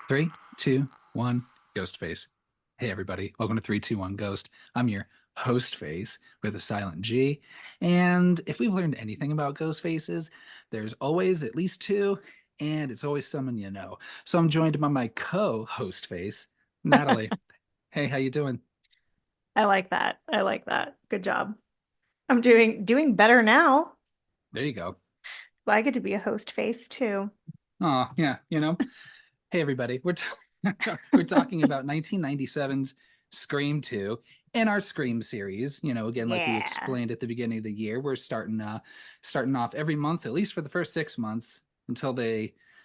Three, two, one, Ghost Face. Hey, everybody. Welcome to 321 Ghost. I'm your host face with a silent G. And if we've learned anything about ghost faces, there's always at least two, and it's always someone you know. So I'm joined by my co-host face, Natalie. Hey, how you doing? I like that. I like that. Good job. I'm doing better now. There you go. I get to be a host face too. Oh, yeah, Hey, everybody. We're talking about 1997's Scream 2 in our Scream series. Again, like we Yeah. explained at the beginning of the year, we're starting off every month, at least for the first 6 months, until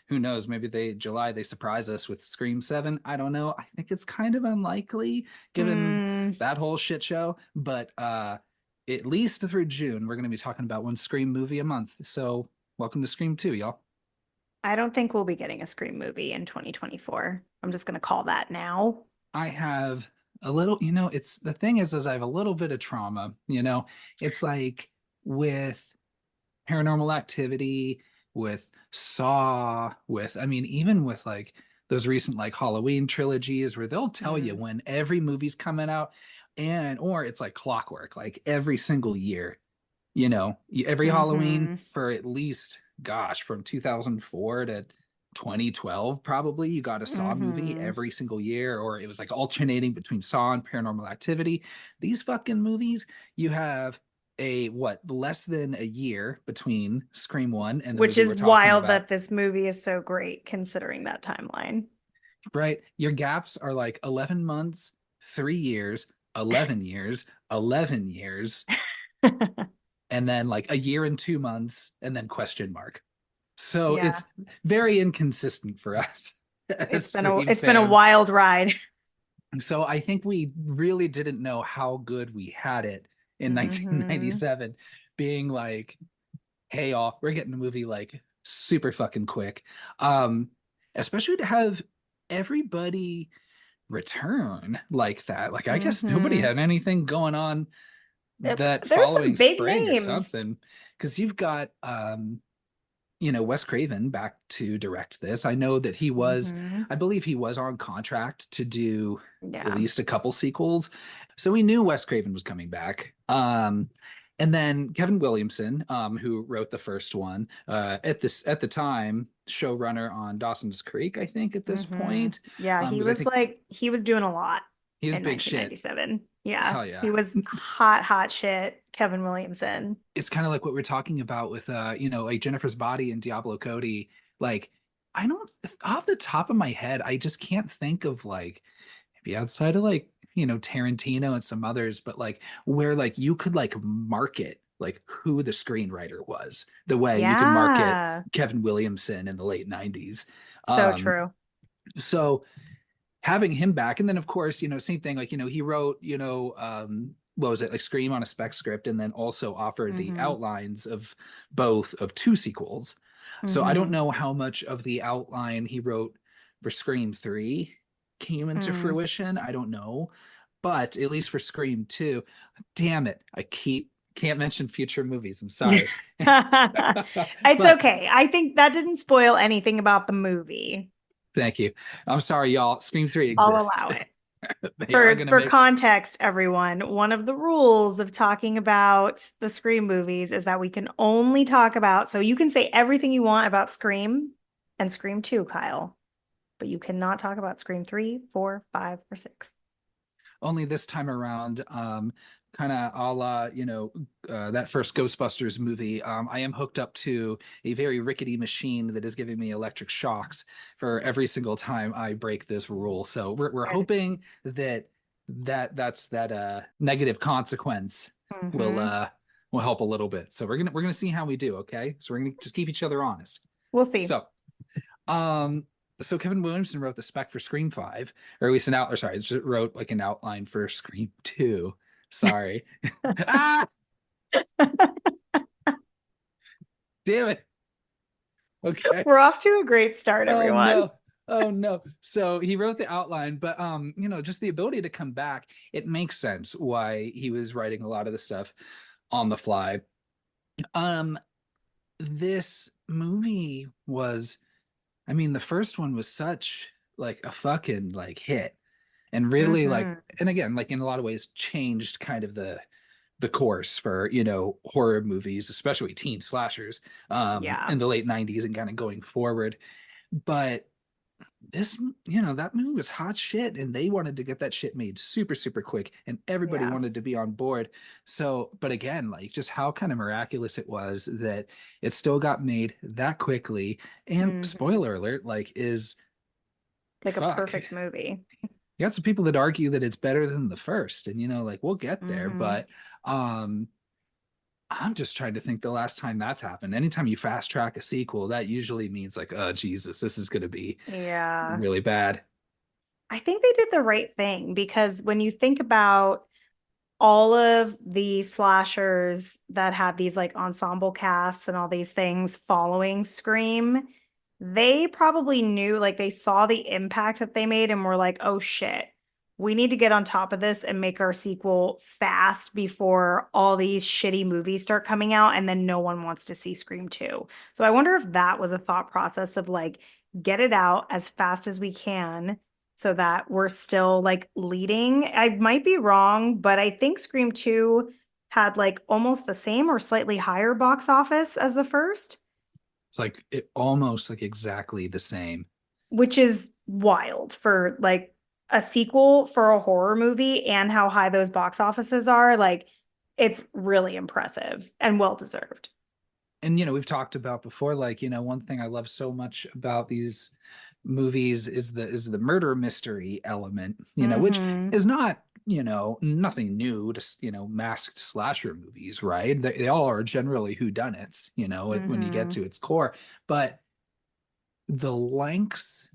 who knows, maybe July they surprise us with Scream 7. I don't know. I think it's kind of unlikely given Mm, that whole shit show, but at least through June, we're going to be talking about one Scream movie a month. So, welcome to Scream 2, y'all. I don't think we'll be getting a Scream movie in 2024. I'm just gonna call that now. I have a little, it's the thing is I have a little bit of trauma. It's like with paranormal activity, with Saw, I mean, even with like those recent like Halloween trilogies where they'll tell you Mm. when every movie's coming out, or it's like clockwork, like every single year, every Halloween Hmm. for at least, gosh, from 2004 to 2012, probably you got a Saw movie Hmm. every single year, or it was like alternating between Saw and Paranormal Activity. These fucking movies, you have less than a year between Scream 1 and the Which movie is we're talking wild that about, this movie is so great considering that timeline. right? Your gaps are like 11 months, 3 years, 11 years, 11 years, and then like a year and 2 months, and then question mark. So Yeah. it's very inconsistent for us as It's been a Scream it's been a fans. wild ride. So I think we really didn't know how good we had it in Hmm. 1997, being like, hey, y'all, we're getting the movie like super fucking quick. Um, Especially to have everybody return like that. Like, I guess nobody Hmm. had anything going on that There's some following big spring or names. something. Because you've got Wes Craven back to direct this. I know that Hmm. I believe he was on contract to do at Yeah. least a couple sequels. So we knew Wes Craven was coming back. And then Kevin Williamson, who wrote the first one, at the time, showrunner on Dawson's Creek, I think at this Hmm. point, Yeah, because I think he was doing a lot he was in big shit. 1997. Yeah, Hell he yeah. was hot, hot shit. Kevin Williamson. It's kind of like what we're talking about with like Jennifer's Body and Diablo Cody. Like, I don't, off the top of my head, I just can't think of like, maybe outside of like Tarantino and some others, but like where like you could like market like who the screenwriter was the way you could market Yeah, Kevin Williamson in the late 90s. so um true. so having him back, and then of course same thing, like he wrote what was it, like Scream on a spec script, and then also offered the Hmm. outlines of both of two sequels. So I don't Hmm. know how much of the outline he wrote for Scream 3 came into Mm. fruition. I don't know, but at least for Scream 2, damn it, I can't mention future movies, I'm sorry. It's But okay. I think that didn't spoil anything about the movie. thank you. I'm sorry, y'all. Scream 3 I'll exists. allow it. They are For going to for make. context, everyone, one of the rules of talking about the Scream movies is that we can only talk about, so you can say everything you want about Scream and Scream 2, Kyle, but you cannot talk about Scream 3, 4, 5, or 6. Only this time around, kind of a la, that first Ghostbusters movie. I am hooked up to a very rickety machine that is giving me electric shocks for every single time I break this rule. So we're Good. hoping that negative consequence will Hmm. uh will help a little bit. So we're gonna see how we do. Okay, so we're gonna just keep each other honest. We'll see. So um, so Kevin Williamson wrote the spec for Scream 5, or at least an out, or sorry, just wrote like an outline for Scream 2. Sorry. Ah, damn it. Okay. We're off to a great start, Oh everyone. no. Oh no. So he wrote the outline, but just the ability to come back, it makes sense why he was writing a lot of the stuff on the fly. Um, this movie was, I mean, the first one was such like a fucking like hit, and really like, Mm-hmm. and again, like in a lot of ways changed kind of the course for, horror movies, especially teen slashers, Yeah. in the late 90s and kind of going forward. But this, that movie was hot shit, and they wanted to get that shit made super, super quick, and everybody Yeah. wanted to be on board. So, but again, like just how kind of miraculous it was that it still got made that quickly. And Mm-hmm. spoiler alert, like, is Like a fuck. perfect movie. You got some people that argue that it's better than the first, and like we'll get there, Mm-hmm. but um I'm just trying to think the last time that's happened. Anytime you fast track a sequel, that usually means like, oh Jesus, this is gonna be Yeah. really bad. I think they did the right thing because when you think about all of the slashers that had these like ensemble casts and all these things following Scream, they probably knew, like, they saw the impact that they made and were like, oh shit, we need to get on top of this and make our sequel fast before all these shitty movies start coming out and then no one wants to see Scream 2. So I wonder if that was a thought process of like, get it out as fast as we can so that we're still like leading. I might be wrong, but I think Scream 2 had like almost the same or slightly higher box office as the first, It's like it almost like exactly the same. which is wild for like a sequel for a horror movie and how high those box offices are. Like, it's really impressive and well deserved. And we've talked about before, like, one thing I love so much about these movies is the murder mystery element, which Mm-hmm. is not, nothing new to, masked slasher movies, right? They all are generally whodunits, when you get Mm-hmm. to its core. But the lengths,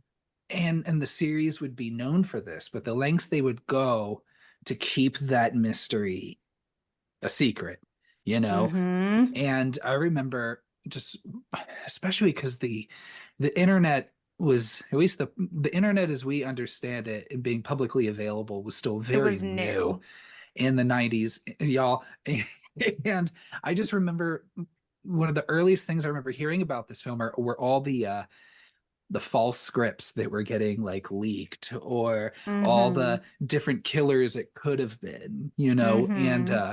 and the series would be known for this, but the lengths they would go to keep that mystery a secret, you know Mm-hmm. and I remember, just especially because the internet was, at least the internet as we understand it and being publicly available, was still It very was new new. in the 90s, y'all. And I just remember one of the earliest things I remember hearing about this film were all the false scripts that were getting like leaked, or all Mm-hmm. the different killers it could have been, and Mm-hmm.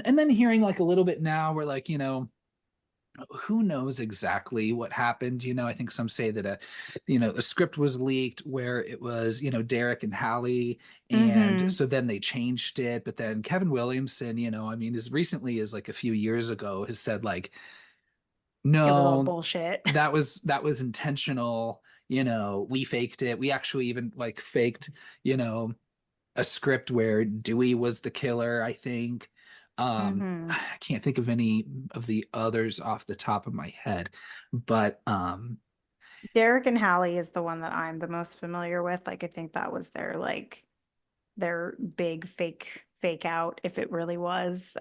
and then hearing like a little bit now, where like, who knows exactly what happened. I think some say that a script was leaked where it was, Derek and Hallie, and Mm-hmm. so then they changed it. But then Kevin Williamson, I mean, as recently as like a few years ago, has said like, It was all no, bullshit. that was intentional. We faked it. We actually even like faked, you know, a script where Dewey was the killer, I think. Mm-hmm. I can't think of any of the others off the top of my head, but Derek and Hallie is the one that I'm the most familiar with. Like, I think that was their like their big fake out, if it really was.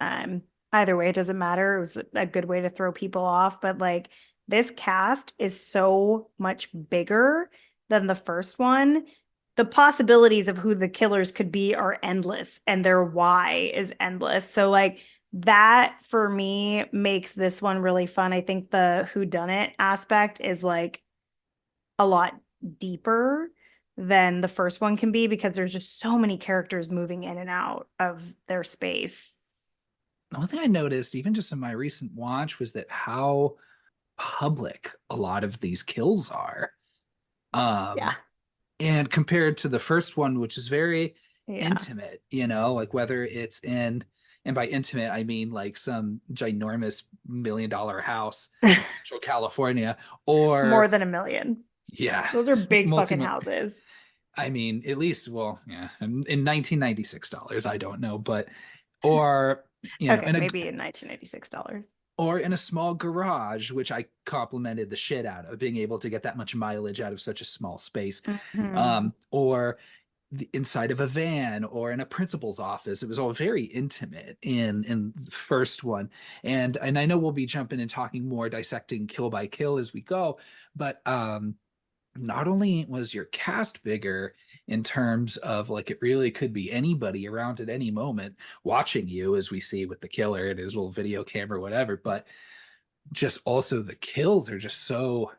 Either way, it doesn't matter. It was a good way to throw people off. But like, this cast is so much bigger than the first one. The possibilities of who the killers could be are endless, and their why is endless. So like, that for me makes this one really fun. I think the who done it aspect is like a lot deeper than the first one can be because there's just so many characters moving in and out of their space. the one thing I noticed, even just in my recent watch, was that how public a lot of these kills are. Yeah. Um, and compared to the first one, which is very Yeah. intimate, like whether it's in, and by intimate I mean like some ginormous $1 million house in Central California, More or than a million. yeah, Those are big multi. fucking houses. I mean, at least, well, yeah, in 1996 dollars, I don't know, but, or Okay, in a, maybe in $1986. or in a small garage, which I complimented the shit out of, being able to get that much mileage out of such a small space, Mm-hmm. or the inside of a van, or in a principal's office. It was all very intimate in the first one, and I know we'll be jumping and talking more, dissecting kill by kill as we go, but not only was your cast bigger in terms of like it really could be anybody around at any moment watching you, as we see with the killer and his little video camera, whatever, but just also the kills are just so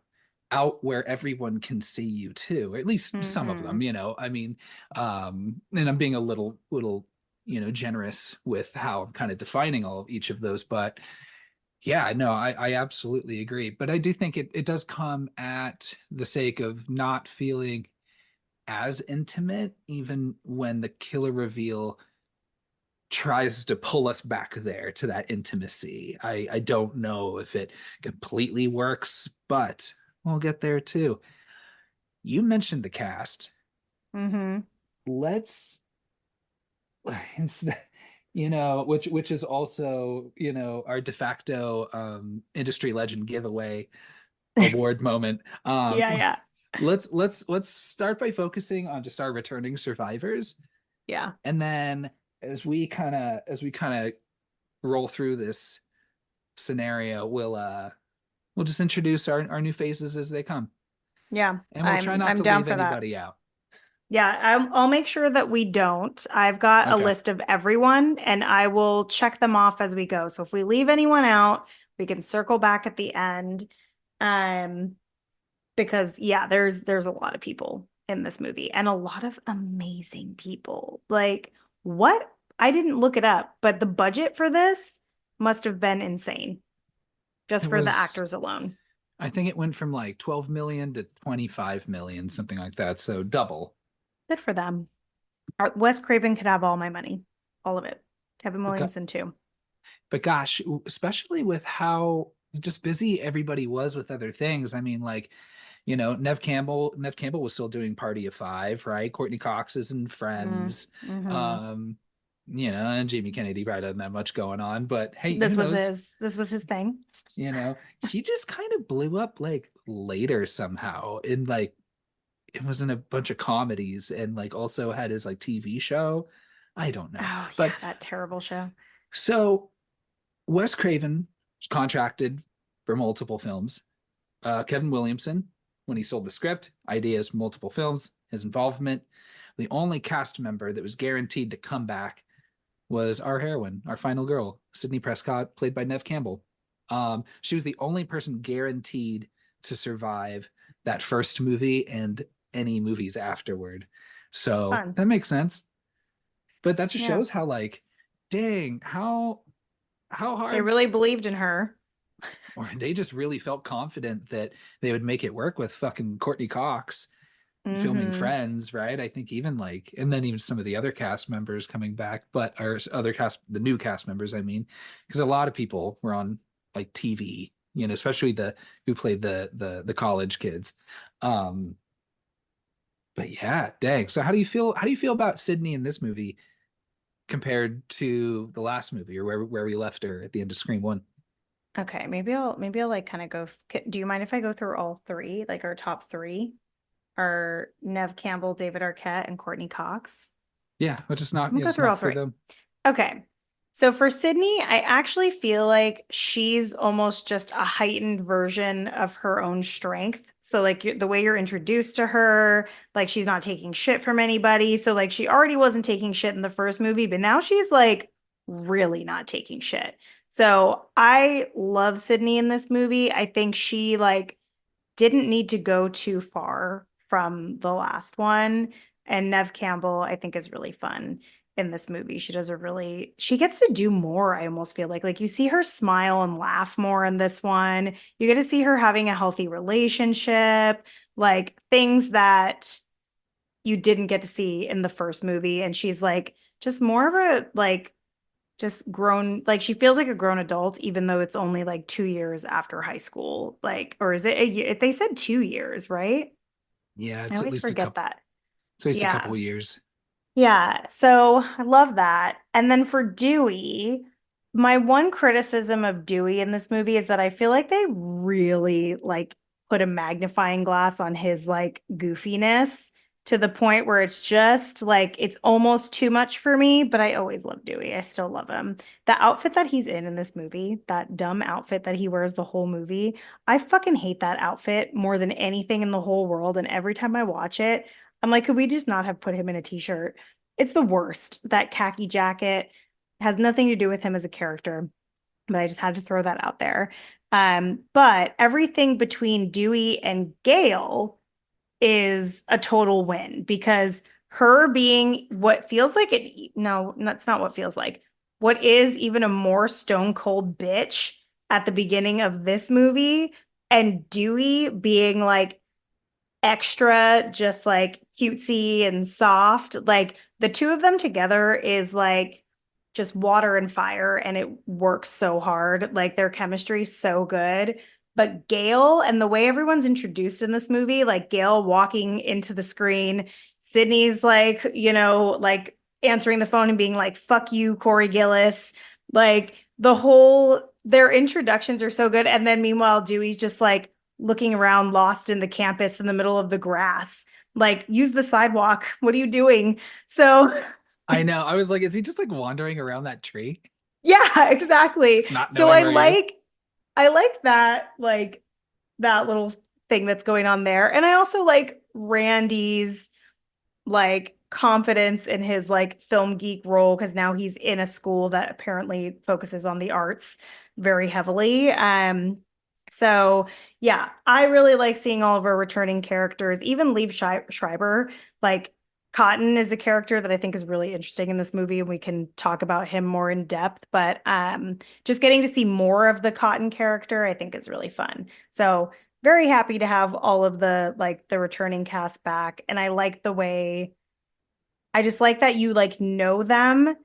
out where everyone can see you too, at least some of them, Hmm. you know. I mean, and I'm being a little, generous with how I'm kind of defining all of each of those, but yeah, no, I absolutely agree. But I do think it does come at the sake of not feeling as intimate, even when the killer reveal tries to pull us back there to that intimacy. I don't know if it completely works, but we'll get there too. You mentioned the cast. Hmm. Let's which is also, our de facto industry legend giveaway award moment. Yeah, yeah, Let's start by focusing on just our returning survivors, yeah, and then as we kind of roll through this scenario, we'll just introduce our new faces as they come, yeah. and we'll try I'm not I'm to down leave for that. anybody out. Yeah, I'll make sure that we don't. I've got a Okay. list of everyone and I will check them off as we go. So if we leave anyone out, we can circle back at the end. Um, because yeah, there's a lot of people in this movie and a lot of amazing people. Like what? I didn't look it up, but the budget for this must have been insane just It for the was, actors alone. I think it went from like 12 million to 25 million, something like that. So double. Good for them. Wes Craven could have all my money, all of it. Kevin But, go- Williamson too. but gosh, especially with how just busy everybody was with other things. I mean, like, Nev Campbell was still doing Party of Five, right? Courtney Cox is in Friends. Mm-hmm. Um, and Jamie Kennedy probably doesn't have much going on, but hey, who This was knows? his thing. He just kind of blew up like later somehow, in like it was in a bunch of comedies, and like also had his like TV show. I don't know. Oh But yeah, that terrible show. so Wes Craven was contracted for multiple films. Kevin Williamson, when he sold the script, ideas, multiple films, his involvement. The only cast member that was guaranteed to come back was our heroine, our final girl, Sydney Prescott, played by Nev Campbell. She was the only person guaranteed to survive that first movie and any movies afterward. So Fun. that makes sense. But that just Yeah. shows how, like, dang, how They hard, really believed in her. or they just really felt confident that they would make it work with fucking Courtney Cox filming Mm-hmm. Friends, right? I think even like, and then even some of the other cast members coming back, but or other cast, the new cast members, I mean, because a lot of people were on like TV, especially the who played the college kids. Um, but yeah, dang. So how do you feel about Sydney in this movie compared to the last movie, or where we left her at the end of Scream One? Okay, maybe I'll like kind of go. Do you mind if I go through all three, like our top three? Are Nev Campbell, David Arquette, and Courtney Cox? Yeah, let's just I'm not, gonna go just through all knock through three. them. Okay. So for Sydney, I actually feel like she's almost just a heightened version of her own strength. So like the way you're introduced to her, like she's not taking shit from anybody. So like she already wasn't taking shit in the first movie, but now she's like really not taking shit. So I love Sydney in this movie. I think she like didn't need to go too far from the last one. And Nev Campbell, I think, is really fun in this movie. She gets to do more, I almost feel like you see her smile and laugh more in this one. You get to see her having a healthy relationship, like things that you didn't get to see in the first movie. And she's like just more of a like just grown, like she feels like a grown adult even though it's only like 2 years after high school, like, or is it a year? They said 2 years, right? Yeah, I it's at always least a forget couple. that. It's at least a couple Yeah. of years. Yeah, so I love that. And then for Dewey, my one criticism of Dewey in this movie is that I feel like they really like put a magnifying glass on his like goofiness to the point where it's just like it's almost too much for me, but I always love Dewey. I still love him. The outfit that he's in this movie, that dumb outfit that he wears the whole movie, I fucking hate that outfit more than anything in the whole world. And every time I watch it, I'm like, could we just not have put him in a t-shirt? It's the worst. That khaki jacket has nothing to do with him as a character, but I just had to throw that out there. But everything between Dewey and Gale is a total win because her being what feels like it, no, that's not what feels like. What is even a more stone cold bitch at the beginning of this movie, and Dewey being like extra, just like cutesy and soft. Like the two of them together is like just water and fire, and it works so hard. Like their chemistry is so good. But Gail and the way everyone's introduced in this movie, like Gail walking into the screen, Sydney's like, like answering the phone and being like, fuck you, Corey Gillis. Like their introductions are so good. And then meanwhile, Dewey's just like, looking around lost in the campus in the middle of the grass. Like, use the sidewalk. What are you doing? So, I know. I was like, is he just like wandering around that tree? yeah, exactly. Just not So knowing where he is? I like that that little thing that's going on there. And I also like Randy's like confidence in his like film geek role because now he's in a school that apparently focuses on the arts very heavily. So yeah, I really like seeing all of our returning characters, even Schreiber. Like Cotton is a character that I think is really interesting in this movie, and we can talk about him more in depth. But just getting to see more of the Cotton character, I think is really fun. So very happy to have all of the returning cast back, and I like the way I just like that you like know them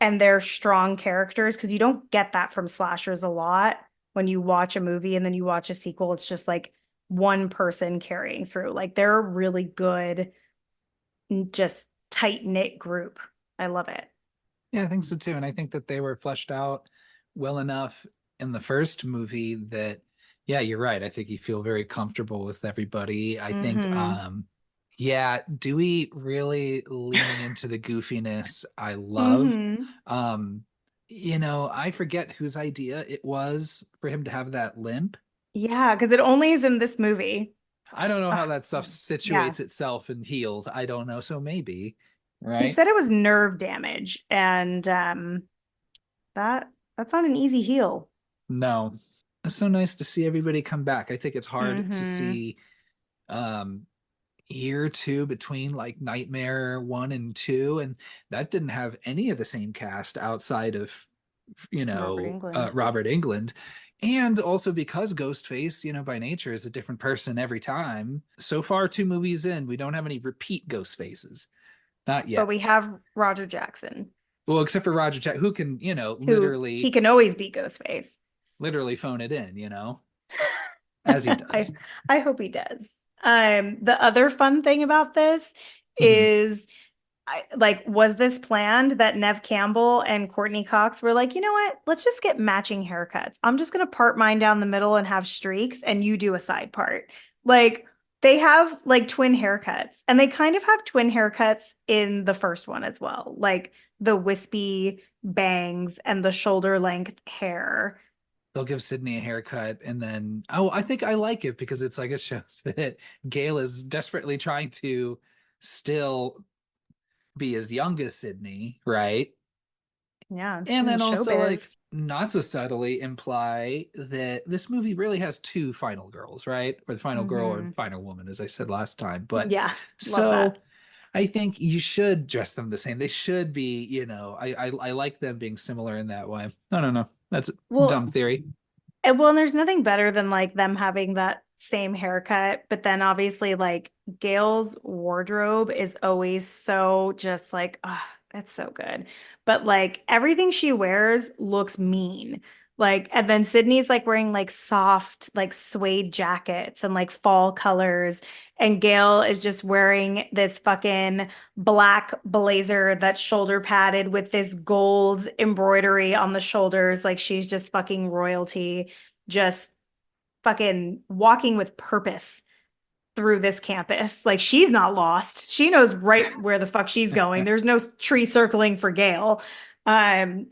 and they're strong characters because you don't get that from slashers a lot. When you watch a movie and then you watch a sequel, it's just like one person carrying through. Like they're a really good, just tight knit group. I love it. Yeah, I think so too. And I think that they were fleshed out well enough in the first movie that, yeah, you're right. I think you feel very comfortable with everybody. I think, Mm-hmm. yeah, Dewey really leaning into the goofiness I love. Mm-hmm. Um, I forget whose idea it was for him to have that limp. Yeah, because it only is in this movie. I don't know how Ugh, that stuff yeah. situates itself and heals. I don't know. So maybe, He right? said it was nerve damage, and that that's not an easy heal. No. It's so nice to see everybody come back. I think it's hard to Mm-hmm. see um year two between like Nightmare 1 and 2, and that didn't have any of the same cast outside of Robert England. Robert England. And also because Ghostface, by nature is a different person every time. So far, 2 movies in, we don't have any repeat ghost faces. Not But yet. we have Roger Jackson, Well, except for Roger Chat, who can, who he literally, can always be Ghostface. literally phone it in, as he I does. I hope he does. The other fun thing about this Mhm. is was this planned that Nev Campbell and Courtney Cox were like, you know what? Let's just get matching haircuts. I'm just gonna part mine down the middle and have streaks, and you do a side part. Like they have like twin haircuts, and they kind of have twin haircuts in the first one as well, like the wispy bangs and the shoulder length hair. They'll give Sydney a haircut, and then, oh, I think I like it because it's like it shows that Gail is desperately trying to still be as young as Sydney, right? Yeah, And in then also like showbiz. not so subtly imply that this movie really has two final girls, right? Or the final girl or Hmm. final woman, as I said last time. But Yeah, love so that. I think you should dress them the same. They should be, I like them being similar in that way. I don't know. That's a dumb Well, theory. and there's nothing better than like them having that same haircut, but then obviously like Gail's wardrobe is always so just like, ah, that's so good. But like everything she wears looks mean. Like, and then Sydney's like wearing like soft, like suede jackets and like fall colors. And Gail is just wearing this fucking black blazer that's shoulder padded with this gold embroidery on the shoulders. Like she's just fucking royalty, just fucking walking with purpose through this campus. Like she's not lost. She knows right where the fuck she's going. There's no tree circling for Gail. So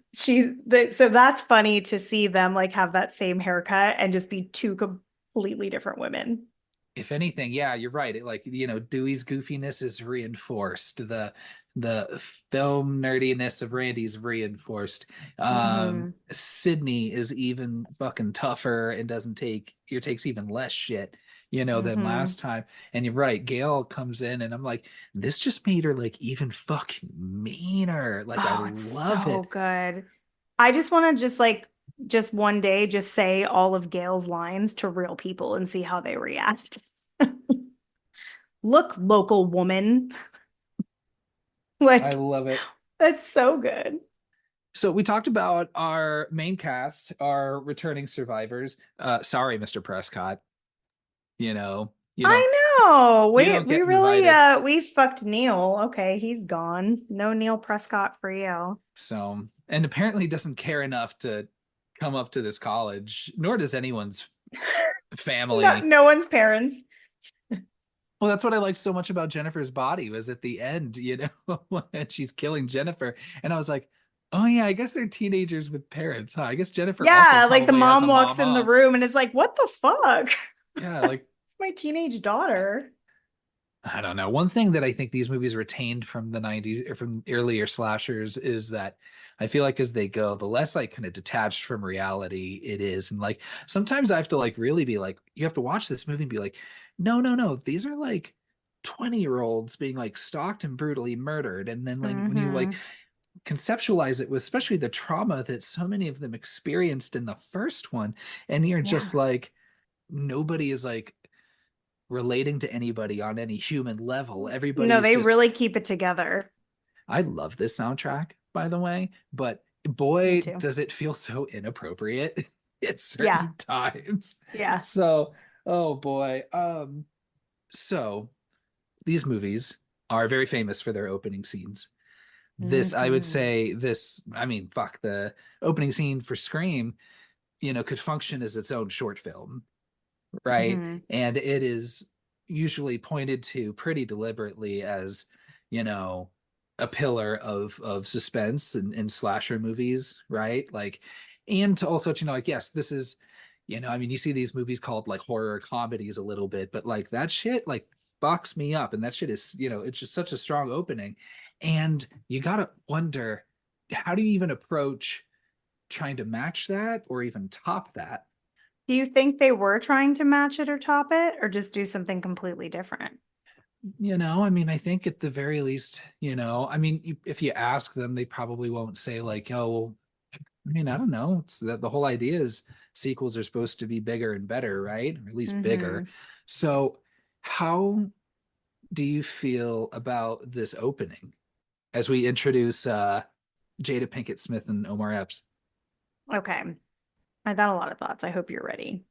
that's funny to see them like have that same haircut and just be two completely different women. If anything, yeah, you're right. It like, Dewey's goofiness is reinforced. the film nerdiness of Randy's reinforced. Hmm. Sydney is even fucking tougher and doesn't take or takes even less shit, than Hmm. last time. And you're right, Gail comes in and I'm like, this just made her like even fucking meaner. Like I Oh, it's love so it. good. I just want to just one day just say all of Gail's lines to real people and see how they react. Look, local woman. I Like, love it. that's so good. So we talked about our main cast, our returning survivors. Sorry, Mr. Prescott. You don't I know. you We don't we get really invited. we fucked Neil. Okay, he's gone. No Neil Prescott for you. So, and apparently doesn't care enough to come up to this college, nor does anyone's No, family. no one's parents. Well, that's what I liked so much about Jennifer's body was at the end, when she's killing Jennifer. And I was like, oh yeah, I guess they're teenagers with parents, huh? I guess Jennifer also Yeah, like the probably has a mom walks in the mama. room and is like, "What the fuck? Yeah, like It's my teenage daughter." I don't know. One thing that I think these movies retained from the 90s or from earlier slashers is that I feel like as they go, the less like kind of detached from reality it is. And like sometimes I have to like really be like, you have to watch this movie and be like, no, no, no. These are like 20-year-olds being like stalked and brutally murdered. And then like when you like Hmm. conceptualize it with especially the trauma that so many of them experienced in the first one, and you're just Yeah. like, nobody is like relating to anybody on any human level. No, Everybody's they just, really keep it together. I love this soundtrack, by the way, but Me boy, too. does it feel so inappropriate at Yeah. certain times. Yeah. So, oh boy. So these movies are very famous for their opening scenes. This, I would Hmm. say, I mean, fuck, the opening scene for Scream, could function as its own short film, right? Hmm. And it is usually pointed to pretty deliberately as, you know, a pillar of suspense in slasher movies, right? Like, and to also, like, yes, this is, I mean, you see these movies called like horror comedies a little bit, but like that shit like fucks me up. And that shit is, it's just such a strong opening. And you gotta wonder, how do you even approach trying to match that or even top that? Do you think they were trying to match it or top it, or just do something completely different? I mean, I think at the very least, I mean, if you ask them, they probably won't say like, oh, well, I mean, I don't know. It's that the whole idea is sequels are supposed to be bigger and better, right? Or at least bigger. Hmm. So, how do you feel about this opening as we introduce Jada Pinkett Smith and Omar Epps? Okay. I got a lot of thoughts. I hope you're ready.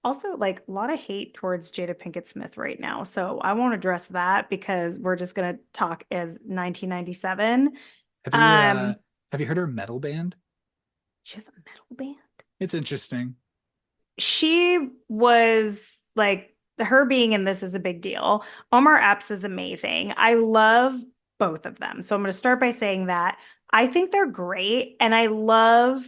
Also, like a lot of hate towards Jada Pinkett Smith right now. So I won't address that because we're just gonna talk as 1997. Have you Um, heard her metal band? she has a metal band. It's interesting. She was like her being in this is a big deal. Omar Epps is amazing. I love both of them. So I'm going to start by saying that I think they're great and I love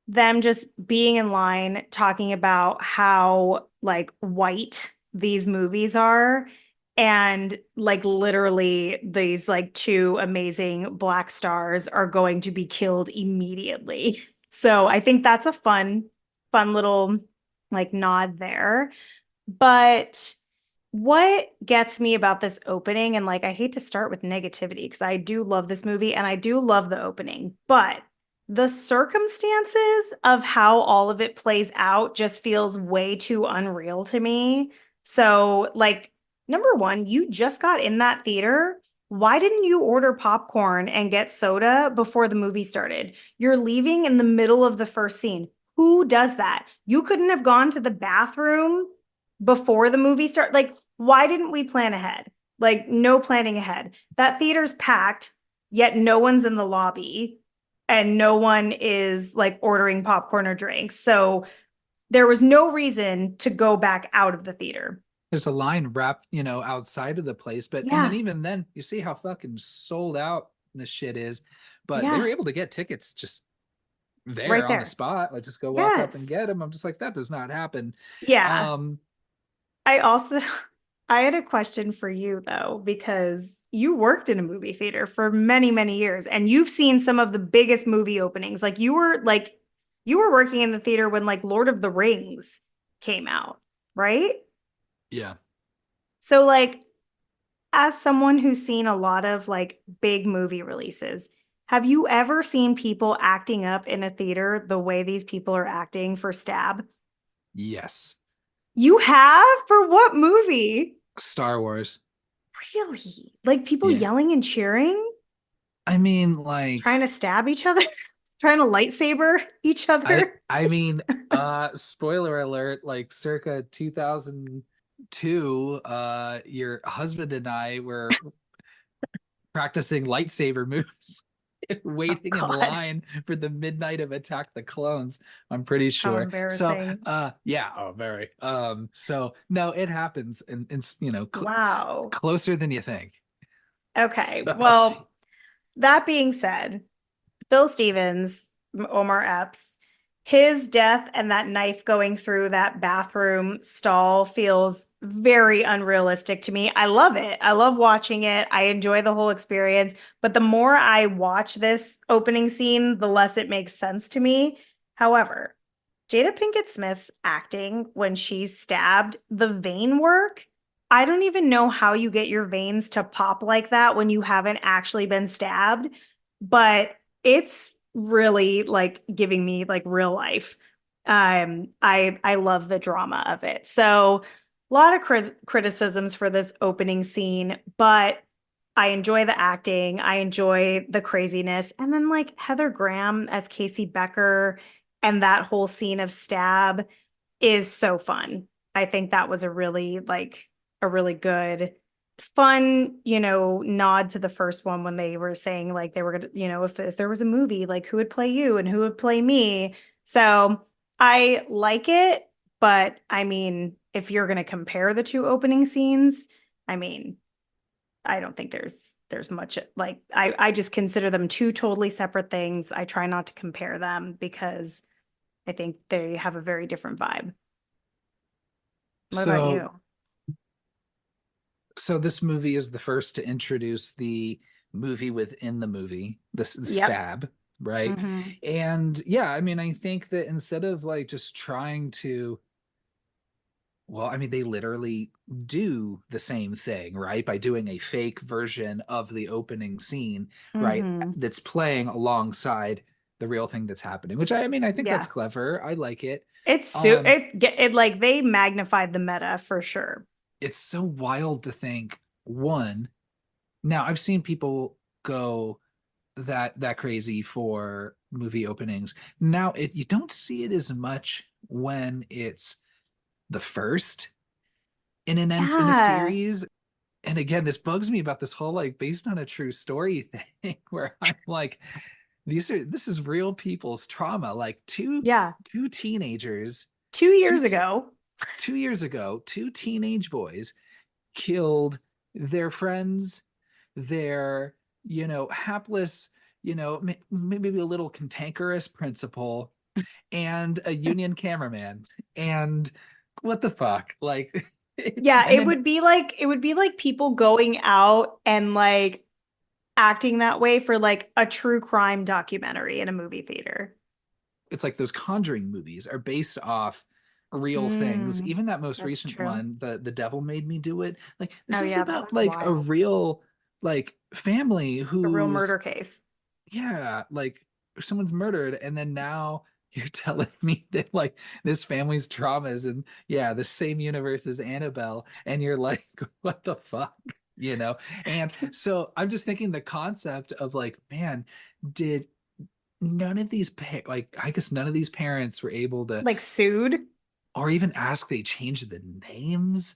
them just being in line talking about how like white these movies are and like literally these like two amazing black stars are going to be killed immediately. So I think that's a fun little like nod there. But what gets me about this opening, and like I hate to start with negativity because I do love this movie and I do love the opening, but the circumstances of how all of it plays out just feels way too unreal to me. So, like, number one, you just got in that theater. Why didn't you order popcorn and get soda before the movie started? You're leaving in the middle of the first scene. Who does that? You couldn't have gone to the bathroom before the movie start. Like, why didn't we plan ahead? Like, no planning ahead. That theater's packed, yet no one's in the lobby and no one is like ordering popcorn or drinks. So there was no reason to go back out of the theater. There's a line wrapped, outside of the place, but and then Yeah, even then, you see how fucking sold out this shit is. But they were yeah, able to get tickets just there right on the there. spot. Like just go walk up and Yes. get them. I'm just like, that does not happen. Yeah. Um, I also I had a question for you though, because you worked in a movie theater for many, many years and you've seen some of the biggest movie openings. Like you were working in the theater when like Lord of the Rings came out, right? Yeah. So like as someone who's seen a lot of like big movie releases, have you ever seen people acting up in a theater the way these people are acting for Stab? Yes. You have? For what movie? Star Wars. Really? Like people Yeah. yelling and cheering, I mean, trying like, to stab each other, trying to lightsaber each I other? I mean, spoiler alert, like circa 2002, your husband and I were practicing lightsaber moves, Oh waiting in God, line for the midnight of Attack the Clones, I'm pretty how sure. So, embarrassing. yeah, oh, very. So no, it happens and Wow. closer than you think. Okay. So, Well, that being said, Bill Stevens, Omar Epps, his death and that knife going through that bathroom stall feels very unrealistic to me. I love it. I love watching it. I enjoy the whole experience. But the more I watch this opening scene, the less it makes sense to me. However, Jada Pinkett Smith's acting when she's stabbed, the vein work, I don't even know how you get your veins to pop like that when you haven't actually been stabbed, but it's really like giving me like real life. I love the drama of it. So a lot of criticisms for this opening scene, but I enjoy the acting. I enjoy the craziness. And then like Heather Graham as Casey Becker and that whole scene of Stab is so fun. I think that was a really good fun, nod to the first one when they were saying like they were gonna, if there was a movie, like who would play you and who would play me. So I like it, but I mean, if you're gonna compare the two opening scenes, I mean, I don't think there's much like I just consider them two totally separate things. I try not to compare them because I think they have a very different vibe. What about so you? so this movie is the first to introduce the movie within the movie, the Yep. stab, right? Mm-hmm. And yeah, I mean, I think that instead of like just trying to, well, I mean, they literally do the same thing, right? By doing a fake version of the opening scene, right? Mm-hmm. That's playing alongside the real thing that's happening, which I mean, I think that's Yeah. clever. I like it. It it like they magnified the meta for sure. It's so wild to think, one, now I've seen people go that crazy for movie openings. Now you don't see it as much when it's the first in a Yeah. series. And again, this bugs me about this whole like based on a true story thing where I'm like, this is real people's trauma. Like Yeah. two teenagers, Two two years t- ago. 2 years ago, two teenage boys killed their friends, their, hapless, maybe a little cantankerous principal, and a union cameraman. And what the fuck? Like, Yeah, and then it would be like people going out and like acting that way for like a true crime documentary in a movie theater. it's like those Conjuring movies are based off real things. Mm, Even that most that's recent true. one, the Devil Made Me Do It. Like this Oh is yeah, that about one's like a wild. real like family A real who's, murder case. yeah, like someone's murdered, and then now you're telling me that like this family's traumas and yeah, the same universe as Annabelle, and you're like, what the fuck? You know? And so I'm just thinking the concept of like, man, did none of these like I guess none of these parents were able to Like sued. or even ask they change the names,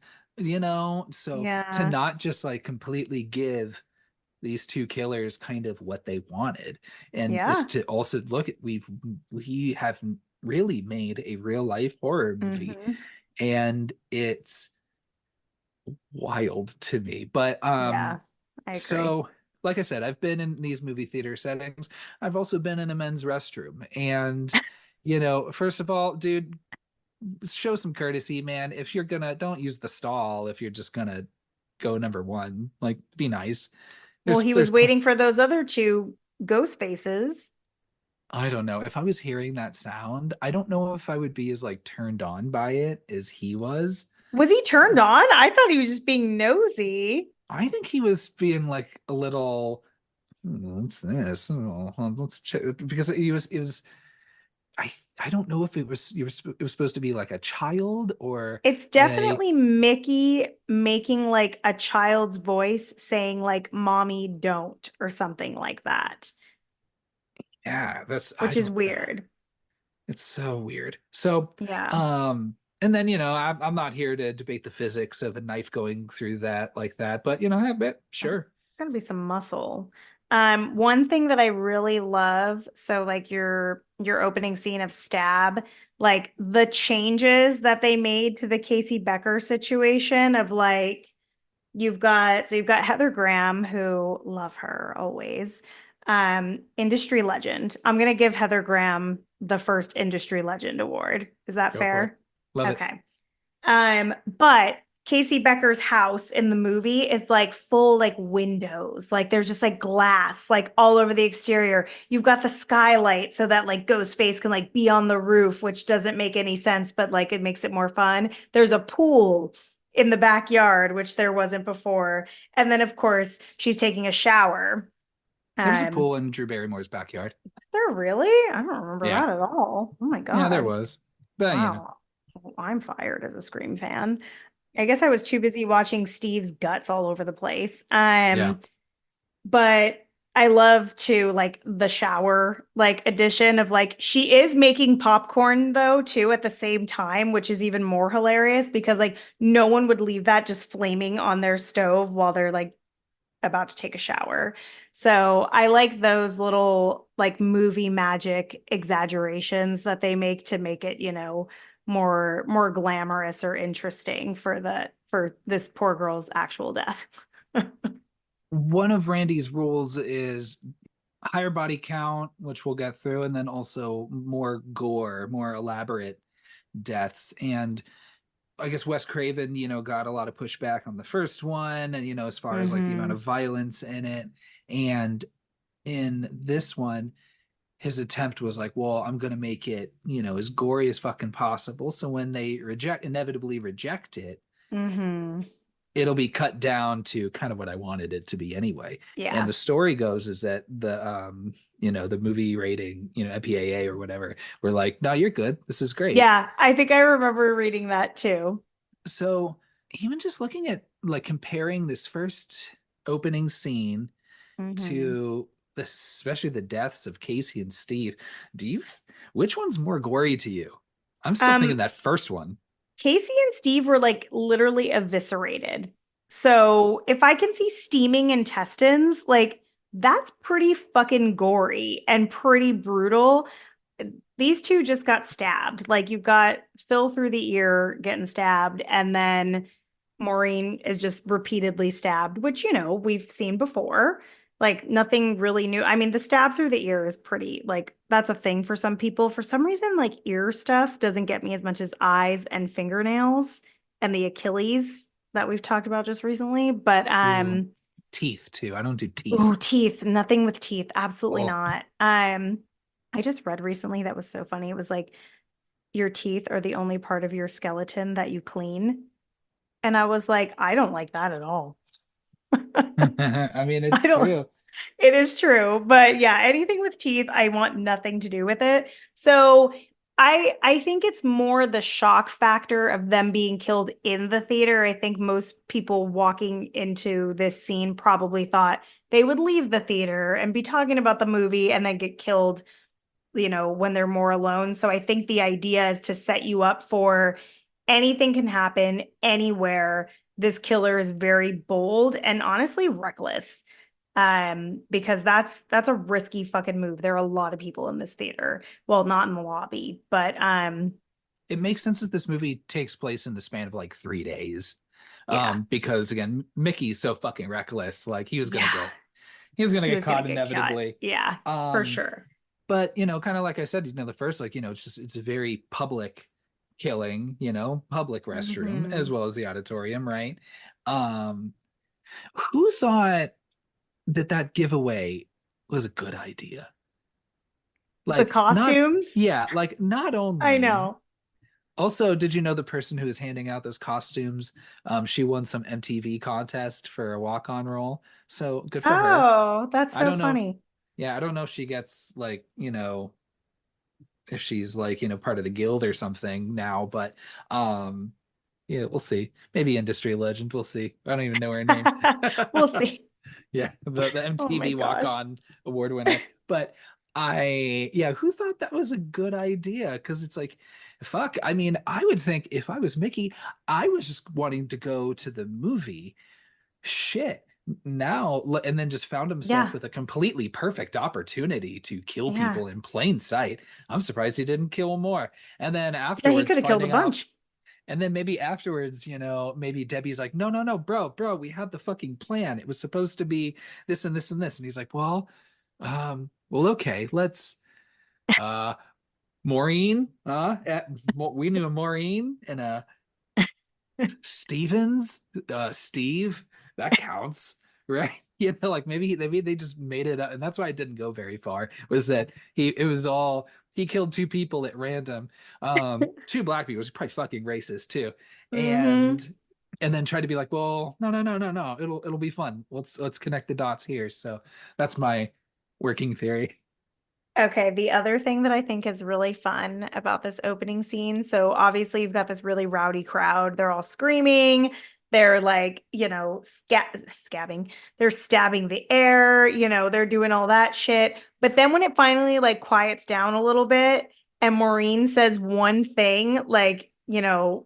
so to Yeah. not just like completely give these two killers kind of what they wanted, and is Yeah. to also look at we have really made a real life horror movie, Hmm. and it's wild to me. But Yeah, I agree. so like I said, I've been in these movie theater settings. I've also been in a men's restroom, and first of all, dude, show some courtesy, man. If you're gonna, don't use the stall if you're just gonna go number one. Like, be nice. Well, he was There's waiting for those other two ghost faces. I don't know. If I was hearing that sound, I don't know if I would be as like turned on by it as he was. Was he turned on? I thought he was just being nosy. I think he was being like a little, what's this? Oh, let's check because it was I don't know if it was supposed to be like a child or It's a definitely Mickey making like a child's voice saying like mommy don't or something like that, yeah, that's I which is don't weird. it's so weird. So, Yeah. and then I'm not here to debate the physics of a knife going through that like that, but I bet sure. Gotta be some muscle. One thing that I really love, so like your opening scene of Stab, like the changes that they made to the Casey Becker situation of like you've got Heather Graham, who love her always. Industry legend. I'm gonna give Heather Graham the first industry legend award. Is that Go for it. fair? Love it. Okay. But Casey Becker's house in the movie is like full like windows. Like there's just like glass like all over the exterior. You've got the skylight so that like Ghostface can like be on the roof, which doesn't make any sense, but like it makes it more fun. There's a pool in the backyard, which there wasn't before. And then of course she's taking a shower. There's a Um, pool in Drew Barrymore's backyard. there really? I don't remember Yeah. that at all. Oh my Yeah, there God. was. But Wow. I'm fired as a Scream fan. I guess I was too busy watching Steve's guts all over the place. yeah. But I love to like the shower like edition of like she is making popcorn though too at the same time, which is even more hilarious because like no one would leave that just flaming on their stove while they're like about to take a shower. So I like those little like movie magic exaggerations that they make to make it, more glamorous or interesting for this poor girl's actual death. One of Randy's rules is higher body count, which we'll get through, and then also more gore, more elaborate deaths. And I guess Wes Craven, got a lot of pushback on the first one, and as far as like the amount Mm-hmm. of violence in it. And in this one, his attempt was like, well, I'm gonna make it, as gory as fucking possible. So when they inevitably reject it, Mm-hmm. it'll be cut down to kind of what I wanted it to be anyway. And Yeah. the story goes is that the movie rating, MPAA or whatever, we're like, no, you're good. This is great. Yeah, I think I remember reading that too. So even just looking at like comparing this first opening scene Mm-hmm. to especially the deaths of Casey and Steve, do you which one's more gory to you? I'm still thinking Um, that first one. Casey and Steve were like literally eviscerated. So if I can see steaming intestines, like that's pretty fucking gory and pretty brutal. These two just got stabbed. Like you've got Phil through the ear getting stabbed, and then Maureen is just repeatedly stabbed, which, we've seen before. Like nothing really new. I mean, the stab through the ear is pretty, like, that's a thing for some people. For some reason, like ear stuff doesn't get me as much as eyes and fingernails and the Achilles that we've talked about just recently. But Ooh, teeth too. I don't do teeth. oh, teeth, nothing with teeth. Absolutely Oh. not. I just read recently that was so funny. It was like your teeth are the only part of your skeleton that you clean. And I was like, I don't like that at all. I mean, I it's don't, true. it is true. But yeah, anything with teeth, I want nothing to do with it. So I think it's more the shock factor of them being killed in the theater. I think most people walking into this scene probably thought they would leave the theater and be talking about the movie and then get killed, when they're more alone. So I think the idea is to set you up for anything can happen anywhere. This killer is very bold and honestly reckless. Because that's a risky fucking move. There are a lot of people in this theater. Well, not in the lobby, but It makes sense that this movie takes place in the span of like 3 days. yeah. Because again, Mickey's so fucking reckless. Like Yeah. he was gonna He get was gonna caught get cut. inevitably. Yeah, for Um, sure. but kind of like I said, the first, like, it's a very public killing, public restroom as Hmm. well as the auditorium, right? Um, who thought that that giveaway was a good idea? The Like, not, costumes. yeah, like not I only. know. Also, did you know the person who was handing out those costumes? She won some MTV contest for a walk-on role. So good for her. Oh, that's I so don't know. funny. Yeah, I don't know if she gets like, if she's like, part of the guild or something now, but um yeah, we'll see. Maybe industry legend, we'll see. I don't even know her name. We'll see. Yeah, the Oh my MTV gosh. walk-on award winner. But yeah, who thought that was a good idea? Because it's like, fuck. I mean, I would think if I was Mickey, I was just wanting to go to the movie. Shit. Now, and then just found himself Yeah. with a completely perfect opportunity to kill Yeah. people in plain sight. I'm surprised he didn't kill more. And then Yeah, he afterwards, could have killed a finding out bunch. and then maybe afterwards, maybe Debbie's like, no, no, no, bro, we had the fucking plan. It was supposed to be this and this and this. And he's like, well, okay, let's, uh, Maureen, we knew a Maureen and a Stevens, Steve, that counts, right? Like maybe they just made it up, and that's why it didn't go very far. Was that he killed two people at random, two black people, was probably fucking racist too, Hmm. and then tried to be like, well, no, no, no, no, no, it'll be fun. Let's connect the dots here. So that's my working theory. Okay, the other thing that I think is really fun about this opening scene, so obviously you've got this really rowdy crowd. They're all screaming. They're like, scabbing. They're stabbing the air, they're doing all that shit. But then when it finally like quiets down a little bit and Maureen says one thing, like, girl,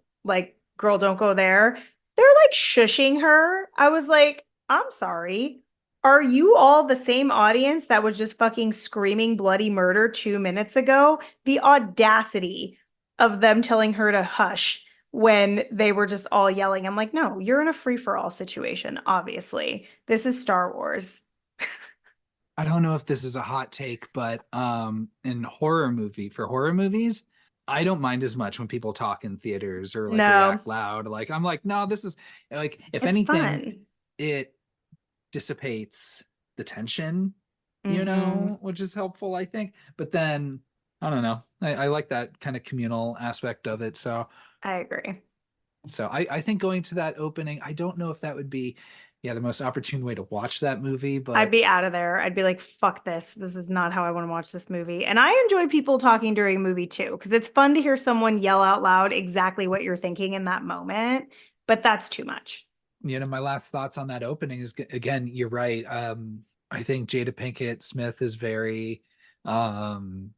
don't go there, they're like shushing her. I was like, I'm sorry. Are you all the same audience that was just fucking screaming bloody murder 2 minutes ago? The audacity of them telling her to hush when they were just all yelling. I'm like, no, you're in a free for all situation, obviously. This is Star Wars. I don't know if this is a hot take, but in horror movies, I don't mind as much when people talk in theaters or like No, react loud. Like I'm like, no, this is like if it's anything, fun. it dissipates the tension, Hmm. which is helpful, I think. But then I don't know. I like that kind of communal aspect of it. I agree. So I think going to that opening, I don't know if that would be, yeah, the most opportune way to watch that movie, I'd but be out of there. I'd be like, fuck this. This is not how I want to watch this movie. And I enjoy people talking during a movie too, because it's fun to hear someone yell out loud exactly what you're thinking in that moment. But that's too much. my last thoughts on that opening is again, you're right. I think Jada Pinkett Smith is very um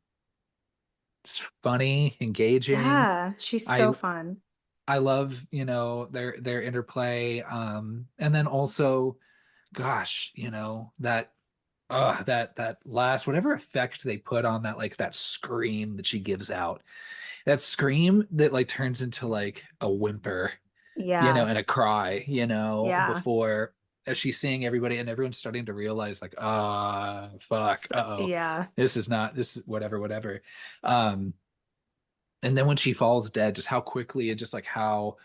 funny, engaging. Yeah, she's I so fun. I love, their interplay. And then also, gosh, that last whatever effect they put on that, like that scream that she gives out, that scream that like turns into like a whimper, Yeah, and a cry, yeah, before as she's seeing everybody and everyone's starting to realize like, fuck, uh-oh, yeah, this is whatever, whatever. Um, and then when she falls dead, just how quickly and just like how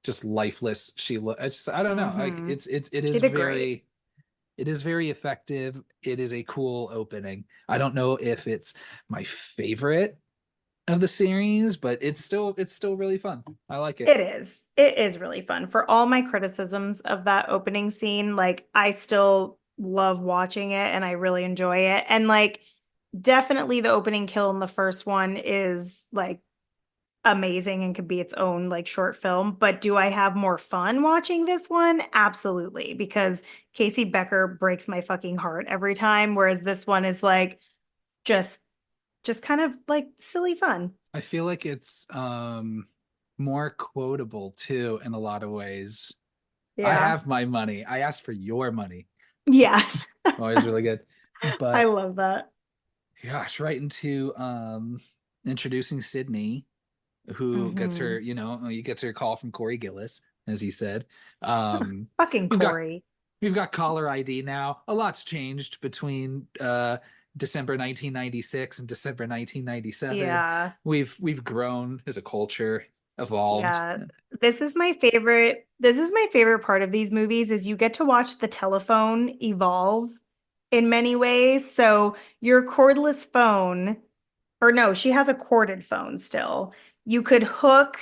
just lifeless she looks. I don't know. Like hmm. it She is did great. very effective. It is a cool opening. I don't know if it's my favorite of the series, but it's still really fun. I like it. It is. It is really fun. For all my criticisms of that opening scene, like I still love watching it and I really enjoy it. And like definitely the opening kill in the first one is like amazing and could be its own like short film. But do I have more fun watching this one? Absolutely, because Casey Becker breaks my fucking heart every time, whereas this one is like just just kind of like silly fun. I feel like it's more quotable too in a lot of ways. I Yeah. have my money. I asked for your money. Yeah. Always really good. I But love that. gosh, right into introducing Sydney, who gets her, Hmm. he gets her call from Corey Gillis, as he said. Fucking We've got Corey. we've got caller ID now. A lot's changed between December 1996 and December 1997. Yeah. We've grown as a culture. evolved. Yeah. This is my favorite part of these movies is you get to watch the telephone evolve in many ways. So your cordless phone, or no, she has a corded phone still. You could hook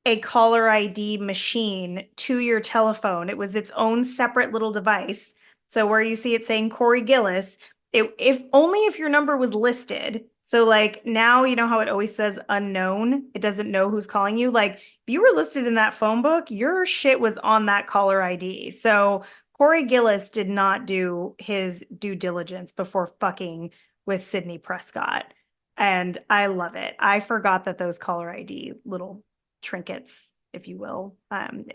a caller ID machine to your telephone. It was its own separate little device. So where you see it saying Corey Gillis, if only if your number was listed. So like now you know how it always says unknown. It doesn't know who's calling you. Like if you were listed in that phone book, your shit was on that caller ID. So Corey Gillis did not do his due diligence before fucking with Sydney Prescott. And I love it. I forgot that those caller ID little trinkets, if you will,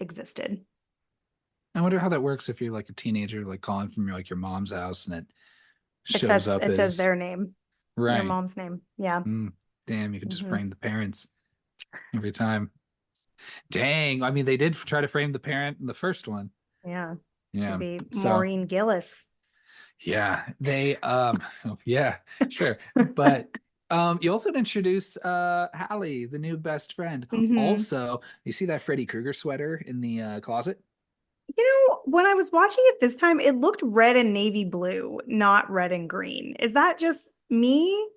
existed. I wonder how that works if you're like a teenager, like calling from your like your mom's house, and it It shows says up it says as their name, your right. mom's name. Yeah. Mm, damn, you could just Hmm. frame the parents every time. Dang, I mean, they did try to frame the parent in the first one. Yeah. It'd Yeah. be So Maureen Gillis. yeah, they oh, yeah, sure. But you also introduce Hallie, the new best friend. Hmm. Also, you see that Freddy Krueger sweater in the closet? When I was watching it this time, it looked red and navy blue, not red and green. Is that just me?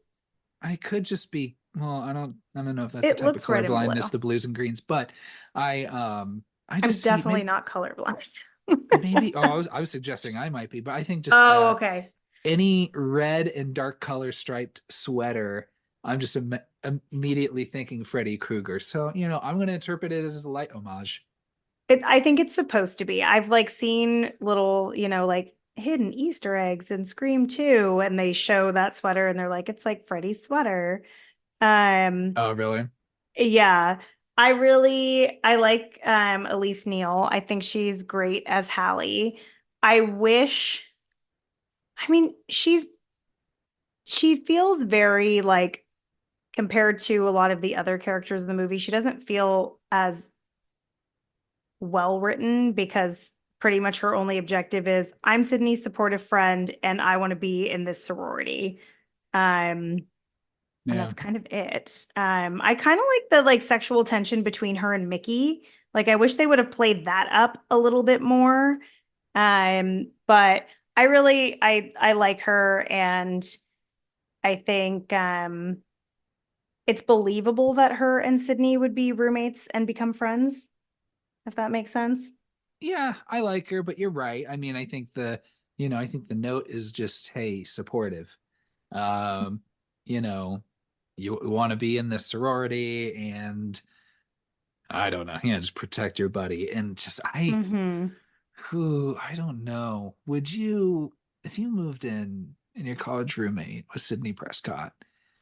I could just be well, I don't know if that's a It type of looks red color and blindness, blue. the blues and greens, but I I'm just see definitely maybe not colorblind. maybe I was suggesting I might be, but I think just Oh, okay. any red and dark color striped sweater, I'm just immediately thinking Freddy Krueger. So, I'm going to interpret it as a light homage. I think it's supposed to be. I've like seen little, like hidden Easter eggs in Scream 2, and they show that sweater and they're like, it's like Freddy's sweater. Um, Oh, really? yeah. I like Elise Neal. I think she's great as Hallie. I wish, I mean, she feels very like compared to a lot of the other characters in the movie, she doesn't feel as well written because pretty much her only objective is I'm Sydney's supportive friend and I want to be in this sorority. Um, and Yeah. that's kind of it. I kind of like the like sexual tension between her and Mickey. Like I wish they would have played that up a little bit more. But I like her and I think it's believable that her and Sydney would be roommates and become friends, if that makes sense. Yeah, I like her, but you're right. I mean, I think the note is just, hey, supportive. Um, you know, you want to be in this sorority and I don't know, just protect your buddy. And just Mm-hmm. who I don't know. Would you, if you moved in and your college roommate was Sydney Prescott?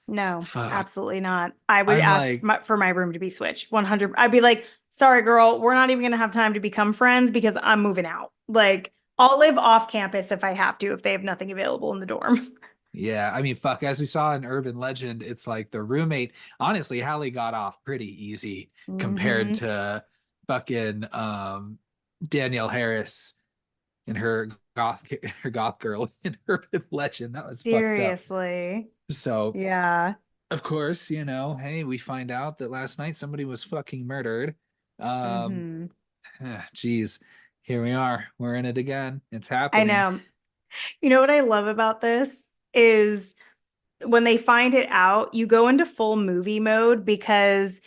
No, Fuck. absolutely not. I would I'm ask like, for my room to be switched 100. I'd be like, sorry, girl, we're not even going to have time to become friends because I'm moving out. Like, I'll live off campus if I have to, if they have nothing available in the dorm. yeah, I mean, fuck, as we saw in Urban Legend, it's like the roommate, honestly, Hallie got off pretty easy compared Hmm. to fucking Danielle Harris and her goth girl in Urban Legend. That was fucked up. Seriously. So, Yeah. of course, hey, we find out that last night somebody was fucking murdered. Um, Hmm. geez, here we are. We're in it again. It's I happening. know. You know what I love about this is when they find it out, you go into full movie mode because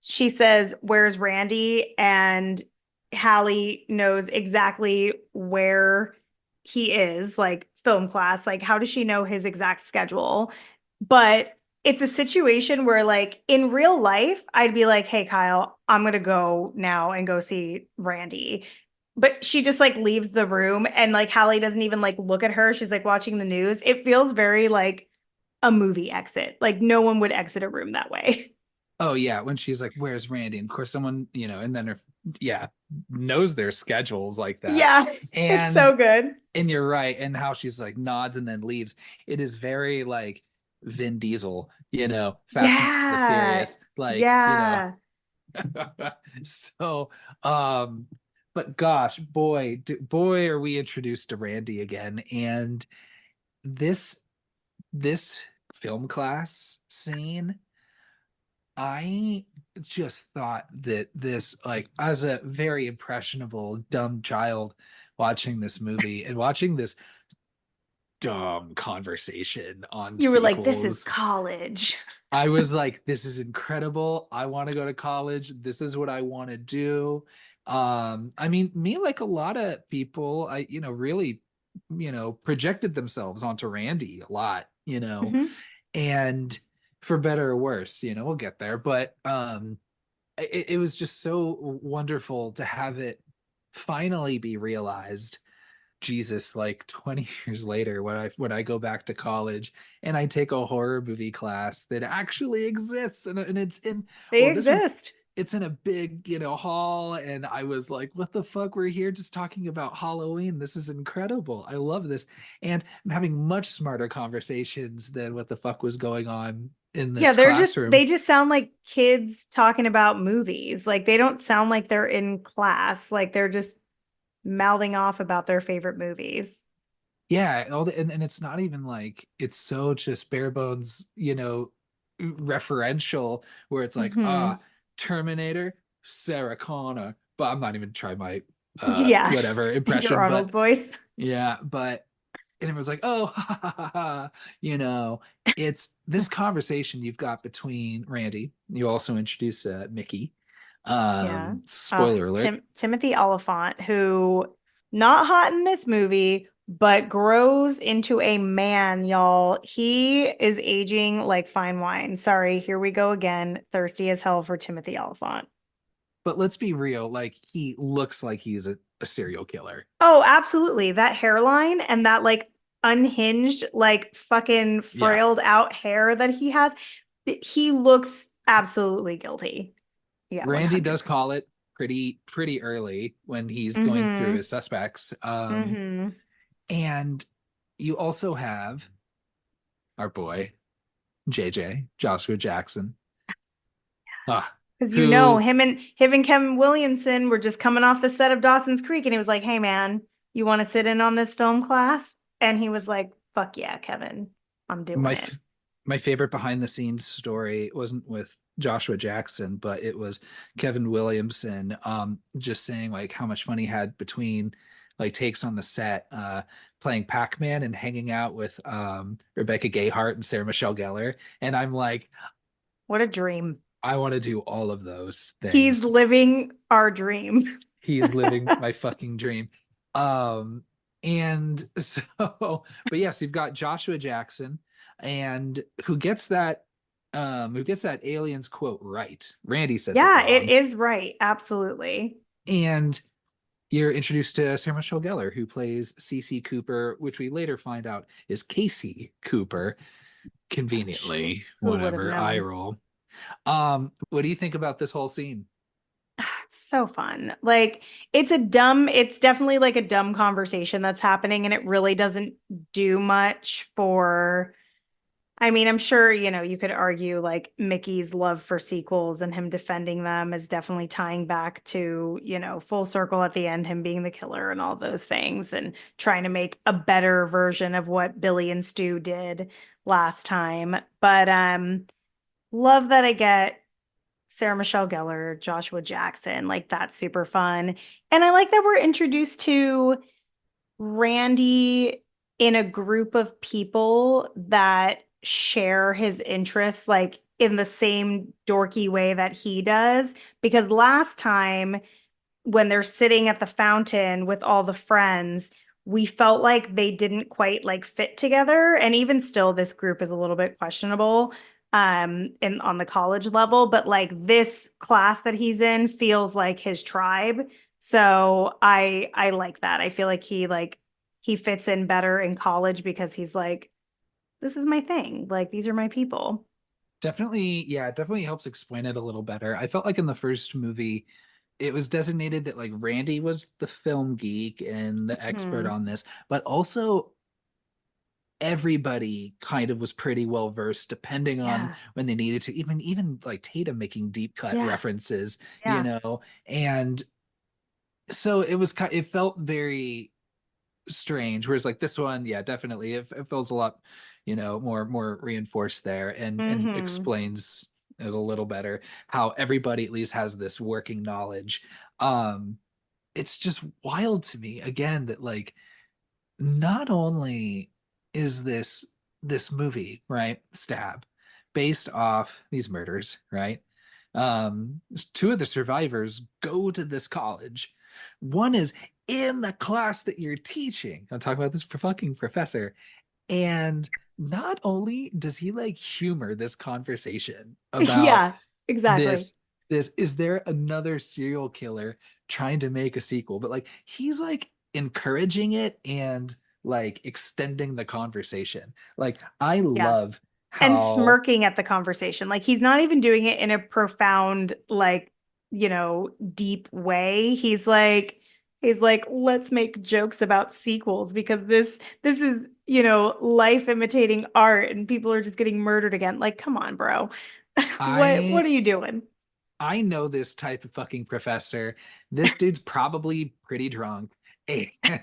she says, "Where's Randy?" And Hallie knows exactly where he is, like film class. Like, how does she know his exact schedule? But it's a situation where, like, in real life, I'd be like, hey, Kyle, I'm going to go now and go see Randy. But she just like leaves the room and like Hallie doesn't even like look at her. She's like watching the news. It feels very like a movie exit. Like, no one would exit a room that way. Oh yeah, when she's like, "Where's Randy?" And of course, someone, and then her, yeah, knows their schedules like that. Yeah, it's And so good. and you're right, and how she's like nods and then leaves. It is very like Vin Diesel, Fast and the Yeah. Furious, like. Yeah. So, um, but gosh, boy, are we introduced to Randy again, and this this film class scene. I just thought that this, like, as a very impressionable, dumb child watching this movie and watching this dumb conversation on You were like, this is sequels, college. I was like, this is incredible. I want to go to college. This is what I want to do. I mean, me, like a lot of people, really, projected themselves onto Randy a lot, Hmm. and for better or worse, we'll get there. But it was just so wonderful to have it finally be realized. Jesus, like 20 years later, when I go back to college and I take a horror movie class that actually exists, and it's in, They well, this one, exist. it's in a big, hall, and I was like, what the fuck? We're here just talking about Halloween. This is incredible. I love this. And I'm having much smarter conversations than what the fuck was going on in Yeah, this classroom. they just sound like kids talking about movies. Like they don't sound like they're in class. Like they're just mouthing off about their favorite movies. Yeah, and it's not even like it's so just bare bones, referential where it's like, Hmm. Terminator, Sarah Connor. But I'm not even trying my Yeah. whatever Your impression, Arnold but voice. yeah, but and everyone's like, oh, ha, ha, ha, ha. you know, it's this conversation you've got between Randy. You also introduce Mickey. Yeah. Spoiler alert. Timothy Oliphant, who not hot in this movie, but grows into a man, y'all. He is aging like fine wine. Sorry, here we go again. Thirsty as hell for Timothy Oliphant. But let's be real, like he looks like he's a serial killer. Oh, absolutely. That hairline and that like unhinged, like fucking Yeah. frailed out hair that he has, he looks absolutely guilty. Yeah, Randy does 100%. call it pretty early when he's going through Mm-hmm. his suspects. Mm-hmm. And you also have our boy JJ Joshua Jackson, uh, Because you know, who him and Kevin Williamson were just coming off the set of Dawson's Creek, and he was like, "Hey, man, you want to sit in on this film class?" And he was like, "Fuck yeah, Kevin, I'm my doing it." f- my favorite behind the scenes story wasn't with Joshua Jackson, but it was Kevin Williamson just saying like how much fun he had between like takes on the set playing Pac-Man and hanging out with Rebecca Gayheart and Sarah Michelle Gellar. And I'm like, What a dream! I want to do all of those He's things. living our dream. He's living my fucking dream. Um, and so, but yes, you've got Joshua Jackson, and who gets that aliens quote right. Randy says it Yeah, it wrong. is right. Absolutely. And you're introduced to Sarah Michelle Gellar, who plays Cece Cooper, which we later find out is Casey Cooper. Gosh, Conveniently, who would have whatever, eye known? roll. What do you think about this whole scene? It's so fun. Like it's definitely like a dumb conversation that's happening and it really doesn't do much for I mean, I'm sure, you could argue like Mickey's love for sequels and him defending them is definitely tying back to, full circle at the end, him being the killer and all those things and trying to make a better version of what Billy and Stu did last time. But love that I get Sarah Michelle Gellar, Joshua Jackson. Like that's super fun. And I like that we're introduced to Randy in a group of people that share his interests, like in the same dorky way that he does. Because last time when they're sitting at the fountain with all the friends, we felt like they didn't quite like fit together. And even still, this group is a little bit questionable in on the college level, but like this class that he's in feels like his tribe. So I like that. I feel like he fits in better in college because he's like, this is my thing. Like these are my people. Definitely, yeah, it definitely helps explain it a little better. I felt like in the first movie, it was designated that like Randy was the film geek and the expert Hmm. on this, but also everybody kind of was pretty well versed depending on Yeah. when they needed to. Even like Tatum making deep cut Yeah. references, Yeah. and so it felt very strange. Whereas like this one, yeah, definitely it feels a lot, more reinforced there and Hmm. explains it a little better, how everybody at least has this working knowledge. Um, it's just wild to me again that like not only is this movie, right, Stab, based off these murders, right? Two of the survivors go to this college. One is in the class that you're teaching. I'm talking about this fucking professor. And not only does he like humor this conversation about Yeah, exactly. this this is there another serial killer trying to make a sequel, but like he's like encouraging it and like extending the conversation. Like I Yeah. love And how smirking at the conversation. Like he's not even doing it in a profound, like, deep way. He's like, let's make jokes about sequels because this is, life imitating art and people are just getting murdered again. Like, come on, bro. What I are you doing? I know this type of fucking professor. This dude's probably pretty drunk.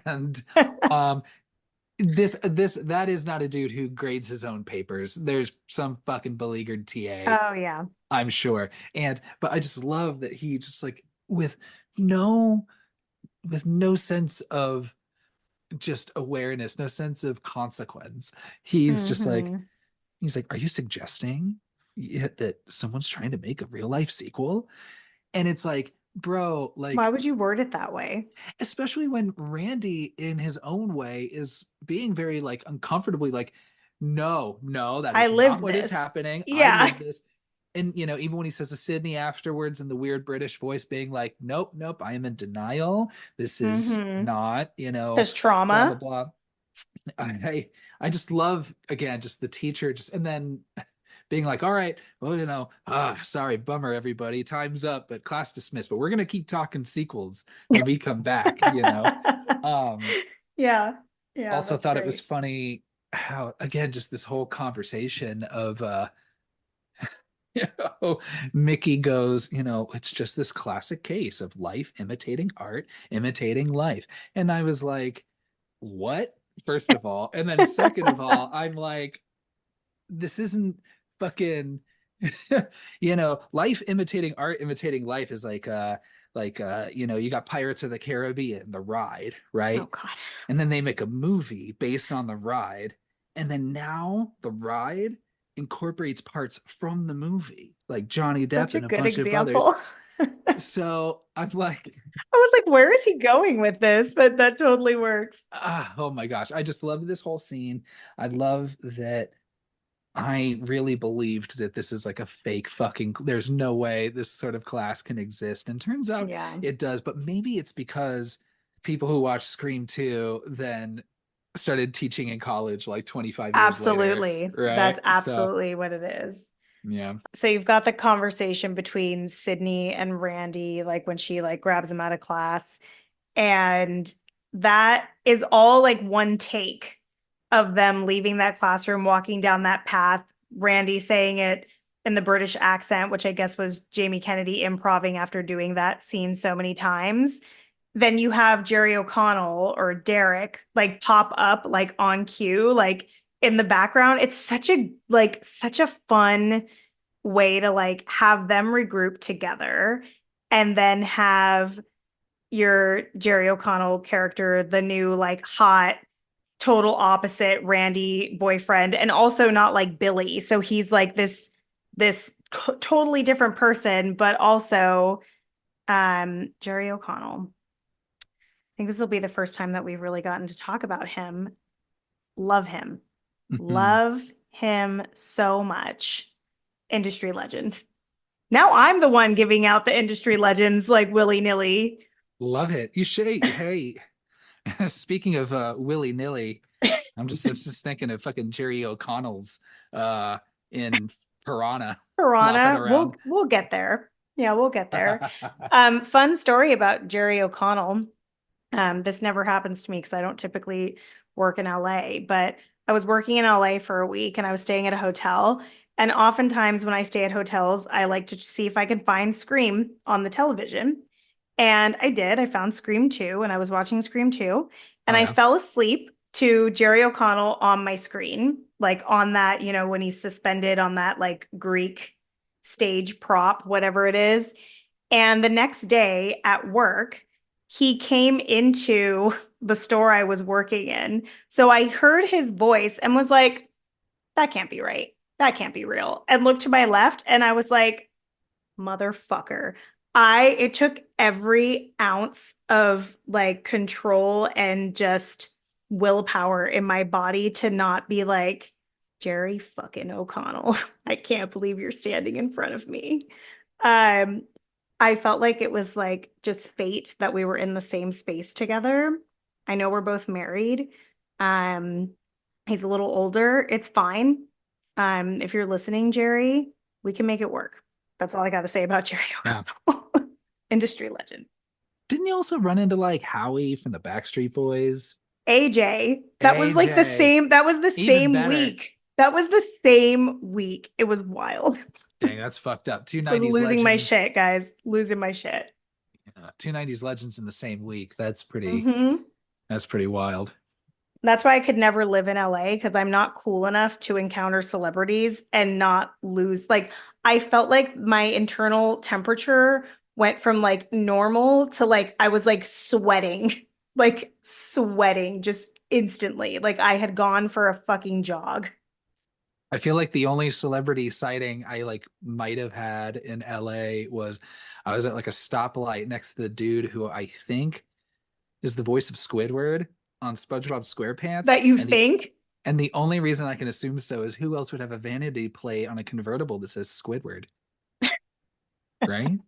And um this that is not a dude who grades his own papers. There's some fucking beleaguered TA, Oh yeah. I'm sure. And but I just love that he just like no with no sense of just awareness, no sense of consequence. He's just like Hmm. he's like, are you suggesting that someone's trying to make a real life sequel? And it's like, bro, Why like would you word it that way? especially when Randy in his own way is being very like uncomfortably like, no, that I is not lived what is this. happening. I Yeah. live this. And even when he says to Sydney afterwards in the weird British voice being like, nope, I am in denial. This is Hmm. not, Just blah blah trauma. blah. I I just love again just the teacher just and then being like, all right, well, sorry, bummer, everybody, time's up, but class dismissed. But we're gonna keep talking sequels when we come back. Um, Yeah. Yeah, also that's thought it was great. funny how again just this whole conversation of you Mickey goes, it's just this classic case of life imitating art, imitating life. And I was like, what? First of all, and then second of all, I'm like, this isn't fucking life imitating art imitating life is you got Pirates of the Caribbean, the ride, Oh right? God. And then they make a movie based on the ride, and then now the ride incorporates parts from the movie like Johnny Depp Such a and a good bunch of others. example. I So I'm like, was like, where is he going with this? But that totally works. oh my gosh, I just love this whole scene. I love that I really believed that this is like a fake fucking, there's no way this sort of class can exist. And turns out Yeah, it does, but maybe it's because people who watched Scream 2 then started teaching in college like 25 years later, absolutely. That's right? So, absolutely what it is. yeah. So you've got the conversation between Sydney and Randy, like when she like grabs him out of class. And that is all like one take of them leaving that classroom, walking down that path. Randy saying it in the British accent, which I guess was Jamie Kennedy improving after doing that scene so many times. Then you have Jerry O'Connell or Derek like pop up like on cue, like in the background. It's such a fun way to like have them regroup together and then have your Jerry O'Connell character, the new like hot, total opposite Randy boyfriend, and also not like Billy. So he's like this totally different person, but also Jerry O'Connell. I think this will be the first time that we've really gotten to talk about him. Love him. Mhm. Love him so much. Industry legend. Now I'm the one giving out the industry legends like willy-nilly. Love it. You should, hey, speaking of willy-nilly, I'm just thinking of fucking Jerry O'Connell's uh in Piranha flopping Piranha. We'll around. we'll get there. Yeah, we'll get there. Fun story about Jerry O'Connell. This never happens to me because I don't typically work in LA, but I was working in LA for a week and I was staying at a hotel. And oftentimes when I stay at hotels, I like to see if I can find Scream on the television. And I did. I found Scream 2 and I was watching Scream 2 and Oh I yeah. fell asleep to Jerry O'Connell on my screen, like on that, when he's suspended on that like Greek stage prop, whatever it is. And the next day at work, he came into the store I was working in. So I heard his voice and was like, that can't be right. That can't be real. And looked to my left and I was like, motherfucker. It took every ounce of like control and just willpower in my body to not be like, Jerry fucking O'Connell, I can't believe you're standing in front of me. Um, I felt like it was like just fate that we were in the same space together. I know we're both married. Um, he's a little older. It's fine. If you're listening, Jerry, we can make it work. That's all I got to say about Jerry Yeah. O'Connell. Industry legend. Didn't you also run into like Howie from the Backstreet Boys? AJ, that was like the AJ, same, that was the even same better. week. That was the same week. It was wild. Dang, that's fucked up. Two I was nineties losing my legends. shit, guys. Losing my shit. Two nineties legends in the same week. Hmm. That's pretty wild. That's why I could never live in LA because I'm not cool enough to encounter celebrities and not lose. Like, I felt like my internal temperature went from like normal to like I was like sweating just instantly. Like I had gone for a fucking jog. I feel like the only celebrity sighting I like might have had in LA was I was at like a stoplight next to the dude who I think is the voice of Squidward on SpongeBob SquarePants, That you and the think? and the only reason I can assume so is who else would have a vanity plate on a convertible that says Squidward, right?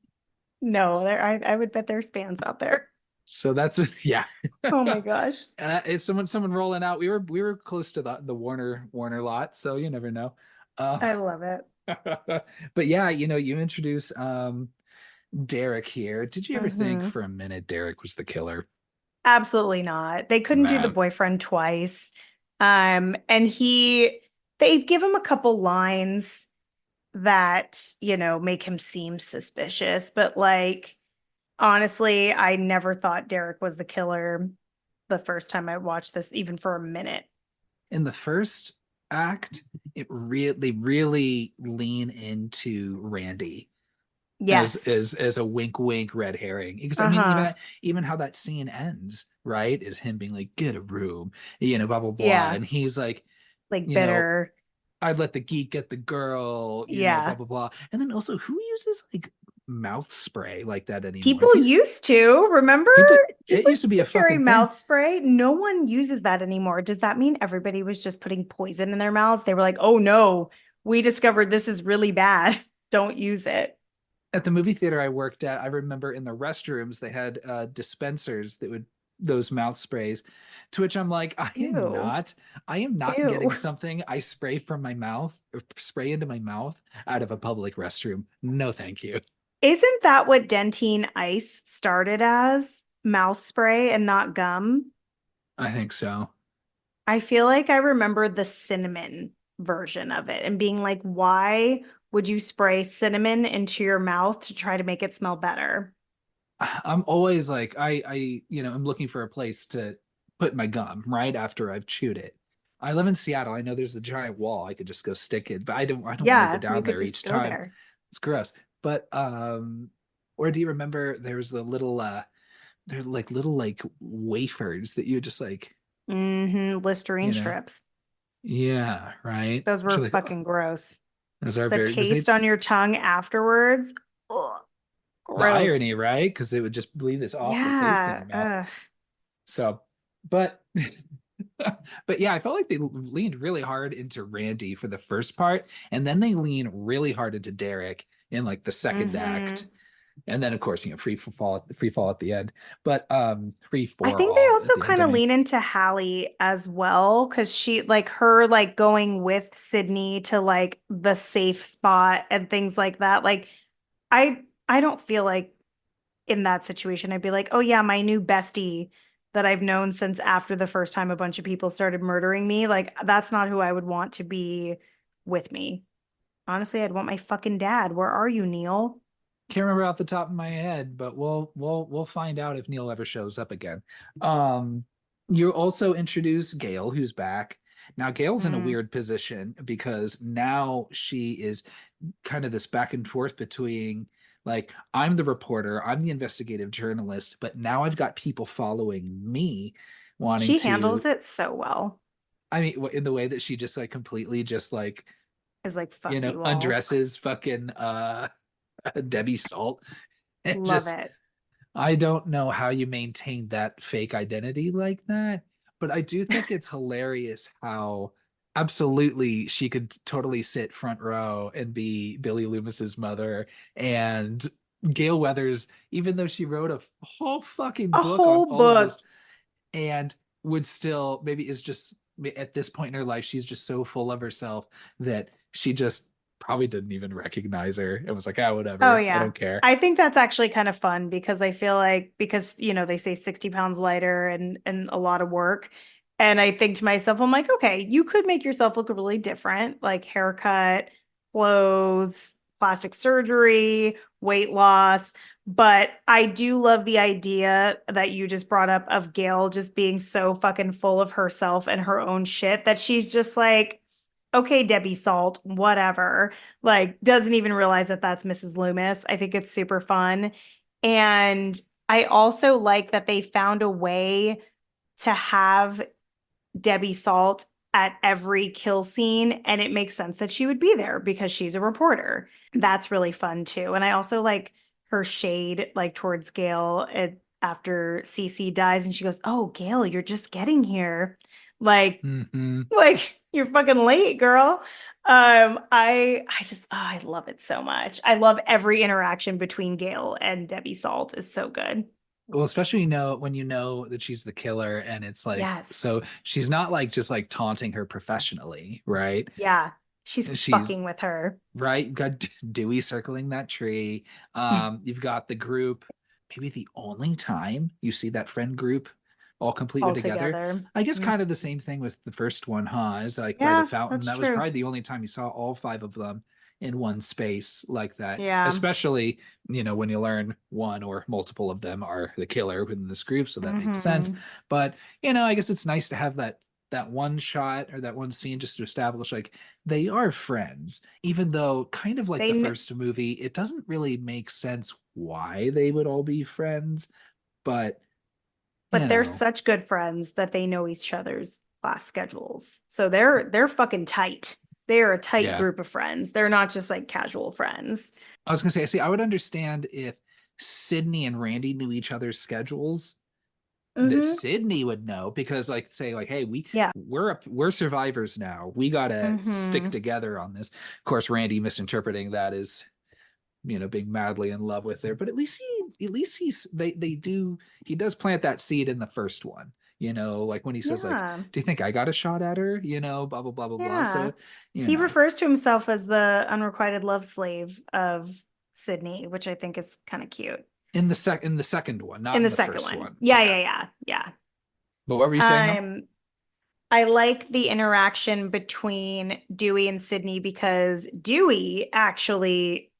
No, I would bet there's fans out there. So that's what, yeah. Oh my gosh. Is someone rolling out? We were close to the Warner lot, so you never know. Uh, I love it. but yeah, you introduce Derek here. Did you ever think Hmm. for a minute Derek was the killer? Absolutely not. They couldn't do the Man, boyfriend twice. And they give him a couple lines that, make him seem suspicious, but like honestly, I never thought Derek was the killer the first time I watched this, even for a minute. in the first act, they really lean into Randy as Yes. as a wink wink red herring, because I mean Uh-huh. even how that scene ends, right, is him being like, get a room, blah blah blah, Yeah. and he's like, Like you know bitter. I'd let the geek get the girl, blah Yeah. blah blah. And then also, who uses like mouth spray like that anymore? People used to, remember? People, it People used to used be to a carry fucking thing. mouth spray. No one uses that anymore. Does that mean everybody was just putting poison in their mouths? They were like, oh no, we discovered this is really bad. Don't use it. At the movie theater I worked at, I remember in the restrooms they had dispensers that would those mouth sprays, to which I'm like, Ew. I am not Ew. getting something I spray from my mouth or spray into my mouth out of a public restroom. No, thank you. Isn't that what Dentine Ice started as? Mouth spray and not gum? I think so. I feel like I remember the cinnamon version of it and being like, why would you spray cinnamon into your mouth to try to make it smell better? I'm always like, I'm looking for a place to put my gum right after I've chewed it. I live in Seattle. I know there's a giant wall I could just go stick it, but I don't want to go Yeah, you down could there just each go time. there. It's gross. But or do you remember there was the little they're like little like wafers that you just like, Listerine you know, strips. yeah, right. Those Which are were like, fucking gross. those are The very because they taste on your tongue afterwards. Ugh, the irony, gross. right? Because it would just leave this awful taste in Yeah. your mouth. Ugh. So, but but yeah, I felt like they leaned really hard into Randy for the first part, and then they lean really hard into Derek in like the second act. Hmm. And then of course, free fall at the end. But free I for think they all at also the end, kind I of mean. lean into Hallie as well because she like her like going with Sydney to like the safe spot and things like that. Like I don't feel like in that situation I'd be like, "Oh yeah, my new bestie that I've known since after the first time a bunch of people started murdering me." Like that's not who I would want to be with me. Honestly, I'd want my fucking dad. Where are you, Neil? Can't remember off the top of my head, but we'll find out if Neil ever shows up again. Um, you also introduce Gail, who's back, Now Gail's in a Mm. weird position because now she is kind of this back and forth between like I'm the reporter, I'm the investigative journalist, but now I've got people following me wanting She to, handles it so well. I mean, in the way that she just like completely just like, Is like, fuck you all. undresses fucking Debbie Salt and Love just it. I don't know how you maintain that fake identity like that, but I do think it's hilarious how absolutely she could totally sit front row and be Billy Loomis's mother and Gail Weathers, even though she wrote a whole fucking A book on whole all of this book. and would still maybe is just at this point in her life, she's just so full of herself that she just probably didn't even recognize her and was like, ah, Oh whatever. I yeah. don't care. I think that's actually kind of fun because I feel like because they say 60 pounds lighter and a lot of work. And I think to myself, I'm like, okay, you could make yourself look really different, like haircut, clothes, plastic surgery, weight loss. But I do love the idea that you just brought up of Gail just being so fucking full of herself and her own shit that she's just like, okay, Debbie Salt, whatever, like doesn't even realize that that's Mrs. Loomis. I think it's super fun. And I also like that they found a way to have Debbie Salt at every kill scene, and it makes sense that she would be there because she's a reporter. That's really fun too. And I also like her shade like towards Gail after Cece dies and she goes, "Oh, Gail, you're just getting here." Like Hmm. like you're fucking late, girl. I just I love it so much. I love every interaction between Gail and Debbie Salt is so good. Well, especially when you know that she's the killer and it's like Yes. so she's not like just like taunting her professionally, right? Yeah. She's She's fucking with her right. You've got Dewey circling that tree. You've got the group. Maybe the only time you see that friend group all completely all together. together. I guess Mhm. kind of the same thing with the first one, huh? Is like by the Yeah, fountain. that's That was true. probably the only time you saw all five of them in one space like that. Yeah. Especially, when you learn one or multiple of them are the killer within this group, so that makes sense. Hmm. But I guess it's nice to have that one shot or that one scene just to establish like they are friends, even though kind of like They the kn- first movie, it doesn't really make sense why they would all be friends, but you but they're know, such good friends that they know each other's class schedules. So they're fucking tight. They're a tight yeah. group of friends. They're not just like casual friends. I was gonna say, see, I would understand if Sydney and Randy knew each other's schedules, that Hmm. Sydney would know because like say like hey Yeah. we're survivors now, we gotta stick Hmm. together on this. Of course Randy misinterpreting that as being madly in love with her, but at least they do he does plant that seed in the first one, like when he says like, Yeah. do you think I got a shot at her, blah blah blah blah blah. Yeah. So you He know refers to himself as the unrequited love slave of Sydney, which I think is kind of cute. in the second one, not In in the the second first one. one. Yeah, Yeah, yeah, yeah, yeah. but what were you saying though? Um, I like the interaction between Dewey and Sydney because Dewey actually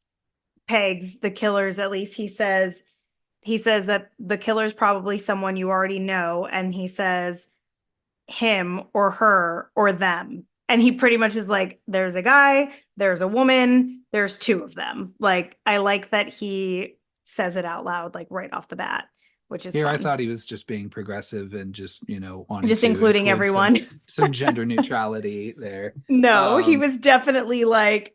pegs the killers, at least he says that the killer's probably someone you already know, and he says him or her or them. And he pretty much is like, there's a guy, there's a woman, there's two of them. Like, I like that he says it out loud, like right off the bat, which is Here I fun. thought he was just being progressive and just wanting Just to including include some everyone. gender neutrality there. No, he um was definitely like,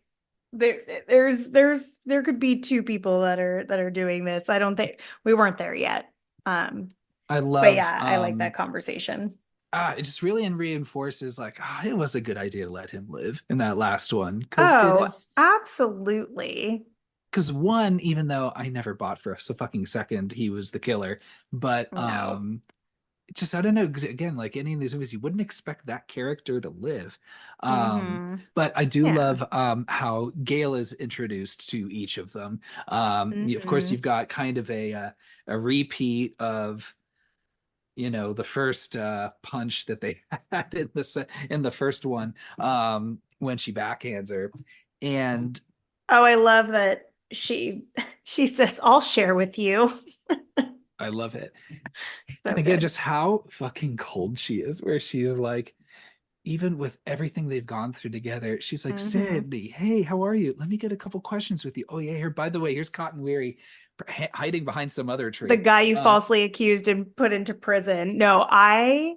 there could be two people that are doing this. I don't think we weren't there yet. Um, I but love yeah, I like that conversation. it just really reinforces like it was a good idea to let him live in that last one because it Oh, is absolutely. because one, even though I never bought for a fucking second he was the killer, but No. just I don't know, because again, like any of these movies, you wouldn't expect that character to live. Mm-hmm. But I do Yeah. love how Gale is introduced to each of them. Of course, Mm-hmm. you've got kind of a repeat of the first punch that they had in the first one, when she backhands her, and Oh, I love that she says, "I'll share with you." I love it. So And again, good. just how fucking cold she is, where she's like, even with everything they've gone through together, she's like, Hmm. Sydney, hey, how are you? Let me get a couple questions with you. Oh yeah, here, by the way, here's Cotton Weary hiding behind some other The tree. guy you Uh, falsely accused and put into prison. No, I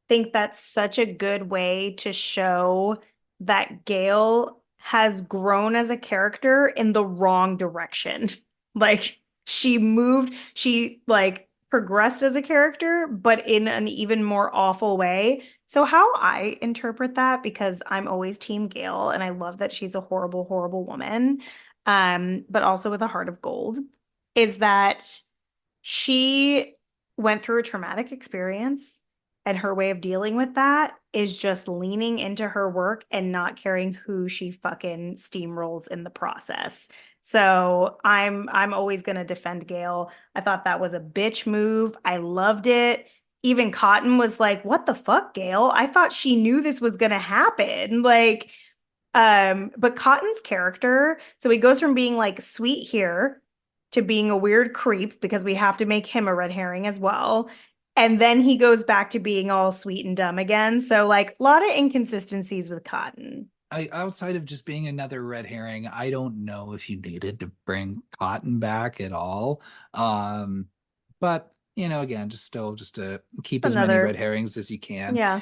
think that's such a good way to show that Gail has grown as a character in the wrong direction. Like she moved, she like progressed as a character, but in an even more awful way. So how I interpret that, because I'm always Team Gail and I love that she's a horrible, horrible woman, but also with a heart of gold, is that she went through a traumatic experience, and her way of dealing with that is just leaning into her work and not caring who she fucking steamrolls in the process. So I'm always going to defend Gail. I thought that was a bitch move. I loved it. Even Cotton was like, "What the fuck, Gail? I thought she knew this was going to happen." Like, but Cotton's character, so he goes from being like sweet here to being a weird creep because we have to make him a red herring as well. And then he goes back to being all sweet and dumb again. So like a lot of inconsistencies with Cotton. I outside of just being another red herring, I don't know if you needed to bring Cotton back at all. Um, but again, just still just to keep as many red Another, herrings as you can. yeah.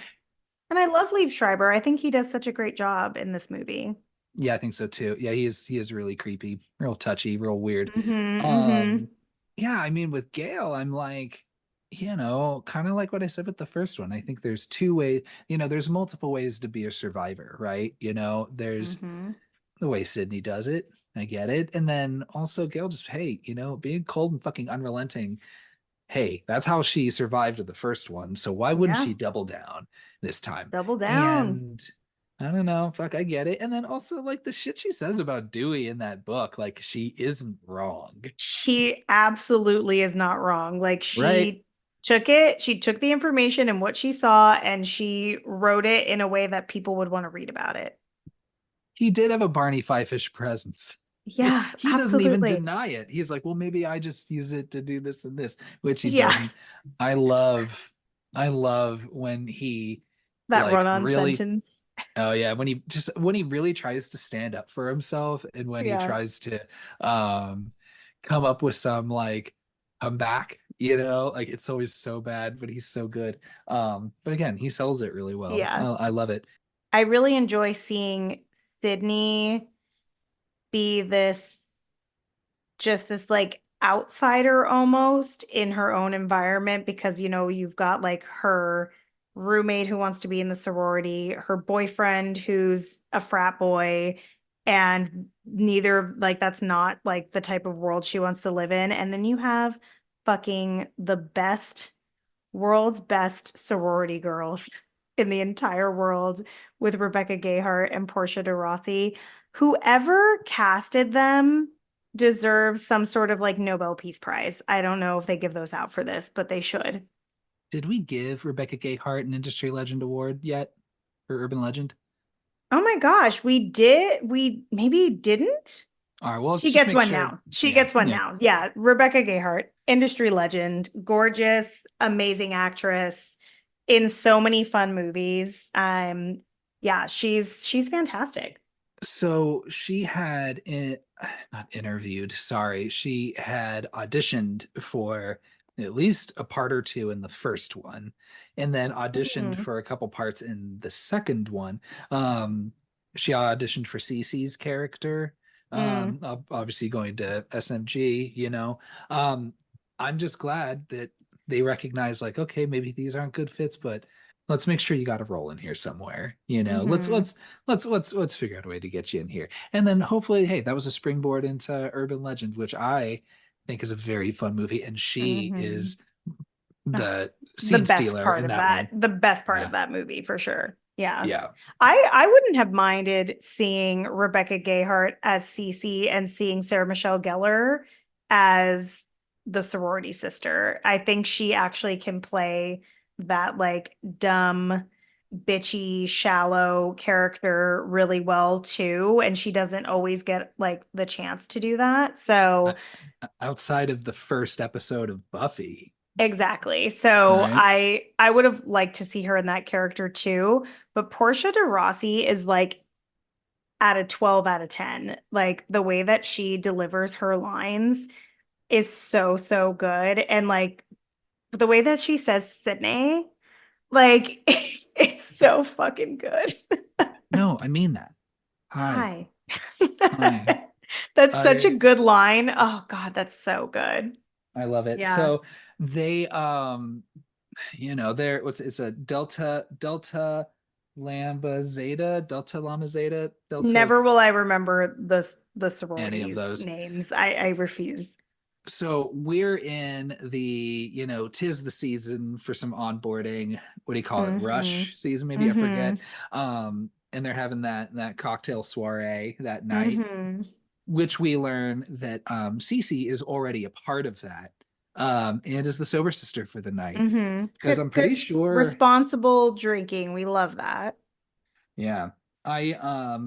And I love Liev Schreiber. I think he does such a great job in this movie. Yeah, I think so too. Yeah, he is really creepy, real touchy, real weird. Mm-hmm, mm-hmm. Um, yeah, I mean with Gale, I'm like, kind of like what I said with the first one. I think there's two ways, there's multiple ways to be a survivor, right? There's Mm-hmm. the way Sydney does it. I get it. And then also Gale just, hey, being cold and fucking unrelenting. Hey, that's how she survived the first one. So why wouldn't Yeah. she double down this time? Double down. And I don't know, fuck, I get it. And then also like the shit she says about Dewey in that book, like she isn't wrong, She absolutely is not wrong. Like right? she took the information and what she saw and she wrote it in a way that people would want to read about it. He did have a Barney Fife-ish presence. Yeah, He doesn't even absolutely. deny it. He's like, well, maybe I just use it to do this and this, which he Yeah, doesn't. I love when he that like run-on really. sentence. Oh yeah, when he really tries to stand up for himself and when he Yeah. tries to um come up with some like comeback, like it's always so bad, but he's so good. But again, he sells it really well. I, Yeah. I love it. I really enjoy seeing Sydney be this like outsider almost in her own environment, because you've got like her roommate who wants to be in the sorority, her boyfriend who's a frat boy, and neither, like, that's not like the type of world she wants to live in. And then you have fucking the best, world's best sorority girls in the entire world with Rebecca Gayheart and Portia de Rossi. Whoever casted them deserves some sort of like Nobel Peace Prize. I don't know if they give those out for this, but they should. Did we give Rebecca Gayheart an Industry Legend Award yet for Urban Legend? Oh my gosh, we did. We maybe didn't. All right, well, let's She just gets make one sure. now. She Yeah, gets one yeah. now. Yeah, Rebecca Gayheart, industry legend, gorgeous, amazing actress in so many fun movies. Yeah, she's fantastic. So she had not interviewed, sorry. She had auditioned for at least a part or two in the first one, and then auditioned Mm, for a couple parts in the second one. Um, she auditioned for Cece's character, mm, obviously going to SMG, Um, I'm just glad that they recognize like, okay, maybe these aren't good fits, but let's make sure you got a role in here somewhere. Let's mm-hmm, let's let's figure out a way to get you in here. And then hopefully, hey, that was a springboard into Urban Legend, which I think is a very fun movie. And she mm-hmm. is the The scene best stealer part in of that that, one. the best part of Yeah. that movie for sure. Yeah. Yeah. I wouldn't have minded seeing Rebecca Gayheart as Cece and seeing Sarah Michelle Gellar as the sorority sister. I think she actually can play that like dumb, bitchy, shallow character really well too. And she doesn't always get like the chance to do that. I, So outside of the first episode of Buffy. Exactly. All So right. I would have liked to see her in that character too, but Portia de Rossi is like at a 12 out of 10. Like the way that she delivers her lines is so, so good. And like the way that she says Sydney, like it's so fucking good. No, I mean that. Hi. Hi. Hi. That's such a I good line. Oh God, that's so good. I love it. Yeah. So they they're what's it's a delta lambda zeta delta Never will I remember the any of sororities those. names. I refuse. So we're in the, tis the season for some onboarding. What do you call it? Mm-hmm. Rush season, maybe I Mm-hmm. forget. And they're having that cocktail soiree that night, Mm-hmm. which we learn that Cece is already a part of that. And is the sober sister for the night. Mm-hmm. Because Good, I'm pretty good, sure, responsible drinking. We love that. yeah. I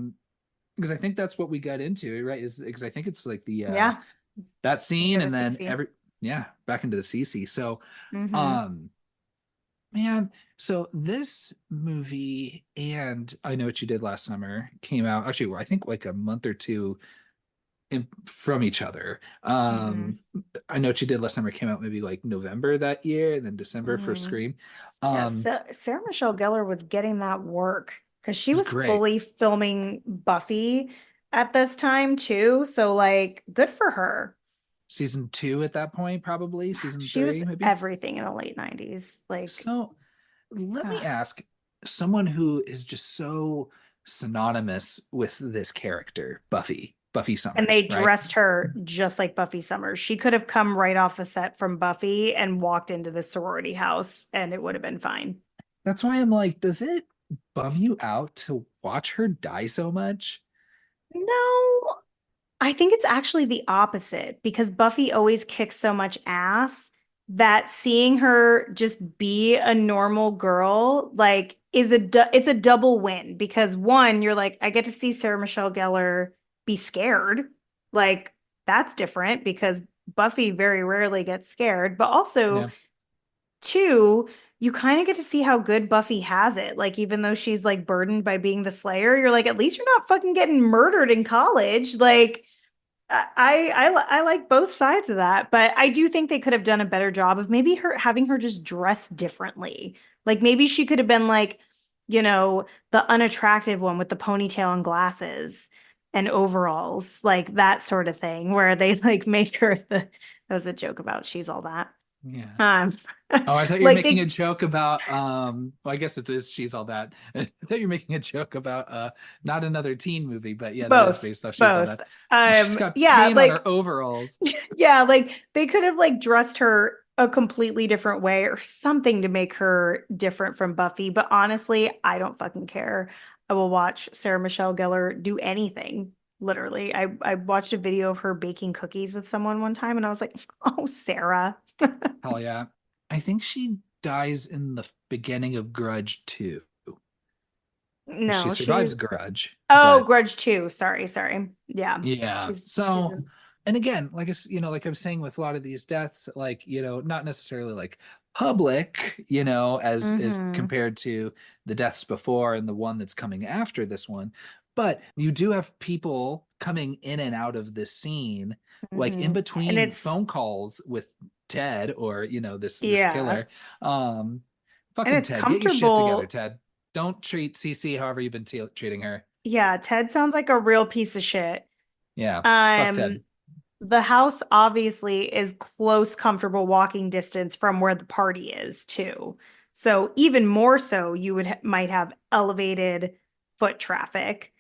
because I think that's what we got into, right? Is because I think it's like the Yeah. that Into scene the and then CC. back into the CC. So Mm-hmm. um man, so this movie and I Know What You Did Last Summer came out actually, well, I think like a month or two from each other. Mm-hmm. I Know What You Did Last Summer came out maybe like November that year, and then December for Mm-hmm. Scream. Yes, Um, Sarah Michelle Gellar was getting that work because she it's was great. fully filming Buffy at this time too. So like, good for her. Season two at that point, probably season She was three, maybe. everything in the late 90s. Like, So let me ugh. ask someone who is just so synonymous with this character, Buffy And Summers, they right? dressed her just like Buffy Summers. She could have come right off the set from Buffy and walked into the sorority house and it would have been fine. That's why I'm like, does it bum you out to watch her die so much? No, I think it's actually the opposite because Buffy always kicks so much ass that seeing her just be a normal girl like it's a double win because one, you're like, I get to see Sarah Michelle Gellar be scared. Like that's different because Buffy very rarely gets scared, but also Yeah. two, you kind of get to see how good Buffy has it. Like, even though she's like burdened by being the Slayer, you're like, at least you're not fucking getting murdered in college. Like, I like both sides of that, but I do think they could have done a better job of maybe her having her just dress differently. Like maybe she could have been like, the unattractive one with the ponytail and glasses and overalls, like that sort of thing, where they like make her that was a joke about she's all that. Yeah. Um, Oh, I thought you were like making a they joke about well, I guess it is She's All That. I thought you were making a joke about not another teen movie, but yeah, that is both, based off She's All both. That. She's got Yeah, paint on her like overalls. yeah, like they could have like dressed her a completely different way or something to make her different from Buffy. But honestly, I don't fucking care. I will watch Sarah Michelle Gellar do anything. Literally, I watched a video of her baking cookies with someone one time, and I was like, "Oh, Sarah." Hell yeah. I think she dies in the beginning of Grudge 2. Because she No, survives Grudge, oh, but Grudge 2. Sorry, sorry. Yeah, yeah. she's So, and again, like like I was saying with a lot of these deaths, like, not necessarily like public, as mm-hmm, compared to the deaths before and the one that's coming after this one. But you do have people coming in and out of this scene, like in mm-hmm. And between it's phone calls with Ted or, this yeah, killer. Um, and fucking it's Ted, get your shit together, comfortable. Ted. Don't treat CC however you've been treating her. Yeah, Ted sounds like a real piece of shit. Yeah. Fuck Um, Ted. the house obviously is close, comfortable walking distance from where the party is too. So even more so, you might have elevated foot traffic.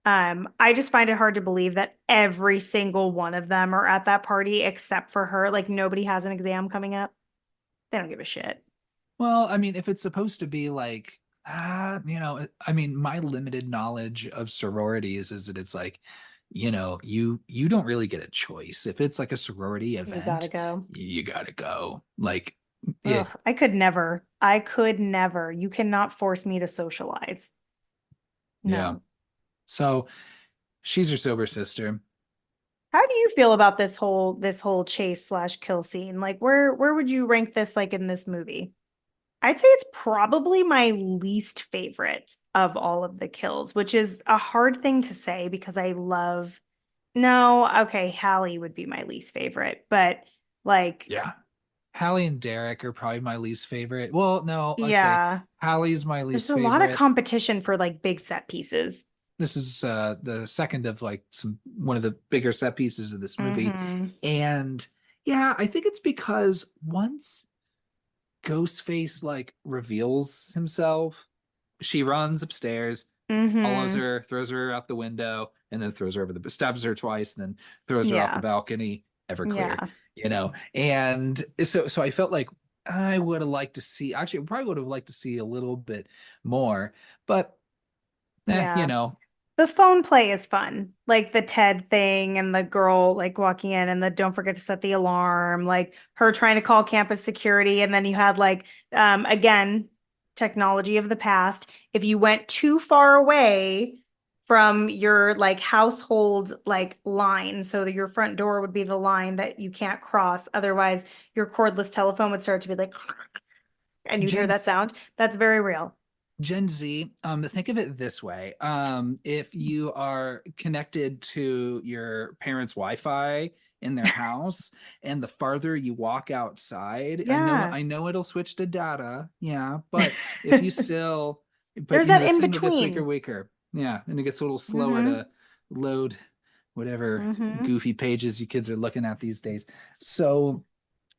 I just find it hard to believe that every single one of them are at that party except for her. Like nobody has an exam coming up. They don't give a shit. Well, I mean, if it's supposed to be like, I mean, my limited knowledge of sororities is that it's like, you don't really get a choice. If it's like a sorority You gotta event, go. you gotta go. Like Ugh, it, I could never. I could never. You cannot force me to socialize. yeah. No. So she's her sober sister. How do you feel about this whole chase slash kill scene? Like where would you rank this like in this movie? I'd say it's probably my least favorite of all of the kills, which is a hard thing to say because I love. No, okay, Hallie would be my least favorite, but like, Yeah. Hallie and Derek are probably my least favorite. Well, no, I say yeah, Hallie's my there's least a lot of favorite. competition for like big set pieces. This is the second of like some one of the bigger set pieces of this movie. Mm-hmm. And yeah, I think it's because once Ghostface like reveals himself, she runs upstairs, follows Mm-hmm. her, throws her out the window, and then throws her over the stabs her twice, and then throws her off the Yeah. balcony. Everclear, Yeah. And so I felt like I would have liked to see. Actually, I probably would have liked to see a little bit more, but Yeah. you know, The phone play is fun. Like the Ted thing and the girl like walking in and the don't forget to set the alarm, like her trying to call campus security. And then you had like, again, technology of the past. If you went too far away from your like household like line, so that your front door would be the line that you can't cross. Otherwise, your cordless telephone would start to be like, and you'd hear Jen that sound. That's very real. Gen Z, think of it this way. If you are connected to your parents' Wi-Fi in their house, and the farther you walk outside, Yeah. I know it'll switch to data, yeah, but if you still, but There's that the in signal gets weaker, between. weaker, yeah, and it gets a little slower Mm-hmm. to load whatever Mm-hmm. goofy pages you kids are looking at these days. So,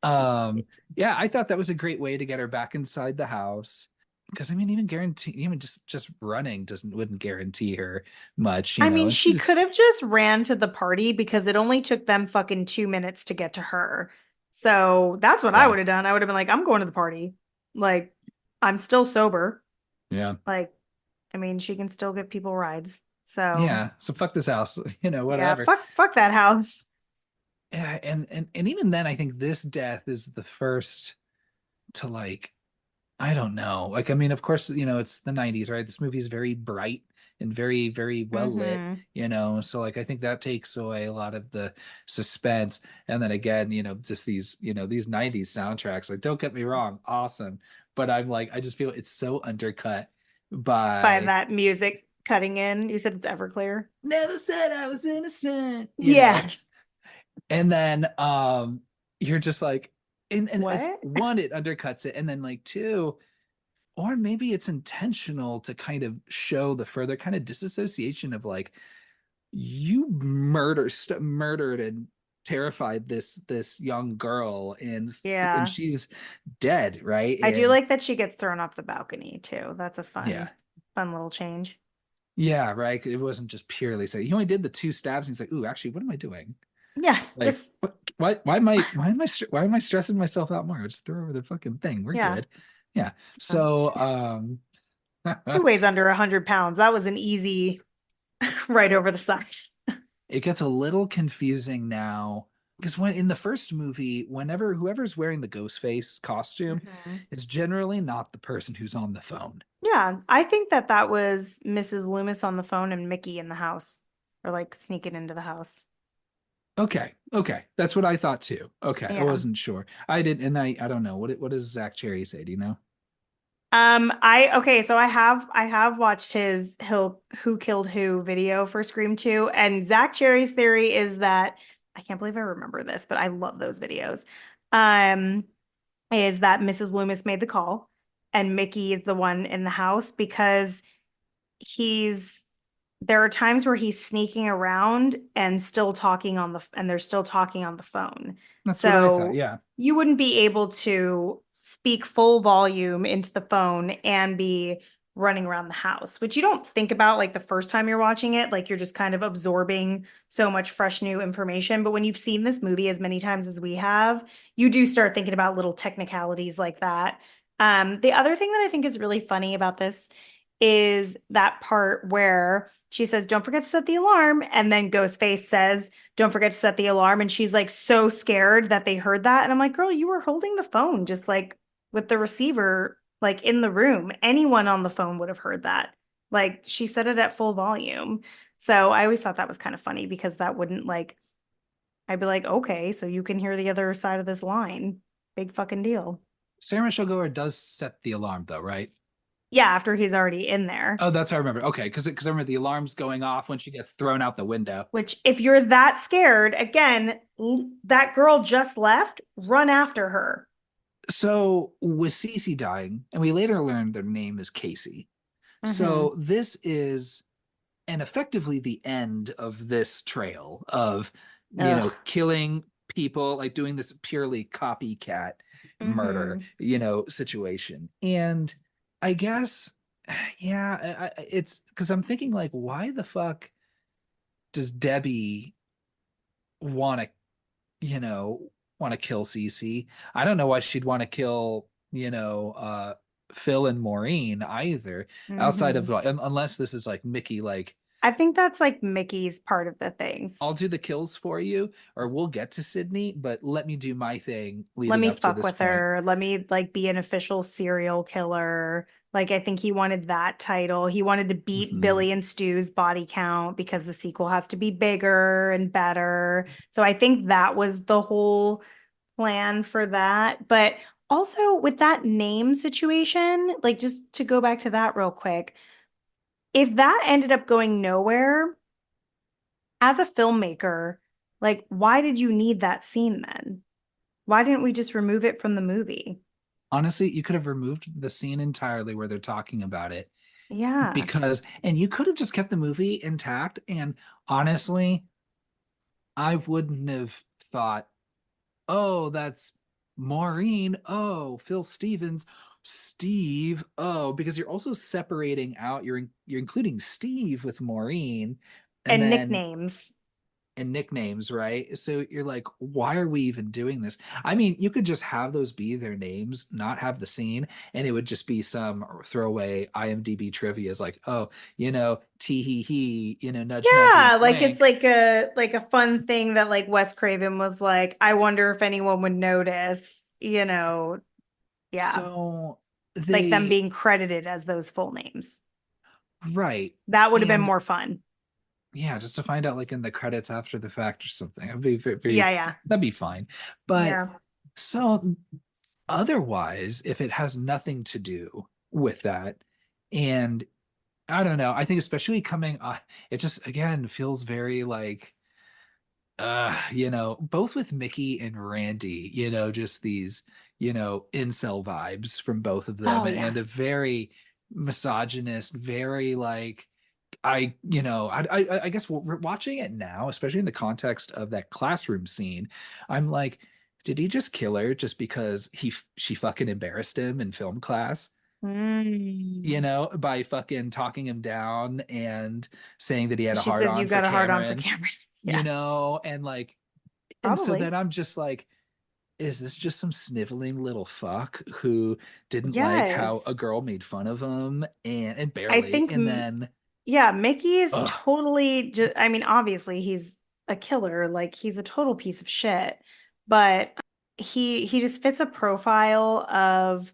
yeah, I thought that was a great way to get her back inside the house. Because I mean, even just running doesn't wouldn't guarantee her much, I mean, and she could she's have just ran to the party because it only took them fucking 2 minutes to get to her. So that's what I yeah, would have done. I would have been like, I'm going to the party. Like, I'm still sober. yeah, Like, I mean, she can still get people rides. So yeah. So fuck this house, yeah, whatever. fuck that house. Yeah, and even then, I think this death is the first to like I don't know. Like, I mean, of course, it's the 90s, right? This movie is very bright and very, very well lit, Mm-hmm. So like I think that takes away a lot of the suspense. And then again, just these 90s soundtracks, like don't get me wrong, awesome. But I'm like, I just feel it's so undercut By by that music cutting in. You said it's Everclear. never said I was innocent. Yeah. And then you're just like, and as What? one, it undercuts it, and then like two, or maybe it's intentional to kind of show the further kind of disassociation of like you murdered and terrified this young and and Yeah. she's dead, right? I do And like that she gets thrown off the balcony too. That's a yeah, fun little change. yeah, right. It wasn't just purely say he only did the two stabs, and he's like, "Ooh, actually, what am I doing? Yeah, Like, just what? Why am I stressing myself out more? Just throw over the fucking thing. We're yeah. good." Yeah. Uh, So, She weighs under 100 pounds. That was an easy right over the side. it gets a little confusing now because when in the first movie, whenever whoever's wearing the ghost face costume, Mhm. it's generally not the person who's on the phone. Yeah, I think that was Mrs. Loomis on the phone and Mickey in the house, or like sneaking into the house. Okay, okay, that's what I thought too. Okay, I Yeah. wasn't sure. I didn't, and I don't know what does Zach Cherry say? Do you know? I okay, so I have watched his Who Killed Who video for Scream 2, and Zach Cherry's theory is that I can't believe I remember this, but I love those videos. Um, is that Mrs. Loomis made the call and Mickey is the one in the house because he's there are times where he's sneaking around and still talking on the and they're still talking on the phone. That's what I thought. So Yeah. you wouldn't be able to speak full volume into the phone and be running around the house, which you don't think about like the first time you're watching it, like you're just kind of absorbing so much fresh new information. But when you've seen this movie as many times as we have, you do start thinking about little technicalities like that. The other thing that I think is really funny about this is that part where she says, "Don't forget to set the alarm." And then Ghostface says, "Don't forget to set the alarm." And she's like so scared that they heard that. And I'm like, girl, you were holding the phone just like with the receiver, like in the room. Anyone on the phone would have heard that. Like she said it at full volume. So I always thought that was kind of funny because that wouldn't like I'd be like, okay, so you can hear the other side of this line. Big fucking deal. Sarah Michelle Gellar does set the alarm though, right? Yeah, after he's already in there. Oh, that's how I remember. Okay, because I remember the alarm's going off when she gets thrown out the window. Which, if you're that scared, again, that girl just left, run after her. So with Cece dying, and we later learned their name is Casey. Mm-hmm. So this is and effectively the end of this trail of Ugh. killing people, like doing this purely copycat murder Mm-hmm. situation. And I guess yeah, it's because I'm thinking like why the fuck does Debbie want to you know want to kill Cece? I don't know why she'd want to kill Phil and Maureen either, outside Mm-hmm. of unless this is like Mickey, like I think that's like Mickey's part of the things. I'll do the kills for you, or we'll get to Sydney, but let me do my thing Let leading me up to fuck this with point. her. Let me like be an official serial killer. Like I think he wanted that title. He wanted to beat Hmm. Billy and Stu's body count because the sequel has to be bigger and better. So I think that was the whole plan for that. But also with that name situation, like just to go back to that real quick, if that ended up going nowhere, as a filmmaker, like why did you need that scene then? Why didn't we just remove it from the movie? Honestly, you could have removed the scene entirely where they're talking about it Yeah. and you could have just kept the movie intact. And honestly, I wouldn't have thought, oh, that's Maureen. Oh, Phil Stevens. Steve. Oh, because you're also separating out, you're including Steve with Maureen, and And then nicknames. and nicknames, right? So you're like, why are we even doing this? I mean, you could just have those be their names, not have the scene, and it would just be some throwaway IMDb trivia is like, oh, tee hee hee, nudge nudge Yeah, wink like it's wink. like a fun thing that like Wes Craven was like, I wonder if anyone would notice, yeah, So like them they being credited as those full names. right. That would have been And more fun. yeah, just to find out like in the credits after the fact or something. It'd be Yeah, yeah. that'd be fine. But Yeah. so otherwise, if it has nothing to do with that, and I don't know, I think especially coming it just again feels very like both with Mickey and Randy, just these, incel vibes from both of them Oh yeah. and a very misogynist, very like I guess we're watching it now, especially in the context of that classroom scene. I'm like, did he just kill her just because she fucking embarrassed him in film class? Mm. By fucking talking him down and saying that he had a She hard says on you for got a hard on for Cameron, Cameron. Yeah, and like, and so then probably. I'm just like, is this just some sniveling little fuck who didn't like how a Yes. girl made fun of him and I barely, think and then, yeah, Mickey is ugh, totally just, I mean, obviously he's a killer, like he's a total piece of shit, but he just fits a profile of,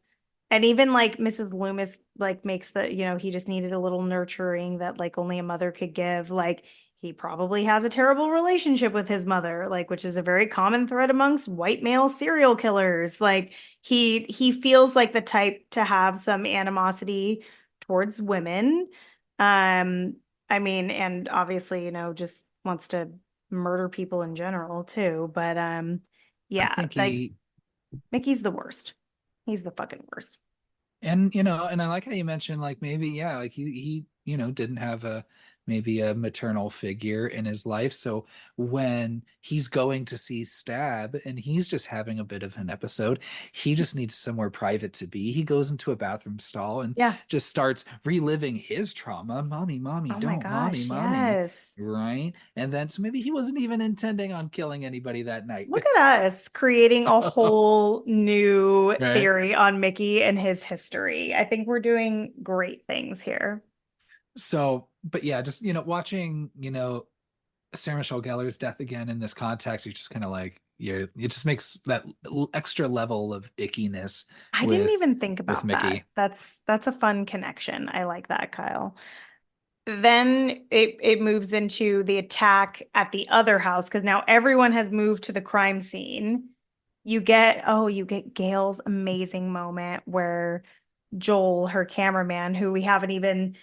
and even like Mrs. Loomis like makes the, he just needed a little nurturing that like only a mother could give. Like he probably has a terrible relationship with his mother, like which is a very common thread amongst white male serial killers. Like he feels like the type to have some animosity towards women. um, I mean, and obviously, just wants to murder people in general too. But I yeah, think like he Mickey's the worst. He's the fucking worst. And and I like how you mentioned like maybe yeah, like he didn't have a maybe a maternal figure in his life. So when he's going to see Stab and he's just having a bit of an episode, he just needs somewhere private to be. He goes into a bathroom stall and Yeah. just starts reliving his trauma. Mommy, mommy, Oh my don't, mommy, gosh, mommy. yes. Right? And then so maybe he wasn't even intending on killing anybody that night. Look at us creating a whole new Right? theory on Mickey and his history. I think we're doing great things here. So, but yeah, just watching, Sarah Michelle Gellar's death again in this context, you're just kind of like, it just makes that extra level of ickiness I didn't with even think with about that. Mickey. That's a fun connection. I like that, Kyle. then it moves into the attack at the other house because now everyone has moved to the crime scene. You get Gail's amazing moment where Joel, her cameraman, who we haven't even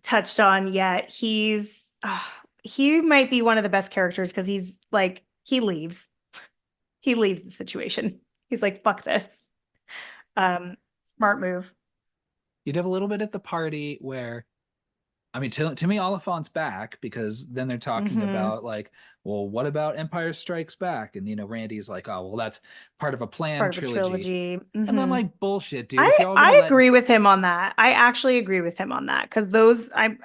touched on yet, he might be one of the best characters because he's like he leaves the situation. He's like, fuck this. Um, Smart move. You'd have a little bit at the party where, I mean, Timmy Oliphant's back because then they're talking Mm-hmm. about like, well, what about Empire Strikes Back? And Randy's like, oh, well, that's part of a planned Part of a trilogy. trilogy. And then I'm Mm-hmm. like, bullshit, dude. If I you're all gonna I let, agree with him on that. I actually agree with him on that because those I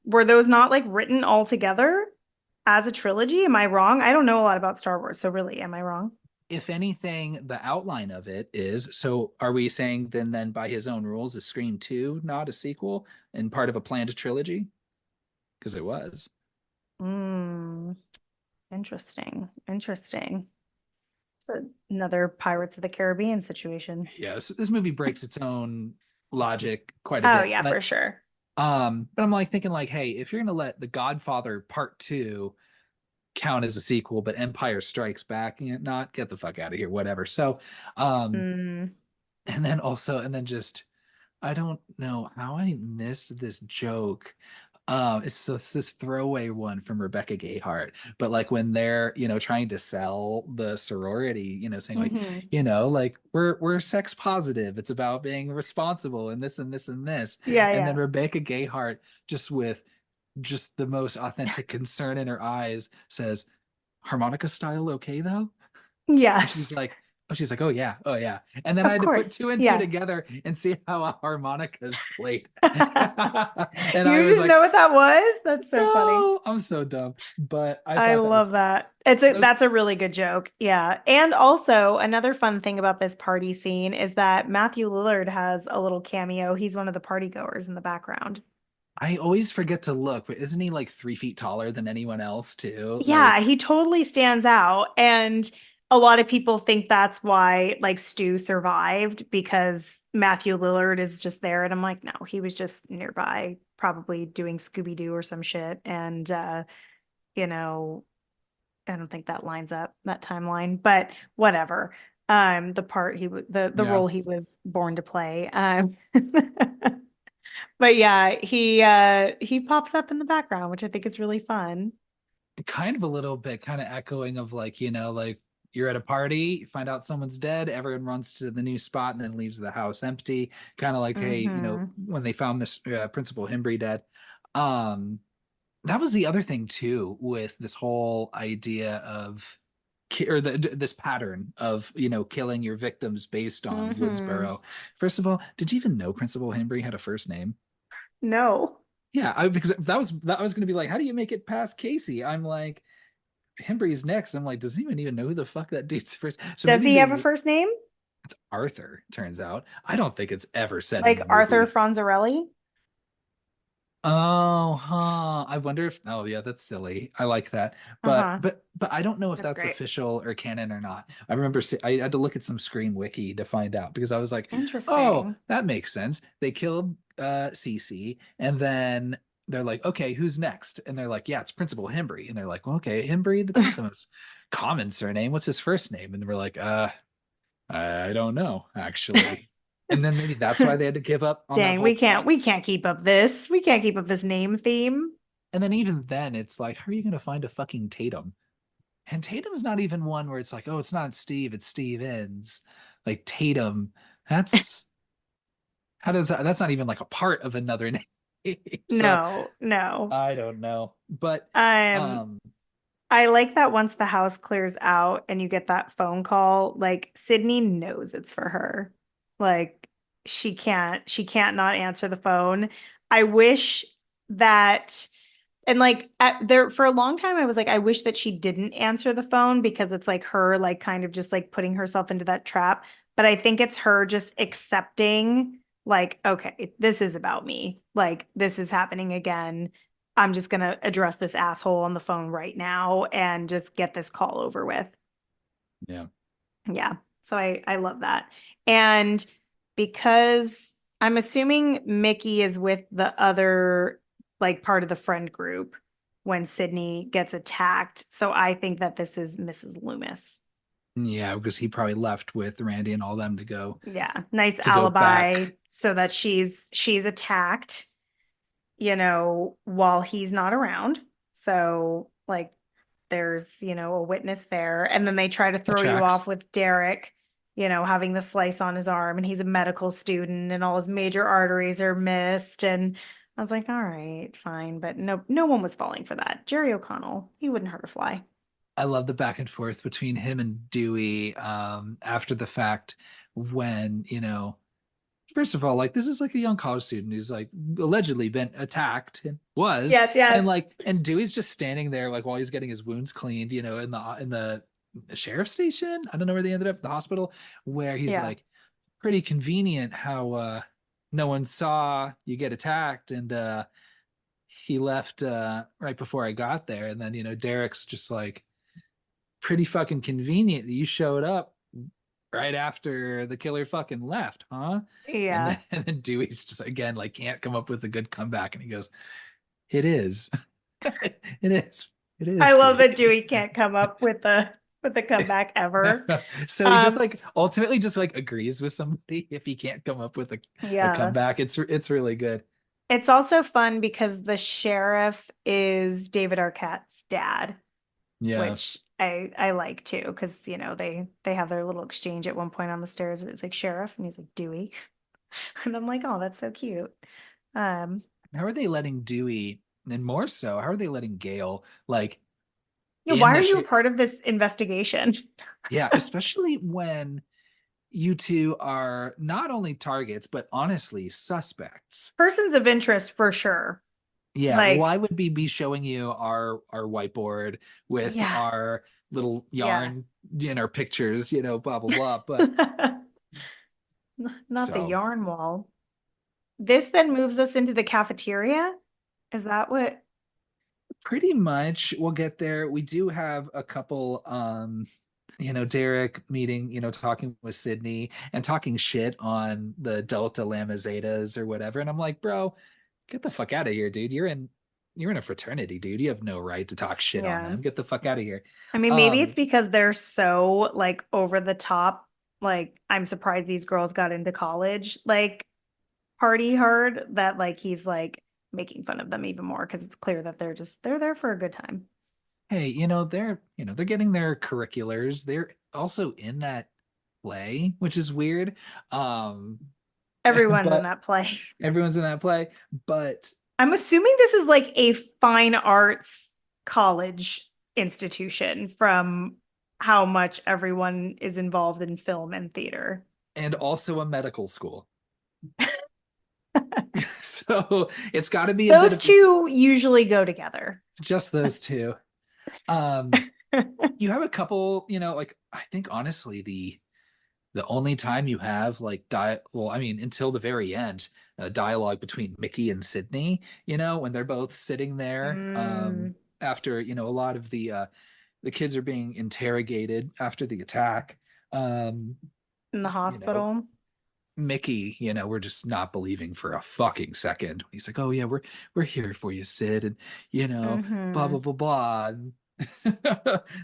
were those not like written all together as a trilogy. Am I wrong? I don't know a lot about Star Wars, so really, am I wrong? if anything, the outline of it is, so are we saying then by his own rules is Scream 2 not a sequel and part of a planned trilogy? Because it was. Hmm. Interesting. Interesting. So another Pirates of the Caribbean situation. Yes, this movie breaks its own logic quite a Oh bit. yeah, for sure. But I'm like thinking like, hey, if you're gonna let The Godfather Part 2 count as a sequel, but Empire Strikes Back not, get the fuck out of here, whatever. So, um, Mm. and then just I don't know how I missed this joke. It's this throwaway one from Rebecca Gayheart, but like when they're trying to sell the sorority, saying like Hmm. like we're sex positive. It's about being responsible and this and this and this, Yeah, and then yeah. Rebecca Gayheart just with just the most authentic concern in her eyes says, "Harmonica style, okay though?" Yeah. And she's like, oh yeah, oh yeah. And then I Of had to put course. two and two Yeah. together and see how a harmonica is played. And I You was didn't know like, what that was? That's so funny. no, I'm so dumb. But I I thought that was love that. It's a those that's a really good joke. Yeah. And also another fun thing about this party scene is that Matthew Lillard has a little cameo. He's one of the party goers in the background. I always forget to look, but isn't he like 3 feet taller than anyone else too? Yeah, Like, he totally stands out. And a lot of people think that's why like Stu survived because Matthew Lillard is just there. And I'm like, no, he was just nearby, probably doing Scooby-Doo or some shit. And you know, I don't think that lines up, that timeline, but whatever. The part he w the yeah, role he was born to play. But yeah, he pops up in the background, which I think is really fun. kind of a little bit, kind of echoing of like, like you're at a party, you find out someone's dead, everyone runs to the new spot and then leaves the house empty. Kind of like, hey, Hmm. when they found this Principal Himbry dead. Um, that was the other thing too with this whole idea of this pattern of killing your victims based on Hmm. Woodsboro. First of all, did you even know Principal Himbry had a first name? No. Yeah, because that was going to be like, how do you make it past Casey? I'm like, Hembry's next. I'm like, does anyone even know who the fuck that dude's first? So Does maybe he they have a first name? it's Arthur. Turns out, I don't think it's ever said in Like the Arthur movie. Fonzarelli? Oh, huh. I wonder if, oh yeah, that's silly. I like that. But Uh-huh. but but I don't know if That's that's great. official or canon or not. I remember I had to look at some Scream wiki to find out because I was like, "Oh, Interesting. that makes sense. They killed Cece and then they're like, "Okay, who's next?" And they're like, "Yeah, it's Principal Himbry." And they're like, well, "Okay, Himbry, that's not the most common surname. What's his first name?" And we're like, I don't know, actually." And then maybe that's why they had to give up on that Dang, whole plot. we can't keep up this. We can't keep up this name theme. And then even then, it's like, how are you going to find a fucking Tatum? And Tatum's not even one where it's like, oh, it's not Steve, it's Stevens. Like Tatum, that's how does that? That's not even like a part of another name. So No, no. I don't know, but Um, um, I like that once the house clears out and you get that phone call, like Sydney knows it's for her. Like she can't not answer the phone. I wish that and like at there for a long time I was like I wish that she didn't answer the phone because it's like her like kind of just like putting herself into that trap. But I think it's her just accepting like okay, this is about me. Like this is happening again. I'm just going to address this asshole on the phone right now and just get this call over with. yeah, Yeah. So I love that. And because I'm assuming Mickey is with the other like part of the friend group when Sydney gets attacked. So I think that this is Mrs. Loomis. Yeah, because he probably left with Randy and all them Yeah, nice to go alibi back. so that she's attacked, while he's not around. So like there's, a witness there. And then they try to That throw you tracks. off with Derek, having the slice on his arm and he's a medical student and all his major arteries are missed. And I was like, all right, fine. But no one was falling for that. Jerry O'Connell, he wouldn't hurt a fly. I love the back and forth between him and Dewey after the fact when, first of all, like this is like a young college student who's like allegedly been attacked and was, Yes, and yes. like and Dewey's just standing there like while he's getting his wounds cleaned, in the sheriff's station. I don't know where they ended up, the hospital, where he's Yeah. like, pretty convenient how no one saw you get attacked and he left right before I got there. And then, Derek's just like, pretty fucking convenient that you showed up right after the killer fucking left, huh? And then Yeah. and then Dewey's just again like can't come up with a good comeback, and he goes, "It is, it is, it I is love pretty that Dewey convenient." can't come up with the comeback ever. So he just Um, like ultimately just like agrees with somebody if he can't come up with a yeah. comeback. It's really good. It's also fun because the sheriff is David Arquette's dad, Yeah. which I like too, because they have their little exchange at one point on the stairs where it's like sheriff and he's like Dewey. And I'm like, oh, that's so cute. Um, How are they letting Dewey, and more so, how are they letting Gale like in why are the you a shit? part of this investigation? Yeah, especially when you two are not only targets, but honestly suspects. Persons of interest for sure. Yeah, Like, why would we be showing you our whiteboard with yeah, our little yeah. yarn in our pictures, blah blah blah. But Not the so yarn wall. This then moves us into the cafeteria. Is that what? pretty much we'll get there. We do have a couple Derek meeting, talking with Sydney and talking shit on the Delta Lambda Zetas or whatever. And I'm like, bro, get the fuck out of here, dude. You're in a fraternity, dude. You have no right to talk shit on Yeah. them. Get the fuck out of here. I mean, maybe it's Um, because they're so like over the top. Like, I'm surprised these girls got into college, like party hard that like he's like making fun of them even more because it's clear that they're there for a good time. hey, they're getting their curriculars. They're also in that play, which is weird. Um, Everyone's in but that play. everyone's in that play. But I'm assuming this is like a fine arts college institution from how much everyone is involved in film and theater. and also a medical school. So it's got to be a bit Those of two usually go together. just those two. Um, you have a couple, like I think honestly the only time you have like well, I mean, until the very end, dialogue between Mickey and Sydney, when they're both sitting there, Mm, after, a lot of the kids are being interrogated after the attack. Um, in the you know, hospital. Mickey, we're just not believing for a fucking second. He's like, "Oh yeah, we're here for you, Sid," and blah blah Hmm. blah blah. And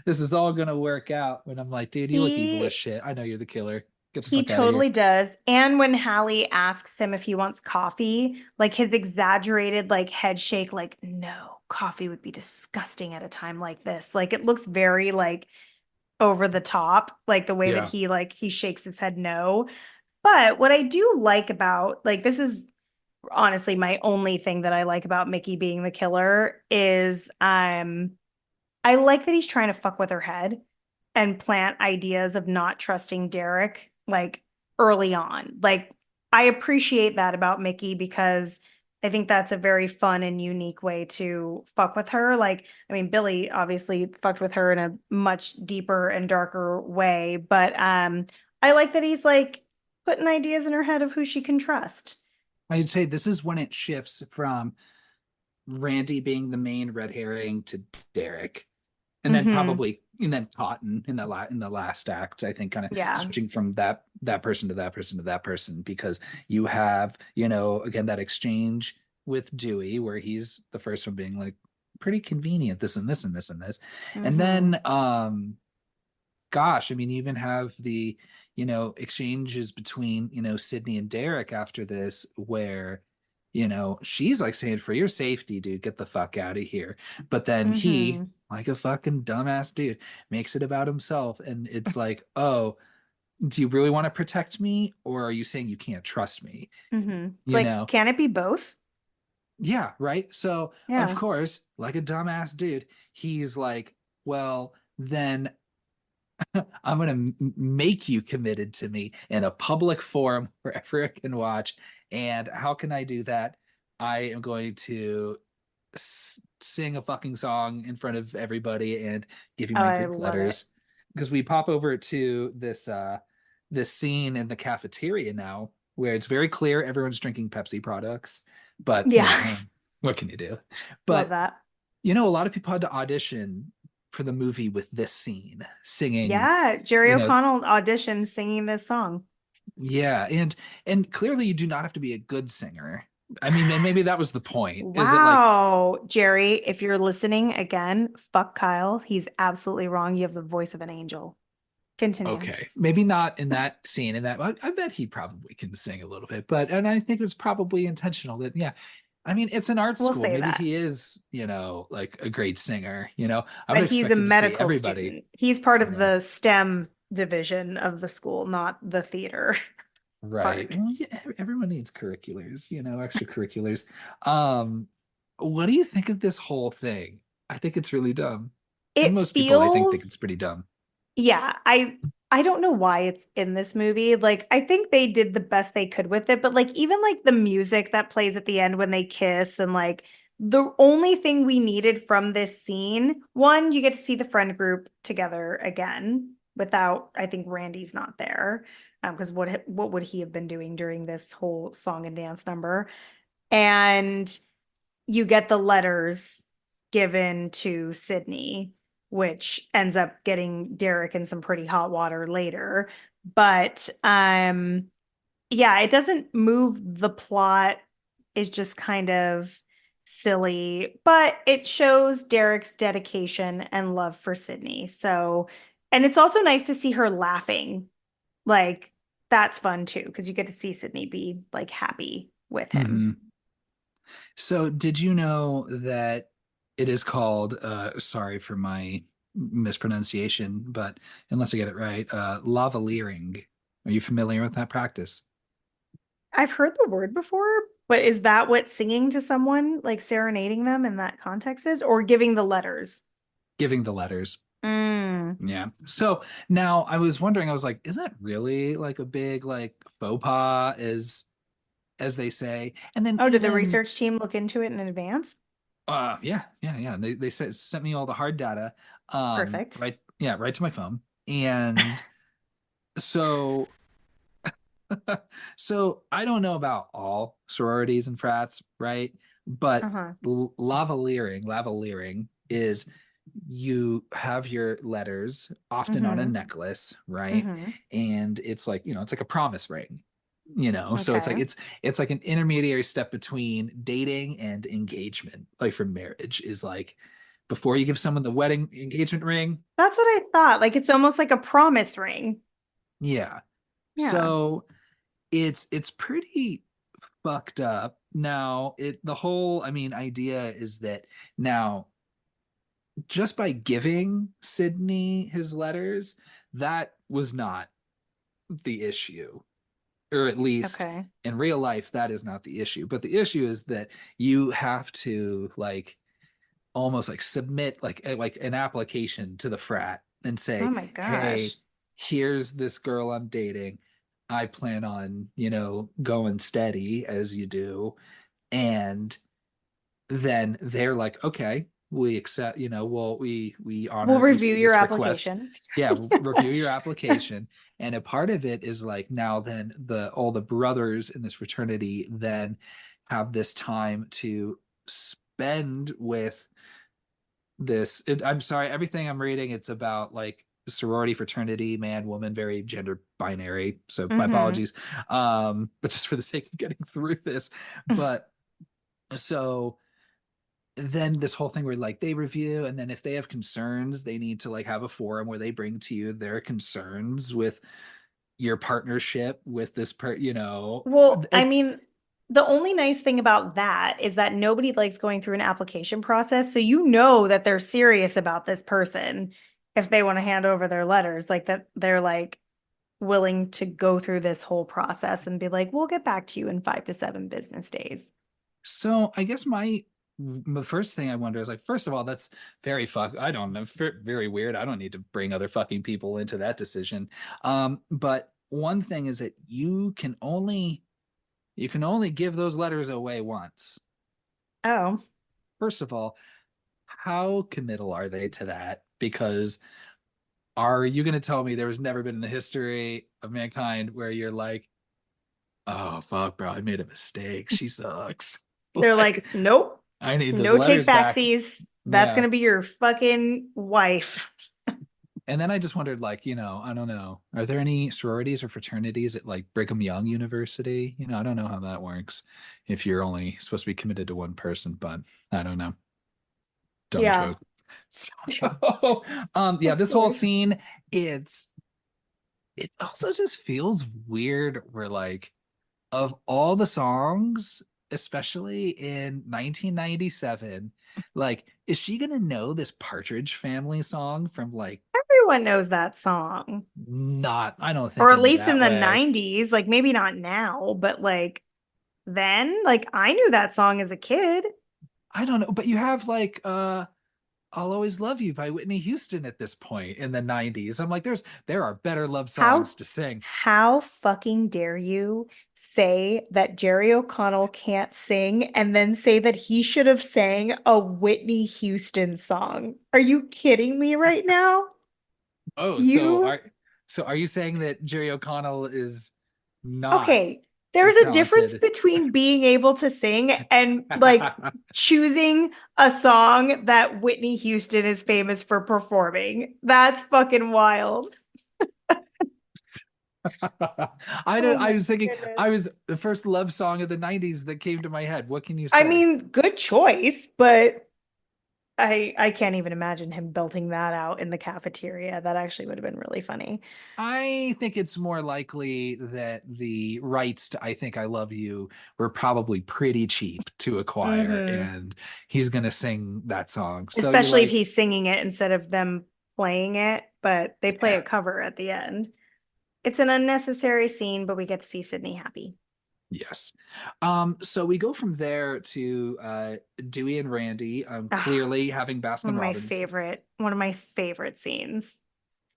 this is all gonna work out. When I'm like, dude, you look evil as He shit. I know you're the killer. Get the he fuck out of totally here. does. And when Hallie asks him if he wants coffee, like his exaggerated like head shake, like, no, coffee would be disgusting at a time like this. Like it looks very like over the top, like the way that Yeah. he shakes his head no. But what I do like about like this is honestly my only thing that I like about Mickey being the killer is I like that he's trying to fuck with her head and plant ideas of not trusting Derek like early on. Like I appreciate that about Mickey because I think that's a very fun and unique way to fuck with her. Like, I mean, Billy obviously fucked with her in a much deeper and darker way, but I like that he's like putting ideas in her head of who she can trust. I'd say this is when it shifts from Randy being the main red herring to Derek, Mm-hmm. and then Cotton in the last act. I think kind of Yeah. switching from that person to that person to that person, because you have again that exchange with Dewey, where he's the first one being like pretty convenient, this and this and this and this. And Mm-hmm. then gosh, I mean, you even have the, exchanges between, Sydney and Derek after this, where, she's like saying, for your safety, dude, get the fuck out of here. But then he, Mm-hmm. like a fucking dumbass dude, makes it about himself. And it's like, oh, do you really want to protect me? Or are you saying you can't trust me? Mm-hmm. It's You like, know? can it be both? Yeah, right. So, of Yeah. course, like a dumbass dude, he's like, well, then I'm going to make you committed to me in a public forum where everyone can watch. And how can I do that? I am going to sing a fucking song in front of everybody and give you Oh, my I Greek love it. letters. Because we pop over to this scene in the cafeteria now where it's very clear everyone's drinking Pepsi products. But, Yeah. what can you do? Love But that. a lot of people had to audition for the movie with this scene, singing, Yeah. Jerry you know, O'Connell auditioned singing this song. yeah, and clearly you do not have to be a good singer. I mean, and maybe that was the point. Is it like, Wow. Jerry, if you're listening again, fuck Kyle. He's absolutely wrong. You have the voice of an angel. Continue. okay, maybe not in that scene, in that I bet he probably can sing a little bit, but and I think it was probably intentional that yeah. I mean, it's an art We'll school. say Maybe that. he is, like a great singer. I would But have he's a expected to see medical everybody. student. He's part of Yeah. the STEM division of the school, not the theater Right. part. Well, yeah, everyone needs curriculars, extracurriculars. Um, what do you think of this whole thing? I think it's really dumb. And It most people, I think feels it's pretty dumb. Yeah, I don't know why it's in this movie. Like I think they did the best they could with it, but like even like the music that plays at the end when they kiss and like the only thing we needed from this scene, one, you get to see the friend group together again without I think Randy's not there. Because what would he have been doing during this whole song and dance number? And you get the letters given to Sydney, which ends up getting Derek in some pretty hot water later. But yeah, it doesn't move the plot, is just kind of silly, but it shows Derek's dedication and love for Sydney. So, and it's also nice to see her laughing. Like that's fun too, because you get to see Sydney be like happy with him. Hmm. So, did you know that it is called, sorry for my mispronunciation, but unless I get it right, lavaliering. Are you familiar with that practice? I've heard the word before, but is that what singing to someone, like serenading them in that context is, or giving the letters? Giving the letters. Mm. Yeah. So now I was wondering, I was like, is that really like a big like faux pas as they say? And then Oh, did the even research team look into it in advance? yeah. They sent me all the hard data. Perfect. Right to my phone. And so so I don't know about all sororities and frats, right? But Uh-huh. lavaliering is you have your letters often on a Mm-hmm. necklace, right? Mm-hmm. And it's like, it's like a promise ring, so it's like Okay. it's like an intermediary step between dating and engagement, like for marriage is like before you give someone the wedding engagement ring. That's what I thought. Like it's almost like a promise ring. Yeah. Yeah. So it's pretty fucked up. Now, the whole, I mean, idea is that now just by giving Sydney his letters, that was not the issue. Or at least Okay. in real life, that is not the issue. But the issue is that you have to like almost like submit like an application to the frat and Oh say, my hey, gosh. here's this girl I'm dating. I plan on, going steady as you do. And then they're like, okay, we accept, we We'll honor review your this request. application. Yeah, review your application. And a part of it is like now then the all the brothers in this fraternity then have this time to spend with I'm sorry, everything I'm reading, it's about like sorority, fraternity, man, woman, very gender binary. So my Mm-hmm. apologies. But just for the sake of getting through this, but So then this whole thing where like they review, and then if they have concerns, they need to like have a forum where they bring to you their concerns with your partnership with this Well, I and mean, the only nice thing about that is that nobody likes going through an application process. So you know that they're serious about this person if they want to hand over their letters, like that they're like willing to go through this whole process and be like, we'll get back to you in 5 to 7 business days. so I guess the first thing I wonder is like, first of all, that's very I don't know, very weird. I don't need to bring other fucking people into that decision. But one thing is that you can only give those letters away once. Oh, First of all, how committal are they to that? Because are you going to tell me there was never been in the history of mankind where you're like, oh fuck, bro, I made a mistake. She sucks. they're Like, like, nope, I need those no take letters back. backsies. That's Yeah. gonna be your fucking wife. And then I just wondered, like, I don't know, are there any sororities or fraternities at like Brigham Young University? I don't know how that works if you're only supposed to be committed to one person, but I don't know. Dumb Yeah, joke. So, yeah, of this whole course. scene, it's it also just feels weird where like of all the songs, especially in 1997, like, is she gonna know this Partridge Family song from like Everyone knows that song. not, I don't Or think at in least in that the way. 90s, like maybe not now, but like then, like I knew that song as a kid. I don't know, but you have like I'll Always Love You by Whitney Houston at this point in the 90s. I'm like, there are better love How songs to sing. how fucking dare you say that Jerry O'Connell can't sing and then say that he should have sang a Whitney Houston song? Are you kidding me right now? Oh, You so are you saying that Jerry O'Connell is not okay, there's as a difference talented? between being able to sing and like choosing a song that Whitney Houston is famous for performing. That's fucking wild. I Oh don't I my was thinking goodness. I was the first love song of the 90s that came to my head. What can you I say? mean, good choice, but I can't even imagine him belting that out in the cafeteria. That actually would have been really funny. I think it's more likely that the rights to I Think I Love You were probably pretty cheap to acquire, Hmm. and he's gonna sing that song. So you're Especially if like, he's singing it instead of them playing it, but they play yeah, a cover at the end. It's an unnecessary scene, but we get to see Sydney happy. yes. So we go from there to Dewey and Randy, Ah, clearly having Baskin Robbins. one of my favorite scenes.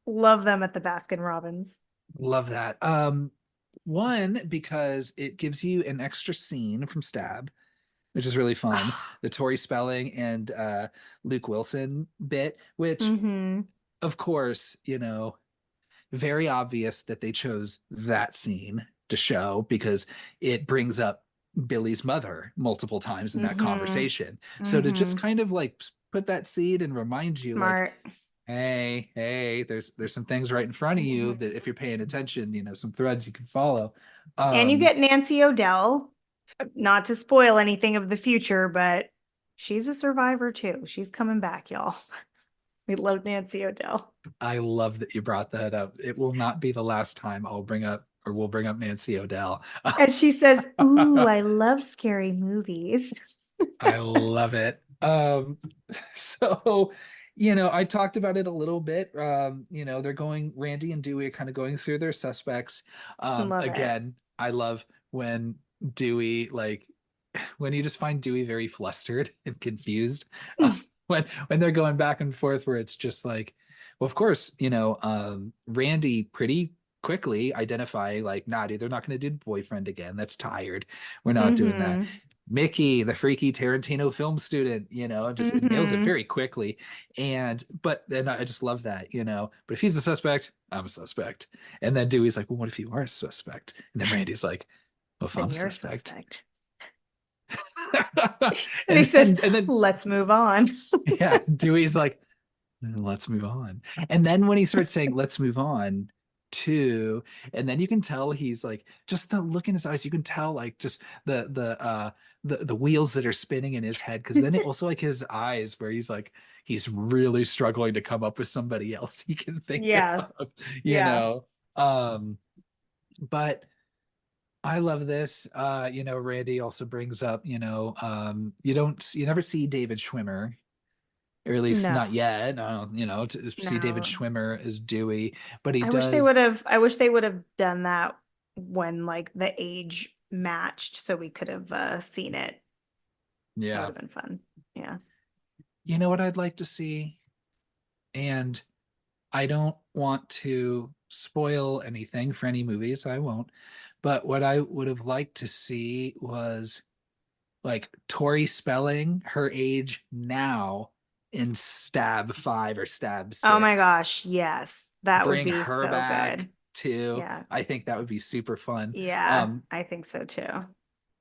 Love them at the Baskin Robbins. Love that. One, because it gives you an extra scene from Stab, which is really fun. Ah, The Tori Spelling and Luke Wilson bit, which, mm-hmm. of course, very obvious that they chose that scene to show because it brings up Billy's mother multiple times in that Mm-hmm. conversation. So to just Mm-hmm. kind of like put that seed and remind you, like, Smart. hey, there's some things right in front of you Mhm. that if you're paying attention, some threads you can follow. And you Um, get Nancy O'Dell. Not to spoil anything of the future, but she's a survivor too. She's coming back, y'all. We love Nancy O'Dell. I love that you brought that up. It will not be the last time I'll bring up or we'll bring up Nancy O'Dell. And she says, ooh, I love scary movies. I love it. So, I talked about it a little bit. Randy and Dewey are kind of going through their suspects. Love it. Again, I love when Dewey, like, when you just find Dewey very flustered and confused. When they're going back and forth, where it's just like, well, of course, Randy pretty quickly identify like, nah, dude, they're not going to do boyfriend again. That's tired. We're not doing that. Mm-hmm. Mickey, the freaky Tarantino film student, just nails it Mm-hmm. very quickly. But then I just love that, But if he's a suspect, I'm a suspect. And then Dewey's like, well, what if you are a suspect? And then Randy's like, well, if Then I'm a you're a suspect. suspect. And he and says, then and then let's move on. yeah, Dewey's like, let's move on. And then when he starts saying, let's move on and then you can tell he's like, just the look in his eyes, you can tell like just the the wheels that are spinning in his head, because then it also like his eyes where he's really struggling to come up with somebody else he can think Yeah. of, you Yeah. know. But I love this. Randy also brings up, you never see David Schwimmer, or at least No. not yet. To see David No. Schwimmer as Dewey, but he I wish they would does. have I wish they would have done that when like the age matched so we could have seen it. That would Yeah. have been fun. Yeah. You know what I'd like to see? And I don't want to spoil anything for any movies. I won't. But what I would have liked to see was like Tori Spelling, her age now in Stab 5 or Stab Oh my 6. gosh, yes. That would Bring be her so back good. too. Yeah. I think that would be super fun. Yeah, Um, I think so too.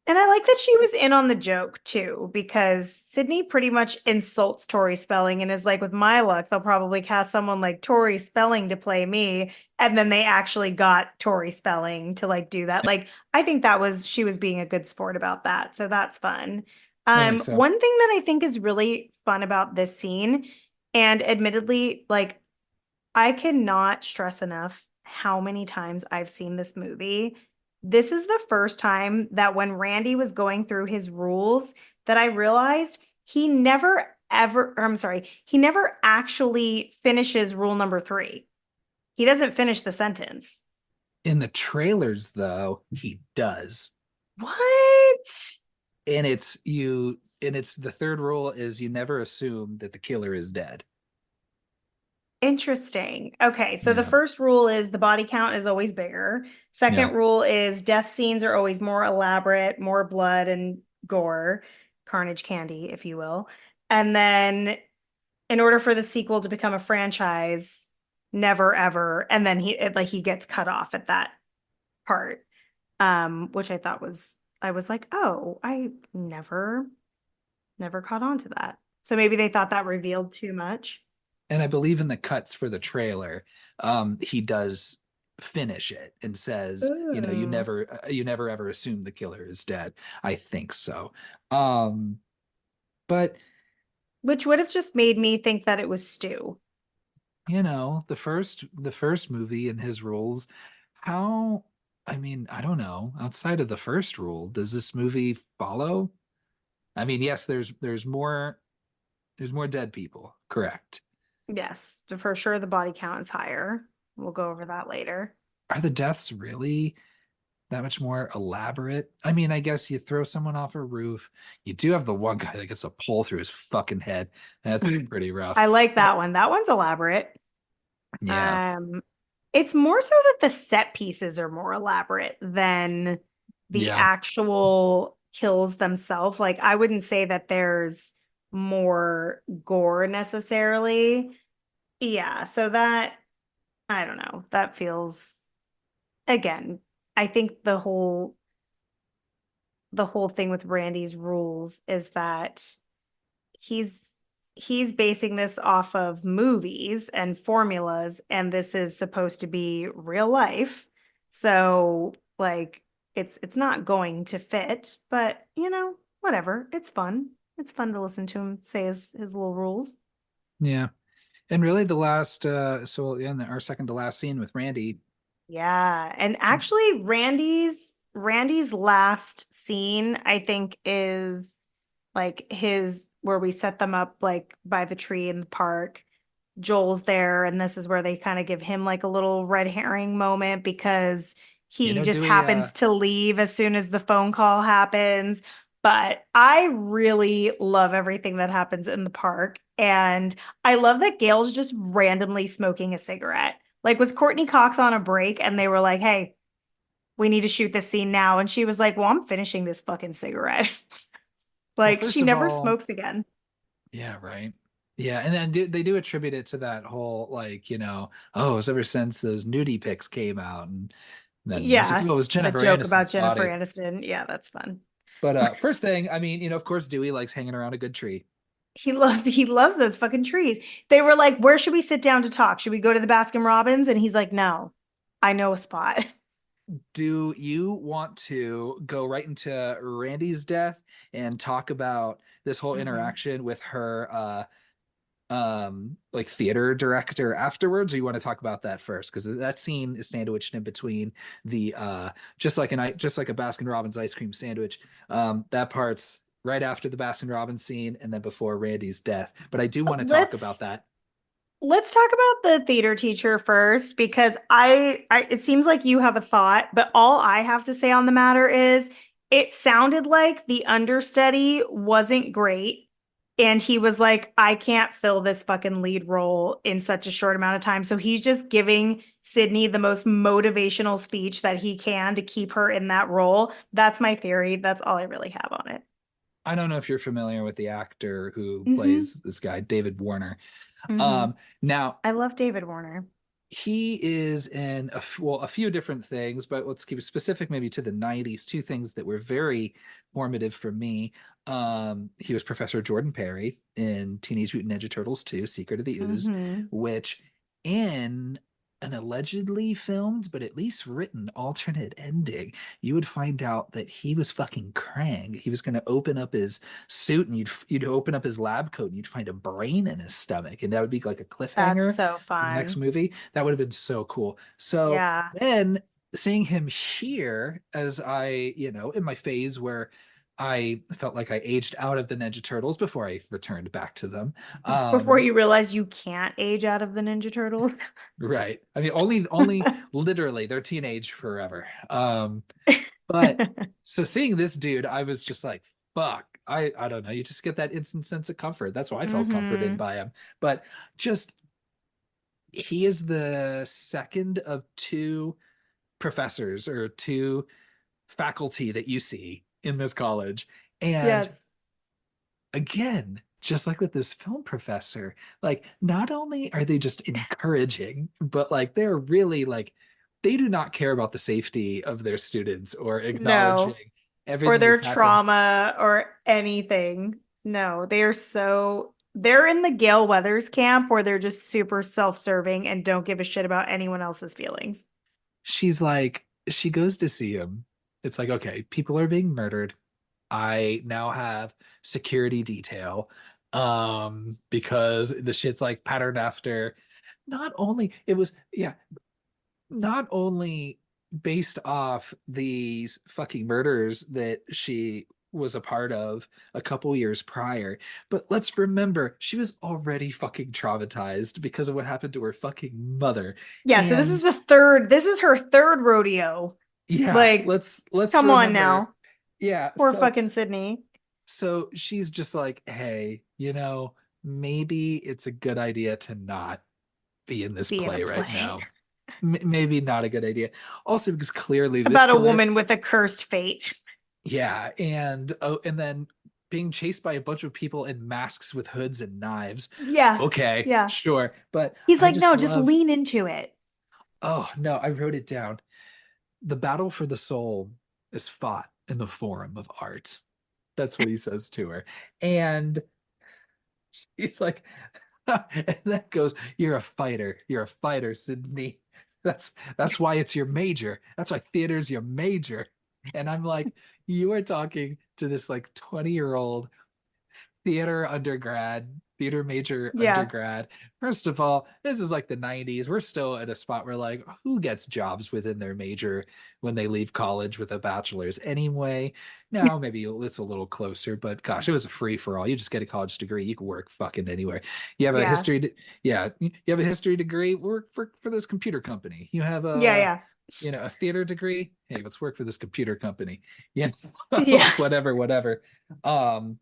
And I like that she was in on the joke too, because Sydney pretty much insults Tori Spelling and is like, with my luck, they'll probably cast someone like Tori Spelling to play me. And then they actually got Tori Spelling to like do that. Like, I think she was being a good sport about that. So that's fun. I think so. One thing that I think is really fun about this scene, and admittedly, like I cannot stress enough how many times I've seen this movie. This is the first time that when Randy was going through his rules that I realized he never ever, or I'm sorry, he never actually finishes rule number 3. He doesn't finish the sentence. In the trailers, though, he does. What? And it's the third rule is you never assume that the killer is dead. Interesting. Okay, so the Yeah. first rule is the body count is always bigger. Yeah. Second rule is death scenes are always more elaborate, more blood and gore, carnage candy, if you will. And then in order for the sequel to become a franchise, never ever. And then he gets cut off at that part. Which I thought was I was like, oh, I never caught on to that. So maybe they thought that revealed too much. And I believe in the cuts for the trailer, he does finish it and says, Ooh. you never ever assume the killer is dead. I think so. Um, but Which would have just made me think that it was Stu. the first movie and his rules, how, I mean, I don't know. Outside of the first rule, does this movie follow? I mean, yes, there's more dead people, correct? Yes, for sure the body count is higher. We'll go over that later. Are the deaths really that much more elaborate? I mean, I guess you throw someone off a roof. You do have the one guy that gets a pole through his fucking head. That's pretty rough. I like But that one. That one's elaborate. yeah, Um, it's more so that the set pieces are more elaborate than the yeah, actual kills themselves. Like I wouldn't say that there's more gore necessarily. Yeah, so that I don't know. That feels again, I think the whole thing with Randy's rules is that he's he's basing this off of movies and formulas and this is supposed to be real life. So like it's not going to fit, but whatever. It's fun. It's fun to listen to him say his little rules. yeah. And really, the last, so in our second to last scene with Randy, Yeah. And actually Randy's last scene, I think, is like his where we set them up like by the tree in the park. Joel's there, and this is where they kind of give him like a little red herring moment because he just Dewey, happens to leave as soon as the phone call happens. But I really love everything that happens in the park. And I love that Gail's just randomly smoking a cigarette. Like, was Courtney Cox on a break and they were like, hey, we need to shoot this scene now? And she was like, well, I'm finishing this fucking cigarette. well, Like, first she of never all, smokes again. yeah, right. Yeah, and then they do attribute it to that whole like, oh, it's ever since those nudie pics came out, and then there's like, Yeah. oh, it was The Jennifer joke about Aniston's Jennifer body. Aniston. Yeah, that's fun. But first thing, I mean, of course, Dewey likes hanging around a good tree. He loves those fucking trees. They were like, "Where should we sit down to talk? Should we go to the Baskin Robbins?" And he's like, "No, I know a spot." Do you want to go right into Randy's death and talk about this whole Mhm. interaction with her like theater director afterwards, or you want to talk about that first? Because that scene is sandwiched in between the just like a Baskin Robbins ice cream sandwich. That part's right after the Baskin Robbins scene and then before Randy's death. But I do want to talk about Let's that. let's talk about the theater teacher first because I it seems like you have a thought, but all I have to say on the matter is it sounded like the understudy wasn't great and he was like I can't fill this fucking lead role in such a short amount of time. So he's just giving Sydney the most motivational speech that he can to keep her in that role. That's my theory. That's all I really have on it. I don't know if you're familiar with the actor who plays Mhm. this guy, David Warner. Mhm. Um, Now I love David Warner. he is in a few different things, but let's keep it specific maybe to the 90s. Two things that were very formative for me. He was Professor Jordan Perry in Teenage Mutant Ninja Turtles 2, Secret of the Ooze, Mhm. which in an allegedly filmed, but at least written alternate ending, you would find out that he was fucking Krang. He was going to open up his suit and you'd open up his lab coat and you'd find a brain in his stomach. And that would be like a That's cliffhanger so for the next fun. movie. That would have been so cool. So Yeah. then seeing him here as in my phase where I felt like I aged out of the Ninja Turtles before I returned back to them. Before Um, you realize you can't age out of the Ninja Turtles. right. I mean, only literally they're teenage forever. But so seeing this dude, I was just like, fuck. I don't know. You just get that instant sense of comfort. That's why I felt comforted Hmm. by him. But just he is the second of two professors or two faculty that you see in this college. And Yes. again, just like with this film professor, like not only are they just encouraging, but like they're really like they do not care about the safety of their students or No. acknowledging Or everything their that's happened. trauma or anything. No, they're in the Gale Weathers camp where they're just super self-serving and don't give a shit about anyone else's feelings. She's like, she goes to see him. It's like, okay, people are being murdered. I now have security detail because the shit's like patterned after not only it was yeah, not only based off these fucking murders that she was a part of a couple years prior, but let's remember she was already fucking traumatized because of what happened to her fucking mother. Yeah, so And this is her third rodeo. yeah, Like, let's come on remember. now. Yeah, Poor fucking Sydney. so she's just like, hey, maybe it's a good idea to not be in this Be in a play right play. now. Maybe not a good idea. Also, because clearly this About a killer, woman with a cursed fate. yeah, and then being chased by a bunch of people in masks with hoods and knives. Yeah. Okay, Yeah. sure, but He's I like, just no, just love. lean into it. Oh no, I wrote it down. The battle for the soul is fought in the forum of art. That's what he says to her, and he's like, and that goes, you're a fighter. You're a fighter, Sydney. That's why it's your major. That's why theater's your major. And I'm like, you are talking to this like 20-year-old theater major Yeah. undergrad. First of all, this is like the 90s. We're still at a spot where like who gets jobs within their major when they leave college with a bachelor's anyway? Now maybe it's a little closer, but gosh, it was a free for all. You just get a college degree, you can work fucking anywhere. You have a Yeah. history, yeah, you have a history degree, work for this computer company. You have Yeah. a Yeah. a theater degree. Hey, let's work for this computer company. Yeah, Yeah. whatever. Um,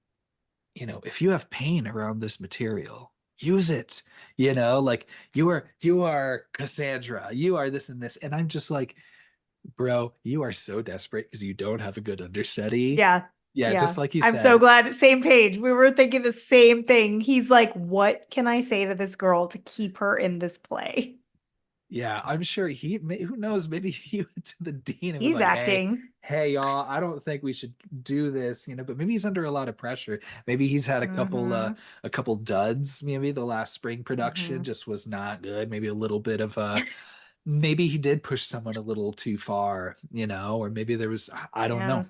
if you have pain around this material, use it. Like you are Cassandra, you are this and this. And I'm just like, bro, you are so desperate because you don't have a good understudy. Yeah. Yeah, just Yeah. like you I'm so said. glad. Same page. We were thinking the same thing. He's like, what can I say to this girl to keep her in this play? Yeah, I'm sure who knows, maybe he went to the dean and was He's like, acting. hey, y'all, I don't think we should do this, but maybe he's under a lot of pressure. Maybe he's had Mm-hmm. a couple duds. Maybe the last spring production Mm-hmm. just was not good. Maybe a little bit of maybe he did push someone a little too far, or maybe there was, I don't Yeah. know.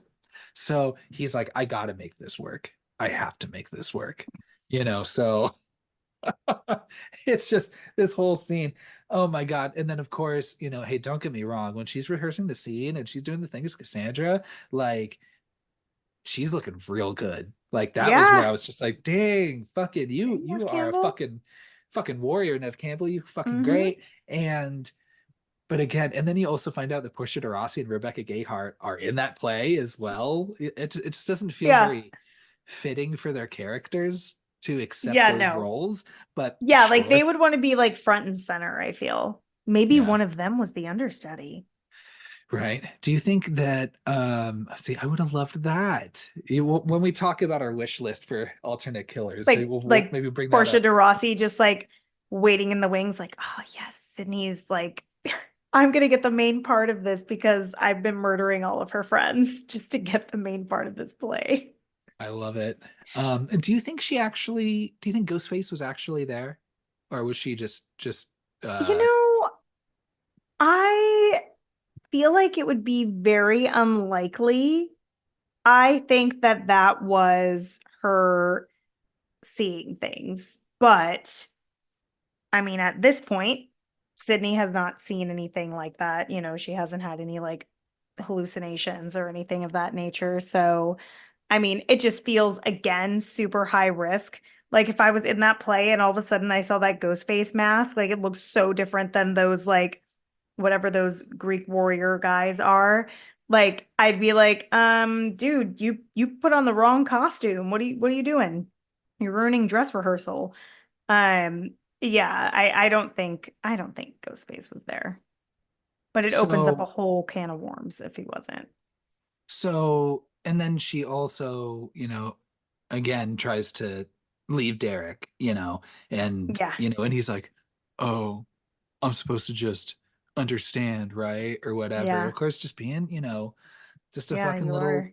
So he's like, I gotta make this work. I have to make this work. So it's just this whole scene. Oh my God. And then of course, hey, don't get me wrong, when she's rehearsing the scene and she's doing the thing as Cassandra, like she's looking real good. Like that was where I Yeah. was just like, dang, fucking you, Hey, Nev you are a Campbell. fucking warrior, Nev Campbell. You fucking Mm-hmm. great. And but again, and then you also find out that Portia de Rossi and Rebecca Gayheart are in that play as well. It just doesn't feel Yeah. very fitting for their characters to accept Yeah, those no. roles, but Yeah, like they sure. would want to be like front and center, I feel. Maybe Yeah. one of them was the understudy. Right. Do you think that see, I would have loved that. When we talk about our wish list for alternate killers, maybe we'll Like maybe bring that Portia up. de Rossi just like waiting in the wings, like, oh yes, Sydney's like, I'm gonna get the main part of this because I've been murdering all of her friends just to get the main part of this play. I love it. Do you think do you think Ghostface was actually there? Or was she just You uh know, I feel like it would be very unlikely. I think that that was her seeing things, but I mean, at this point, Sydney has not seen anything like that. She hasn't had any like hallucinations or anything of that nature. So, I mean, it just feels again super high risk. Like if I was in that play and all of a sudden I saw that ghost face mask, like it looks so different than those like whatever those Greek warrior guys are. Like I'd be like, dude, you put on the wrong costume. What are you doing? You're ruining dress rehearsal. Um, yeah, I don't think Ghostface was there. But it opens up a so whole can of worms if he wasn't. and then she also, again tries to leave Derek, and Yeah, and he's like, "Oh, I'm supposed to just understand, right?" Or whatever. yeah, Of course, just being, just a yeah, fucking you little are.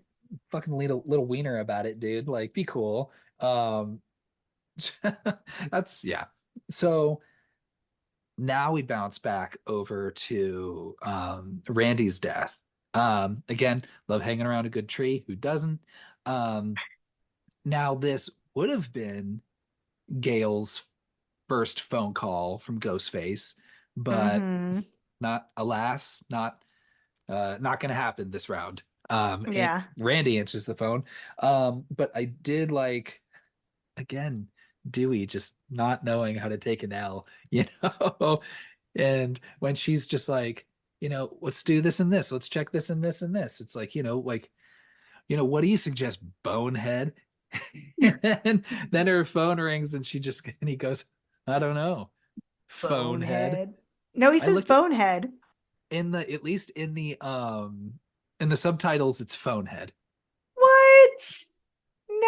fucking little wiener about it, dude. Like, be cool. That's yeah. So now we bounce back over to Randy's death. Again, love hanging around a good tree. Who doesn't? Um, Now this would have been Gail's first phone call from Ghostface, but Mm-hmm. not, alas, not gonna happen this round. Yeah. Randy answers the phone. But I did like, again, Dewey just not knowing how to take an L, And when she's just like, let's do this and this, let's check this and this and this. It's like, what do you suggest, bonehead? And then her phone rings and he goes, I don't know, phonehead. Bonehead. No, he I says looked at bonehead. at least in the subtitles, it's phonehead, What?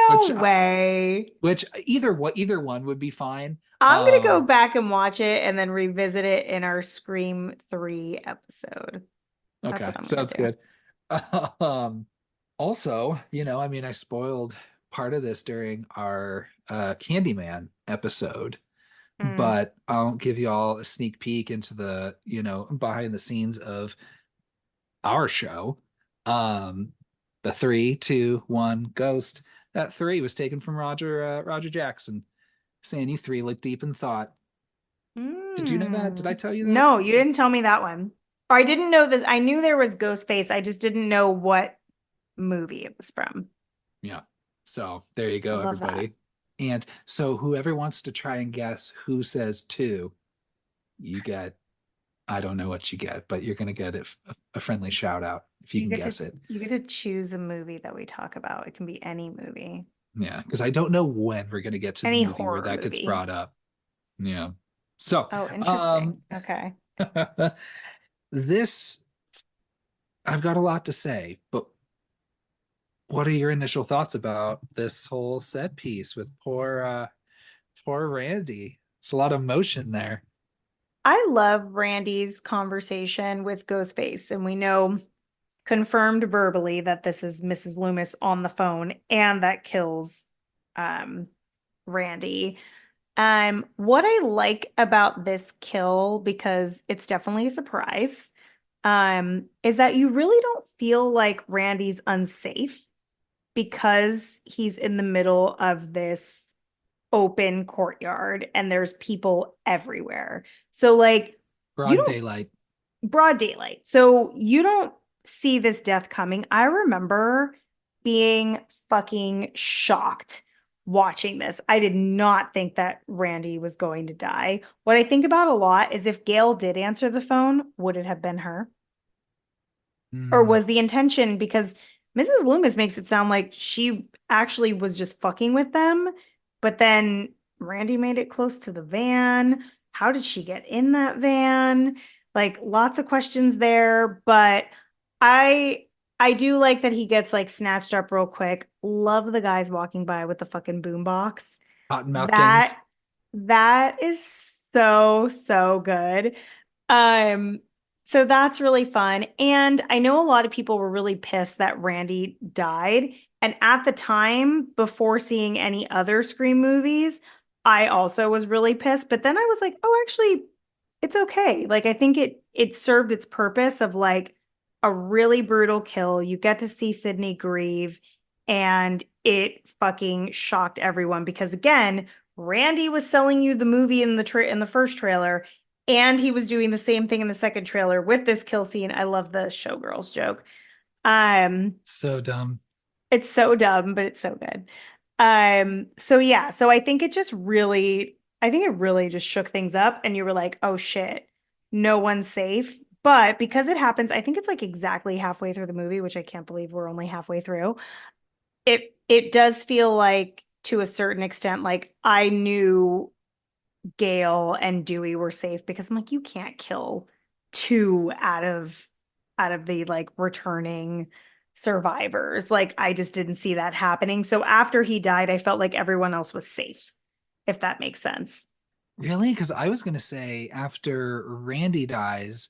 which No way. either one would be fine. I'm gonna go Um, back and watch it and then revisit it in our Scream 3 episode. That's okay, what I'm gonna sounds do. good. Um, Also, I mean, I spoiled part of this during our Candyman episode, Mm. but I'll give you all a sneak peek into the, behind the scenes of our show. Um, the 3, 2, 1 ghost. That three was taken from Roger Jackson, saying you three look deep in thought. Did you know that? Did I Mm. tell you that? No, you didn't tell me that one. Or I didn't know this. I knew there was Ghostface. I just didn't know what movie it was from. Yeah. So there you I go, love that. everybody. And so whoever wants to try and guess who says two, you get, I don't know what you get, but you're going to get a friendly shout out if you You can get to guess it. you get to choose a movie that we talk about. It can be any movie, Yeah. Because I don't know when we're going to get to the any movie where horror that gets movie. brought up. Yeah. So, Oh, um, interesting. Okay. this, I've got a lot to say, but what are your initial thoughts about this whole set piece with poor Randy? There's a lot of emotion there. I love Randy's conversation with Ghostface, and we know confirmed verbally that this is Mrs. Loomis on the phone and that kills um Randy. What I like about this kill, because it's definitely a surprise, is that you really don't feel like Randy's unsafe because he's in the middle of this open courtyard and there's people everywhere. So like you Broad don't daylight. broad daylight. So you don't see this death coming. I remember being fucking shocked watching this. I did not think that Randy was going to die. What I think about a lot is if Gail did answer the phone, would it have been her? Or Mm, was the intention because Mrs. Loomis makes it sound like she actually was just fucking with them, but then Randy made it close to the van. How did she get in that van? Like lots of questions there, but I I do like that he gets like snatched up real quick. Love the guys walking by with the fucking boombox. Cottonmouth Kings. That that is so good. Um, so that's really fun. And I know a lot of people were really pissed that Randy died. And at the time, before seeing any other Scream movies, I also was really pissed. But then I was like, oh, actually, it's okay. Like I think it served its purpose of like a really brutal kill. You get to see Sydney grieve, and it fucking shocked everyone because again, Randy was selling you the movie in the first trailer, and he was doing the same thing in the second trailer with this kill scene. I love the showgirls joke. Um, So dumb. it's so dumb, but it's so good. So yeah, so I think it really just shook things up and you were like, oh shit, no one's safe. But because it happens, I think it's like exactly halfway through the movie, which I can't believe we're only halfway through. It does feel like to a certain extent, like I knew Gail and Dewey were safe because I'm like, you can't kill two out of the like returning survivors. Like I just didn't see that happening. So after he died, I felt like everyone else was safe, if that makes sense. Really? Because I was gonna say after Randy dies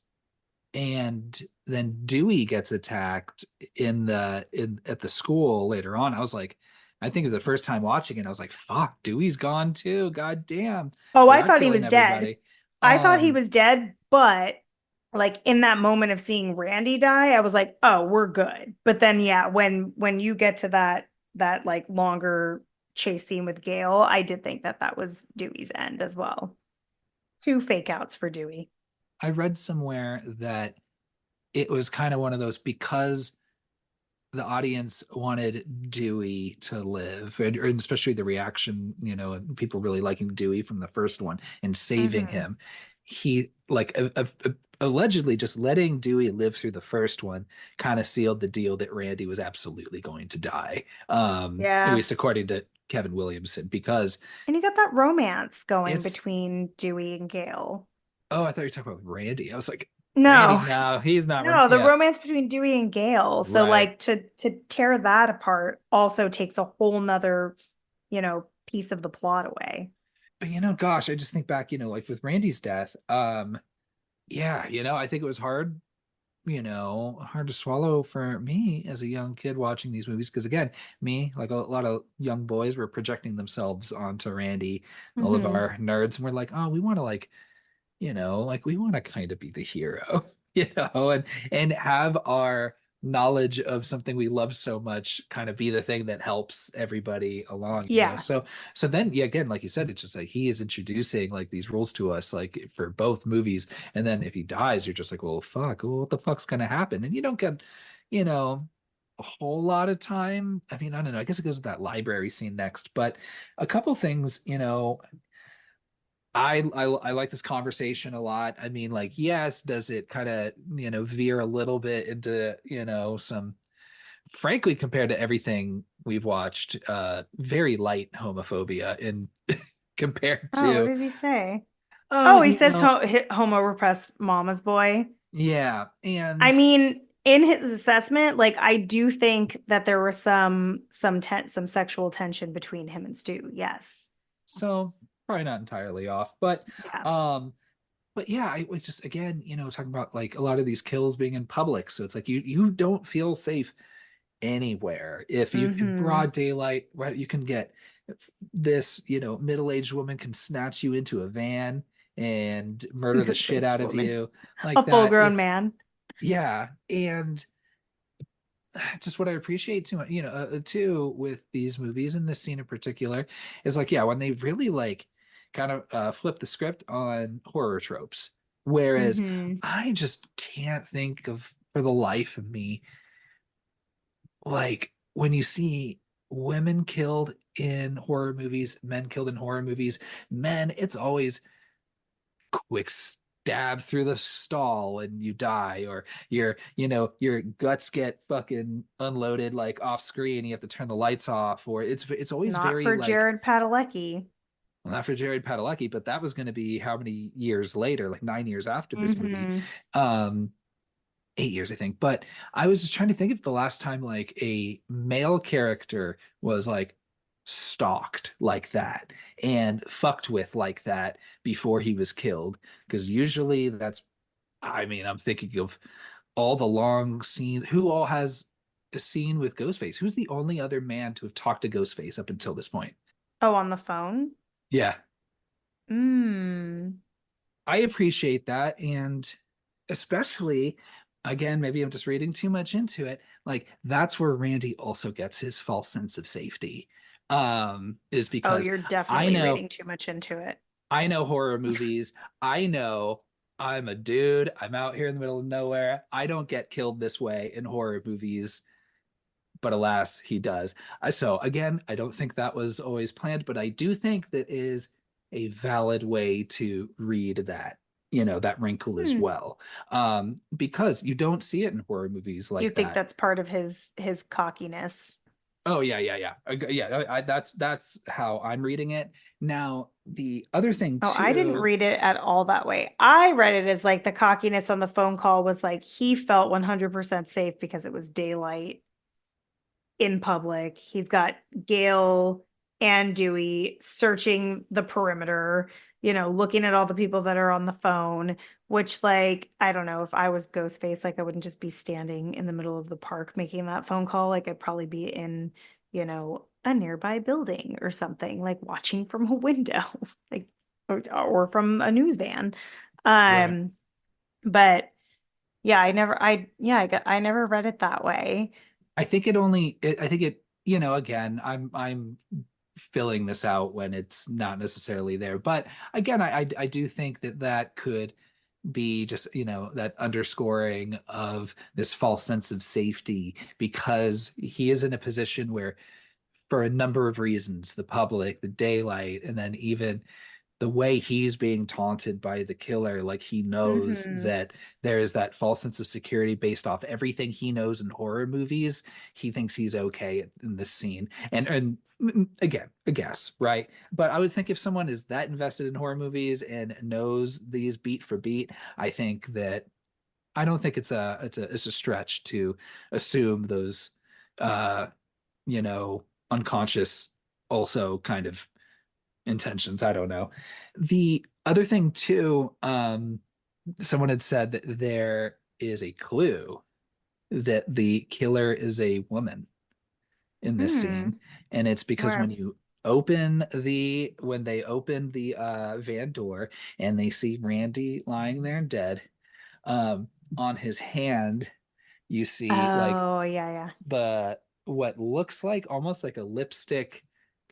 and then Dewey gets attacked in at the school later on, I was like, I think it was the first time watching it, I was like, fuck, Dewey's gone too. God damn. Oh, They're I not thought he killing was dead. everybody. I thought he Um, was dead, but like in that moment of seeing Randy die, I was like, "Oh, we're good." But then yeah, when you get to that like longer chase scene with Gail, I did think that that was Dewey's end as well. Two fake outs for Dewey. I read somewhere that it was kind of one of those because the audience wanted Dewey to live, and especially the reaction, and people really liking Dewey from the first one and saving Hmm. him. He like allegedly just letting Dewey live through the first one kind of sealed the deal that Randy was absolutely going to die. At Yeah. least according to Kevin Williamson, because And you got that romance going it's between Dewey and Gail. oh, I thought you were talking about Randy. I was like, Randy, No, no, he's not. no, the Yeah, romance between Dewey and Gale. So right. like to tear that apart also takes a whole nother, piece of the plot away. But gosh, I just think back, like with Randy's death, yeah, I think it was hard, hard to swallow for me as a young kid watching these movies. Because again, me, like a lot of young boys, were projecting themselves onto Randy, all of Hmm. our nerds, and we're like, oh, we want to like like we want to kind of be the hero, and have our knowledge of something we love so much kind of be the thing that helps everybody along. Yeah. So then yeah, again, like you said, it's just like he is introducing like these rules to us like for both movies. And then if he dies, you're just like, well, fuck, well, what the fuck's gonna happen? And you don't get, you know, a whole lot of time. I mean, I don't know. I guess it goes to that library scene next, but a couple things, I like this conversation a lot. I mean, like, yes, does it kind of, veer a little bit into, some, frankly, compared to everything we've watched, very light homophobia in compared Oh, what to, does he say? oh, Oh, he says homo repressed mama's boy. yeah. I And mean, in his assessment, like I do think that there was some sexual tension between him and Stu. Yes. so probably not entirely off, but, Yeah. um, but yeah, I would just again, talking about like a lot of these kills being in public. So it's like you don't feel safe anywhere. If you in Mm-hmm. broad daylight, right, you can get this, middle-aged woman can snatch you into a van and murder the shit Middle-aged out of woman. you like A that. full-grown It's man. yeah, and just what I appreciate too, too with these movies and this scene in particular is like, yeah, when they really like kind of flip the script on horror tropes. Whereas Mm-hmm. I just can't think of for the life of me, like when you see women killed in horror movies, men killed in horror movies, men, it's always quick stab through the stall and you die, or your guts get fucking unloaded like off screen, you have to turn the lights off, or it's always Not very for like, Jared Padalecki. well, not for Jared Padalecki, but that was going to be how many years later, like 9 years after this movie. Mm-hmm. um 8 years, I think. But I was just trying to think of the last time like a male character was like stalked like that and fucked with like that before he was killed. Because usually that's, I mean, I'm thinking of all the long scenes. Who all has a scene with Ghostface? Who's the only other man to have talked to Ghostface up until this point? Oh, on the phone? Yeah, Mm. I appreciate that. And especially, again, maybe I'm just reading too much into it. Like, that's where Randy also gets his false sense of safety. Is Oh, because you're I definitely know reading too much into it. I know horror movies. I know I'm a dude. I'm out here in the middle of nowhere. I don't get killed this way in horror movies, but alas, he does. So again, I don't think that was always planned, but I do think that is a valid way to read that, that wrinkle as Hmm. well. Because you don't see it in horror movies You like think that. that's part of his cockiness? Oh yeah, yeah, yeah, yeah. That's how I'm reading it. Now, the other thing Oh, I didn't too. read it at all that way. I read it as like the cockiness on the phone call was like he felt 100% safe because it was daylight in public. He's got Gail and Dewey searching the perimeter, looking at all the people that are on the phone, which, like, I don't know, if I was Ghostface, like, I wouldn't just be standing in the middle of the park making that phone call. Like, I'd probably be in, a nearby building or something, like watching from a window, like, or from a news van. Right. Um, but yeah, I never read it that way. I think it, again, I'm filling this out when it's not necessarily there. But again, I do think that that could be just, that underscoring of this false sense of safety because he is in a position where, for a number of reasons, the public, the daylight, and then even the way he's being taunted by the killer, like he knows Hmm. that there is that false sense of security based off everything he knows in horror movies. He thinks he's okay in this scene. And again, a guess, right? But I would think if someone is that invested in horror movies and knows these beat for beat, I think that I don't think it's a stretch to assume those uh unconscious also kind of intentions. I don't know. The other thing too, someone had said that there is a clue that the killer is a woman in this Hmm. scene, and it's because Where? when they open the van door and they see Randy lying there dead, on his hand you see like Oh, yeah, yeah. the what looks like almost like a lipstick,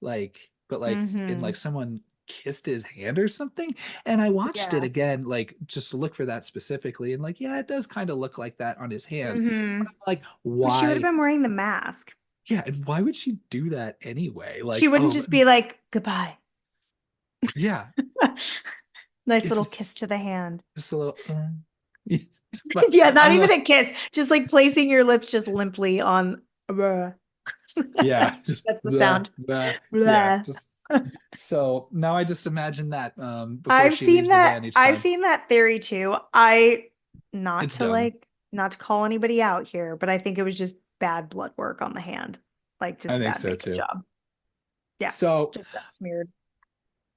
like, but like in Mm-hmm. like someone kissed his hand or something. And I watched it Yeah. again, like just to look for that specifically, and like, yeah, it does kind of look like that on his hand. Mm-hmm. But I'm like, But she would have why? been wearing the mask. Yeah, and why would she do that anyway? She Like, wouldn't oh just be like, goodbye. yeah, Nice it's little kiss to the hand. just a little but Yeah, I not don't even know. a kiss, just like placing your lips just limply on. Blah. Yeah, just That's the sound. yeah, Blah. just so now I just imagine that before she leaves the van each I've time. seen that theory too. I It's dumb. not to call anybody out here, but I think it was just bad blood work on the hand. Like I just think bad so makeup too. job. Yeah. So, Just got smeared.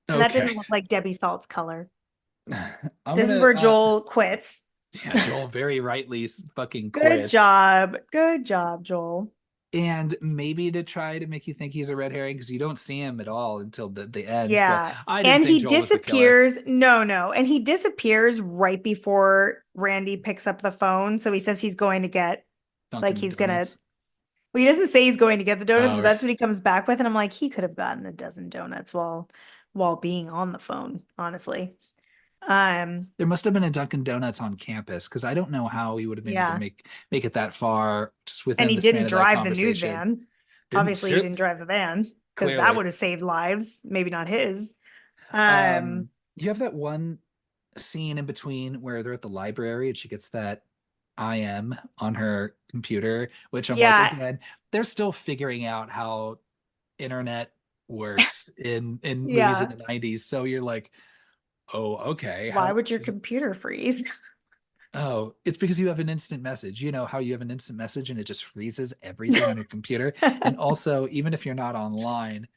And that okay. didn't look like Debbie Salt's color. I'm This is gonna where Joel quits. yeah, Joel very rightly fucking Good quits. job. Good job, Joel. and maybe to try to make you think he's a red herring because you don't see him at all until the end. But Yeah. I didn't And think he Joel was the killer. disappears. No, no. And he disappears right before Randy picks up the phone. So he says he's going to get, like, Dunkin' he's gonna, Donuts. well, he doesn't say he's going to get the donuts, but Oh, that's what he comes back with. And I'm like, he could have gotten a dozen donuts while being on the phone, honestly. Um, there must have been a Dunkin' Donuts on campus because I don't know how he would have been able to yeah. make it that far just And within he the didn't span of that drive the news conversation. van. Didn't Obviously, he didn't drive the van because that clearly. would have saved lives, maybe not his. Um, Um, you have that one scene in between where they're at the library and she gets that IM on her computer, which I'm like, yeah, again, they're still figuring out how internet works in movies in yeah. the 90s. So you're like, oh, okay. Why How would your she's computer freeze? oh, it's because you have an instant message. You know how you have an instant message and it just freezes everything on your computer. And also, even if you're not online,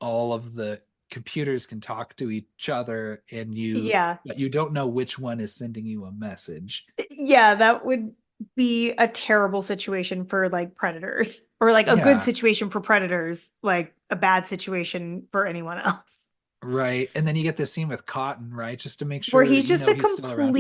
all of the computers can talk to each other and Yeah. you don't know which one is sending you a message. Yeah, that would be a terrible situation for like predators, or like a good Yeah, situation for predators, like a bad situation for anyone else. right. And then you get this scene with Cotton, right? Just to make Where sure he's you just know he's still around.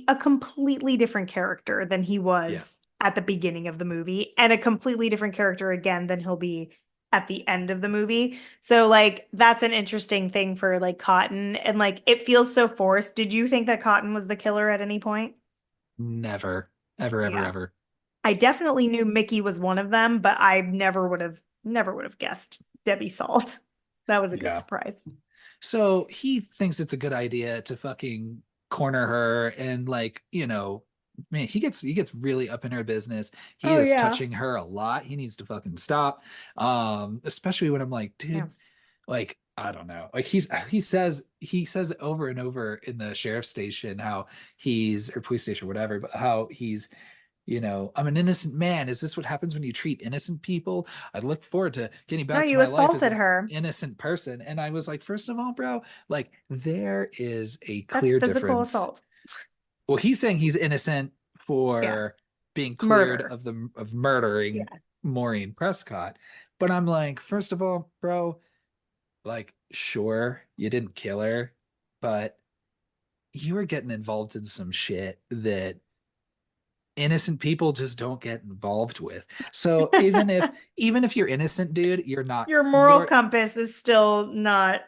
a completely different character than he Yeah. was at the beginning of the movie, and a completely different character again than he'll be at the end of the movie. So like that's an interesting thing for like Cotton, and like it feels so forced. Did you think that Cotton was the killer at any point? Never, ever, ever, Yeah. ever. I definitely knew Mickey was one of them, but I never would have guessed Debbie Salt. That was a good Yeah. surprise. So he thinks it's a good idea to fucking corner her and like, man, he gets really up in her business. He Oh is yeah. touching her a lot. He needs to fucking stop. Especially when I'm like, Yeah. dude, like I don't know. Like he says over and over in the sheriff's station how he's or police station, whatever, but how he's I'm an innocent man. Is this what happens when you treat innocent people? I look forward to getting No, back to you my life as assaulted an her. innocent person. And I was like, first of all, bro, like there is a That's clear physical difference. assault. Well, he's saying he's innocent Yeah. for being cleared Murder. of murdering Yeah. Maureen Prescott. But I'm like, first of all, bro, like, sure, you didn't kill her, but you were getting involved in some shit that innocent people just don't get involved with. So even if you're innocent, dude, you're not Your moral you're compass is still not,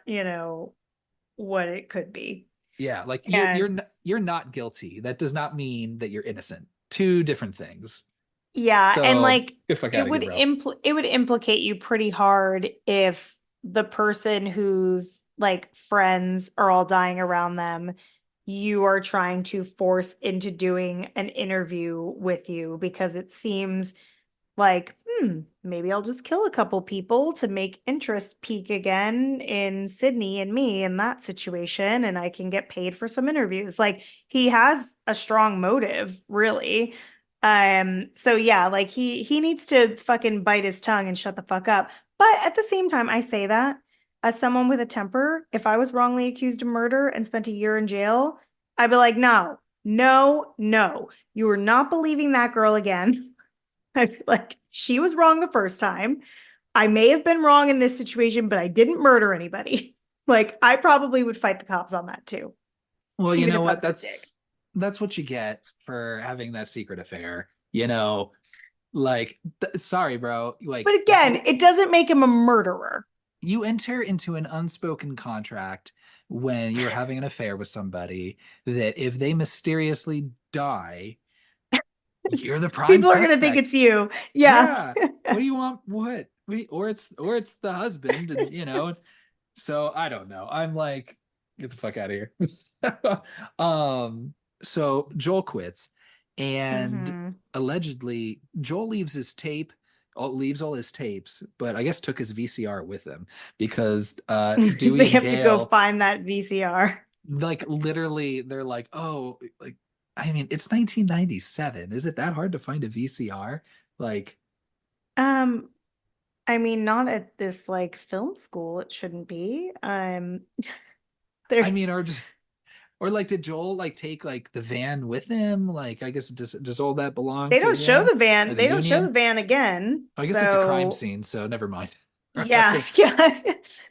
what it could be. yeah, like And you're not guilty. That does not mean that you're innocent. Two different things. yeah, and So like get the fuck out of here, bro. it would implicate you pretty hard if the person whose like friends are all dying around them, you are trying to force into doing an interview with you, because it seems like, maybe I'll just kill a couple people to make interest peak again in Sydney and me in that situation, and I can get paid for some interviews. Like he has a strong motive, really. So yeah, like he needs to fucking bite his tongue and shut the fuck up. But at the same time, I say that as someone with a temper, if I was wrongly accused of murder and spent a year in jail, I'd be like, no, no, no. You are not believing that girl again. I feel like she was wrong the first time. I may have been wrong in this situation, but I didn't murder anybody. Like, I probably would fight the cops on that too, Well, you even know if I what? was a dick. That's what you get for having that secret affair. Like sorry, bro. But Like again, it doesn't make him a murderer. you enter into an unspoken contract when you are having an affair with somebody that if they mysteriously die, you're the prime People are going to think suspect. it's you. Yeah. Yeah. What do you want? What? Or it's the husband, and so I don't know. I'm like, get the fuck out of here. um, so Joel quits, and Hmm. allegedly Joel leaves all his tapes, but I guess took his VCR with him because They Dewey and have to go Gale, find that VCR. like literally, they're like, oh, like I mean, it's 1997. Is it that hard to find a VCR? Like, Um, I mean, not at this like film school, it shouldn't be. I There's mean, Or like, did Joel like take like the van with him? Like, I guess does all that belong They to don't show him the or van. the They don't show the Union? van again. I guess it's a crime So scene, so never mind. yeah, yeah.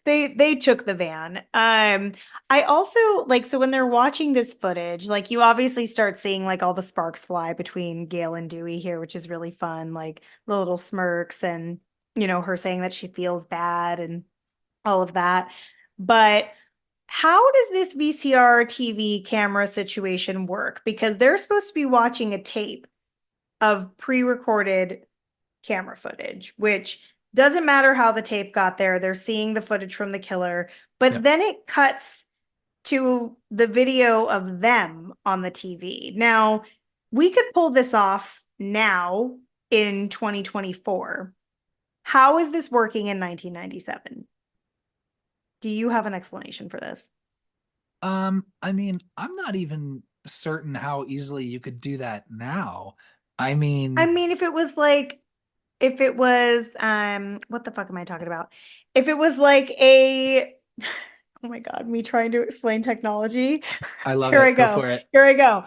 They took the van. I also like so when they're watching this footage, like you obviously start seeing like all the sparks fly between Gail and Dewey here, which is really fun. Like the little smirks and her saying that she feels bad and all of that. But how does this VCR TV camera situation work? Because they're supposed to be watching a tape of pre-recorded camera footage, which doesn't matter how the tape got there. They're seeing the footage from the killer, but Yeah. then it cuts to the video of them on the TV. Now, we could pull this off now in 2024. How is this working in 1997? Do you have an explanation for this? I mean, I'm not even certain how easily you could do that now. I I mean, mean, if it was what the fuck am I talking about? If it was like a oh my God, me trying to explain technology. I love Here I it. Go go. for it. Here I go.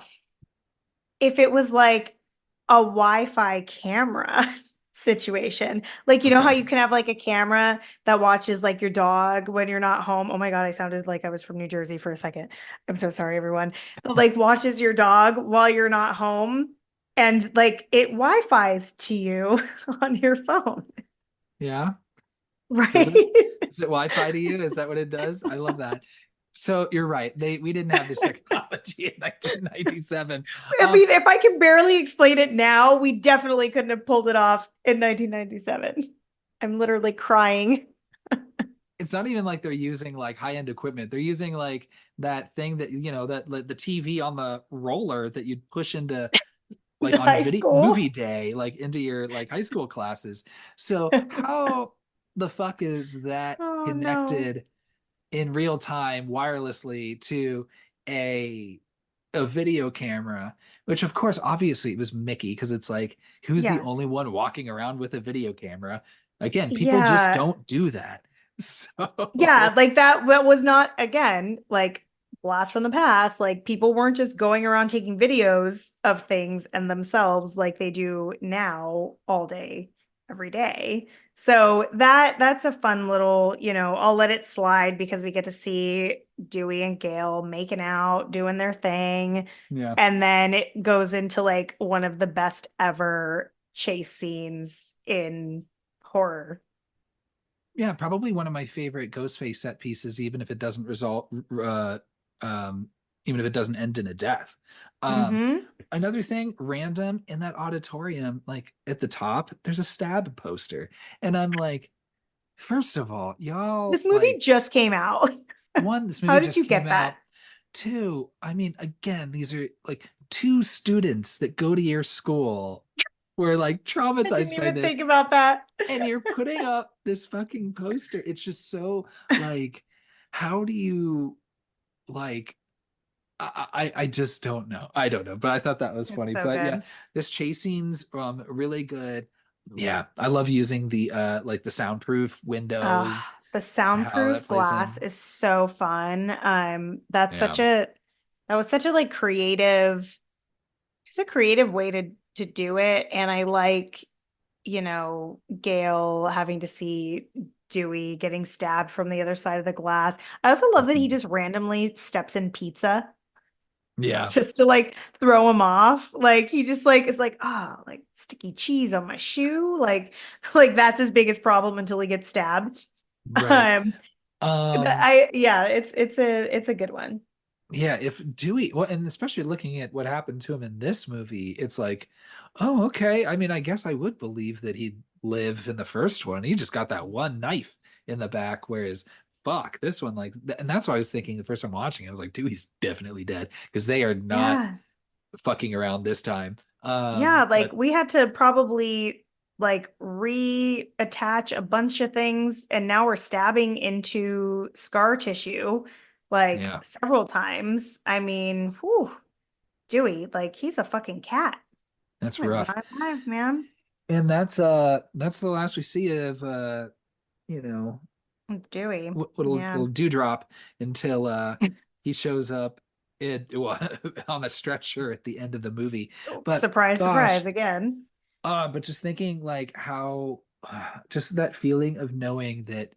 If it was like a Wi-Fi camera situation, like you know how Okay. you can have like a camera that watches like your dog when you're not home. Oh my God, I sounded like I was from New Jersey for a second. I'm so sorry, everyone. But like watches your dog while you're not home and like it Wi-Fi's to you on your phone. Yeah. Is it? Right? Is it Wi-Fi to you? Is that what it does? I love that. So you're right. We didn't have this technology in 1997. I mean, if I can barely explain it now, we definitely couldn't have pulled it off in 1997. I'm literally crying. It's not even like they're using like high-end equipment. They're using like that thing that that like, the TV on the roller that you'd push into like To on high video school. movie day, like into your like high school classes. So how the fuck is that Oh no. connected in real time wirelessly to a a video camera, which of course obviously it was Mickey because it's like who's the Yeah. only one walking around with a video camera? Again, people just Yeah. don't do that. Yeah, So like that was not again like blast from the past. Like people weren't just going around taking videos of things and themselves like they do now all day, every day. So that's a fun little, I'll let it slide because we get to see Dewey and Gail making out, doing their thing. yeah. And then it goes into like one of the best ever chase scenes in horror. Yeah, probably one of my favorite Ghostface set pieces, even if it doesn't result, um, even if it doesn't end in a death. Um, Mm-hmm. Another thing, random in that auditorium, like at the top, there's a stab poster, and I'm like, first of all, This y'all, movie like, just came out. one, this How movie did just you came get that? out. Two, I mean, again, these are like two students that go to your school were like I didn't traumatized by even this think about that. and you're putting up this fucking poster. It's just so like, how do you like? I just don't know. I don't know, but I thought that was It's funny. so But yeah, good. this chase scene's really good. Yeah, I love using the like the soundproof windows The and how that soundproof plays glass in. is so fun. Yeah, That was such a like creative, just a creative way to do it. And I like, Gail having to see Dewey getting stabbed from the other side of the glass. I also love that he Mhm. just randomly steps in pizza Yeah, just to like throw him off. Like he just like is like, oh, like sticky cheese on my shoe. Like that's his biggest problem until he gets stabbed. right. Um Um, I yeah, it's a good one. Yeah, if Dewey, well, and especially looking at what happened to him in this movie, it's like, oh, okay. I mean, I guess I would believe that he'd live in the first one. He just got that one knife in the back, whereas fuck, this one, like, and that's why I was thinking the first time watching, it, I was like, Dewey's definitely dead because they are not Yeah. fucking around this time. Yeah, like But we had to probably like reattach a bunch of things and now we're stabbing into scar tissue like yeah, several times. I mean, whew, Dewey, like he's a fucking cat. that's Went rough. 9 lives, man. And that's the last we see of you know, It's Dewey. little Yeah. little dewdrop until he shows up well, on the stretcher at the end of the movie. Oh, But surprise, surprise gosh, again. but just thinking like how just that feeling of knowing that,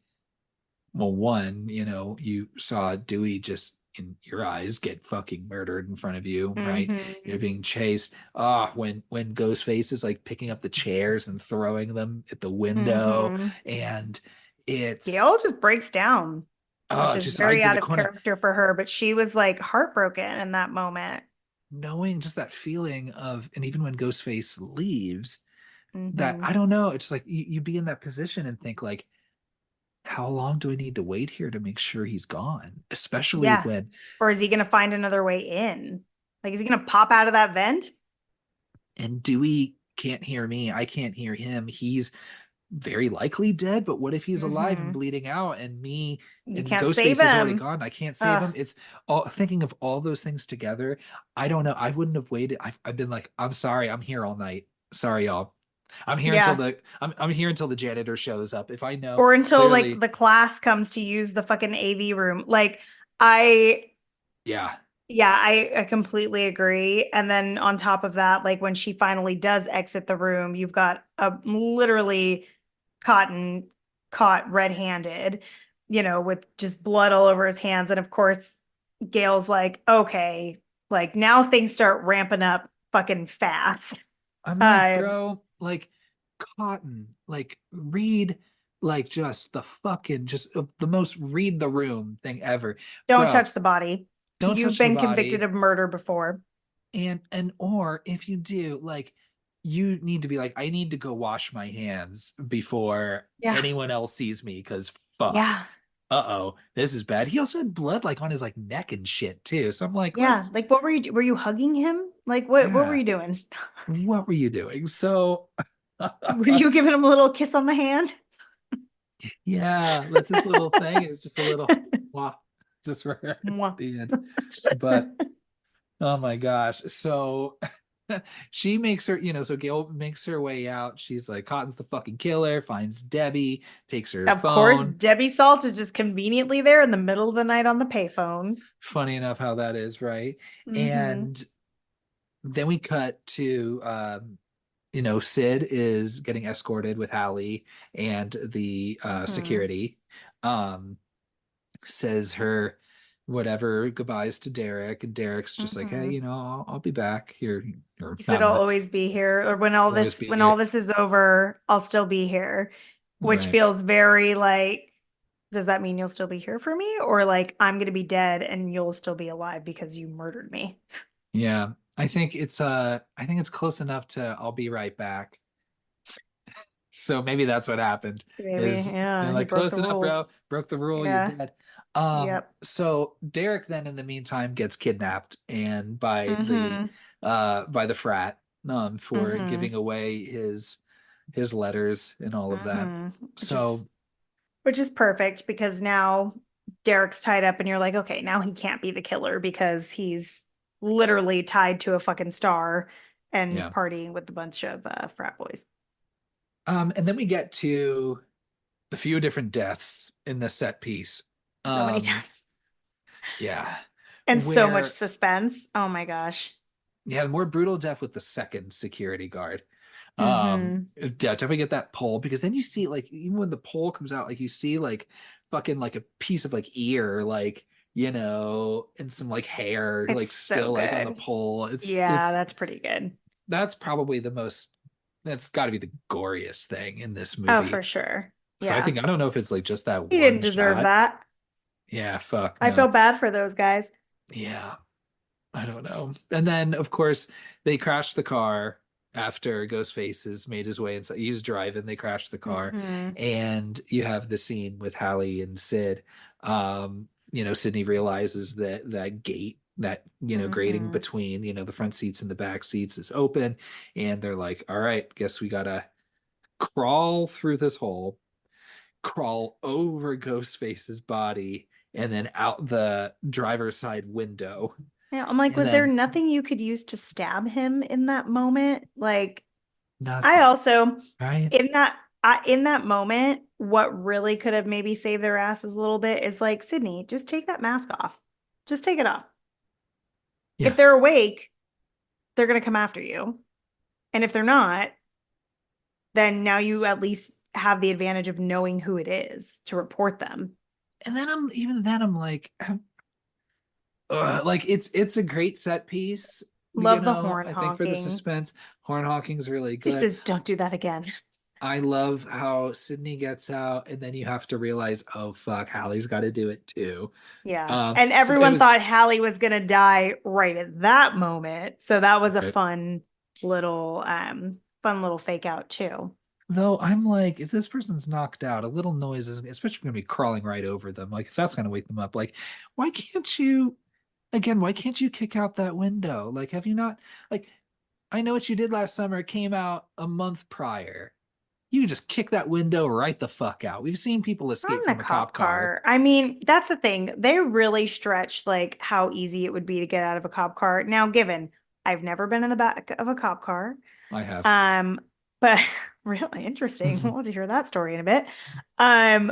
well, one, you saw Dewey just in your eyes get fucking murdered in front of you, right? You're Hmm. being chased. Ah, when Ghostface is like picking up the chairs and throwing them at the window, Hmm. and it's Gail just breaks down, which is just very hides in out the of corner, character for her, but she was like heartbroken in that moment. knowing just that feeling of, and even when Ghostface leaves, that Hmm. I don't know, it's like you be in that position and think like, how long do I need to wait here to make sure he's gone? Especially Yeah. when, Or is he going to find another way in? Like, is he going to pop out of that vent? and Dewey can't hear me, I can't hear him. He's very likely dead, but what if he's alive and Hmm. bleeding out and me You and can't save Ghostface is already him. gone? I can't save Ugh. him. It's all thinking of all those things together. I don't know. I wouldn't have waited. I've been like, I'm sorry, I'm here all night. Sorry, y'all. Yeah. I'm here until the janitor shows up. If I know Or until like clearly, the class comes to use the fucking AV room. Like, I yeah, Yeah, I completely agree. And then on top of that, like when she finally does exit the room, you've got a literally Cotton caught red-handed, with just blood all over his hands. And of course, Gail's like, okay, like now things start ramping up fucking fast. I'm like, Uh, bro, like Cotton, like read like just the fucking just the most read the room thing ever. don't Bro, touch the body. don't You've touch the been convicted body. of murder before. And or if you do, like you need to be like, I need to go wash my hands before Yeah. anyone else sees me because fuck. Yeah. Uh-oh, this is bad. He also had blood like on his like neck and shit too. So I'm like, Yeah. let's Like what were you hugging him? Like what were yeah. you doing? What were you doing? So Were you giving him a little kiss on the hand? yeah, that's this little thing. It's just a little wow, just right at Mwah. the end. But oh my gosh. So she makes her, so Gail makes her way out. She's like, Cotton's the fucking killer, finds Debbie, takes her Of course, phone. Debbie Salt is just conveniently there in the middle of the night on the payphone. Funny enough how that is, right? Mm-hmm. And then we cut to Sid is getting escorted with Hallie and the Mm-hmm. security. Um, says her whatever goodbyes to Derek, and Derek's just like, hey, Mm-hmm. I'll be back here, or He said, not in "I'll the, always be here," or I'll always be when all here, this is over, I'll still be here, which right? feels very like, does that mean you'll still be here for me, or like I'm gonna be dead and you'll still be alive because you murdered me? Yeah, I think it's close enough to I'll be right back. So maybe that's what happened. Maybe, Is yeah, he like broke close the enough, bro. rules. Broke the rule, you're Yeah. dead. Yep. So Derek then in the meantime gets kidnapped and Mm-hmm. by the frat for Mm-hmm. giving away his letters and all of that. Mm-hmm. Which is So Which is perfect because now Derek's tied up and you're like, okay, now he can't be the killer because he's literally tied to a fucking star and yeah. partying with a bunch of frat boys And then we get to a few different deaths in this set piece. so many Um, times yeah. and so much Where suspense. Oh my gosh. Yeah, more brutal death with the second security guard. Mm-hmm. Yeah, definitely get that pole because then you see like even when the pole comes out, like you see like fucking like a piece of like ear, like and some like hair, It's like so still like on the good. pole. Yeah, that's pretty good. That's probably that's got to be the goriest thing in this Oh, for movie. sure. So Yeah. I don't know if it's like just that He didn't one deserve shot. that. Yeah, fuck I feel no. bad for those guys. Yeah. I don't know. And then, of course, they crash the car after Ghostface has made his way inside. He's driving, they crash the car, Mm-hmm. and you have the scene with Hallie and Sid. Sydney realizes that that gate, that grating Mm-hmm. between the front seats and the back seats is open, and they're like, "All right, guess we gotta crawl through this hole, crawl over Ghostface's body, and then out the driver's side window." Yeah, I'm like, And was there then nothing you could use to stab him in that moment? Like, I nothing, also right? in that moment, what really could have maybe saved their asses a little bit is like, Sydney, just take that mask off. Just take it off. If Yeah. they're awake, they're going to come after you. And if they're not, then now you at least have the advantage of knowing who it is to report them. And then I'm like, like it's a great set piece, Love the horn I think for the honking. suspense. Horn Hawking's really He good. says, don't do that again. I love how Sydney gets out, and then you have to realize, oh fuck, Hallie's got to do it too. Yeah. And So it everyone thought was Hallie was going to die right at that moment. So that was a right. fun little fake out too. Though I'm like, if this person's knocked out, a little noise is, especially if you're gonna be crawling right over them. Like if that's gonna wake them up, like why can't you? Again, why can't you kick out that window? Like, have you not? Like, I know what you did last summer. It came out a month prior. You could just kick that window right the fuck out. We've seen people Not escape in a from a cop cop car. car. I mean, that's the thing. They really stretched like how easy it would be to get out of a cop car. Now, given I've never been in the back of a cop car, I have. um, but really interesting. We'll have to hear that story in a bit. Um,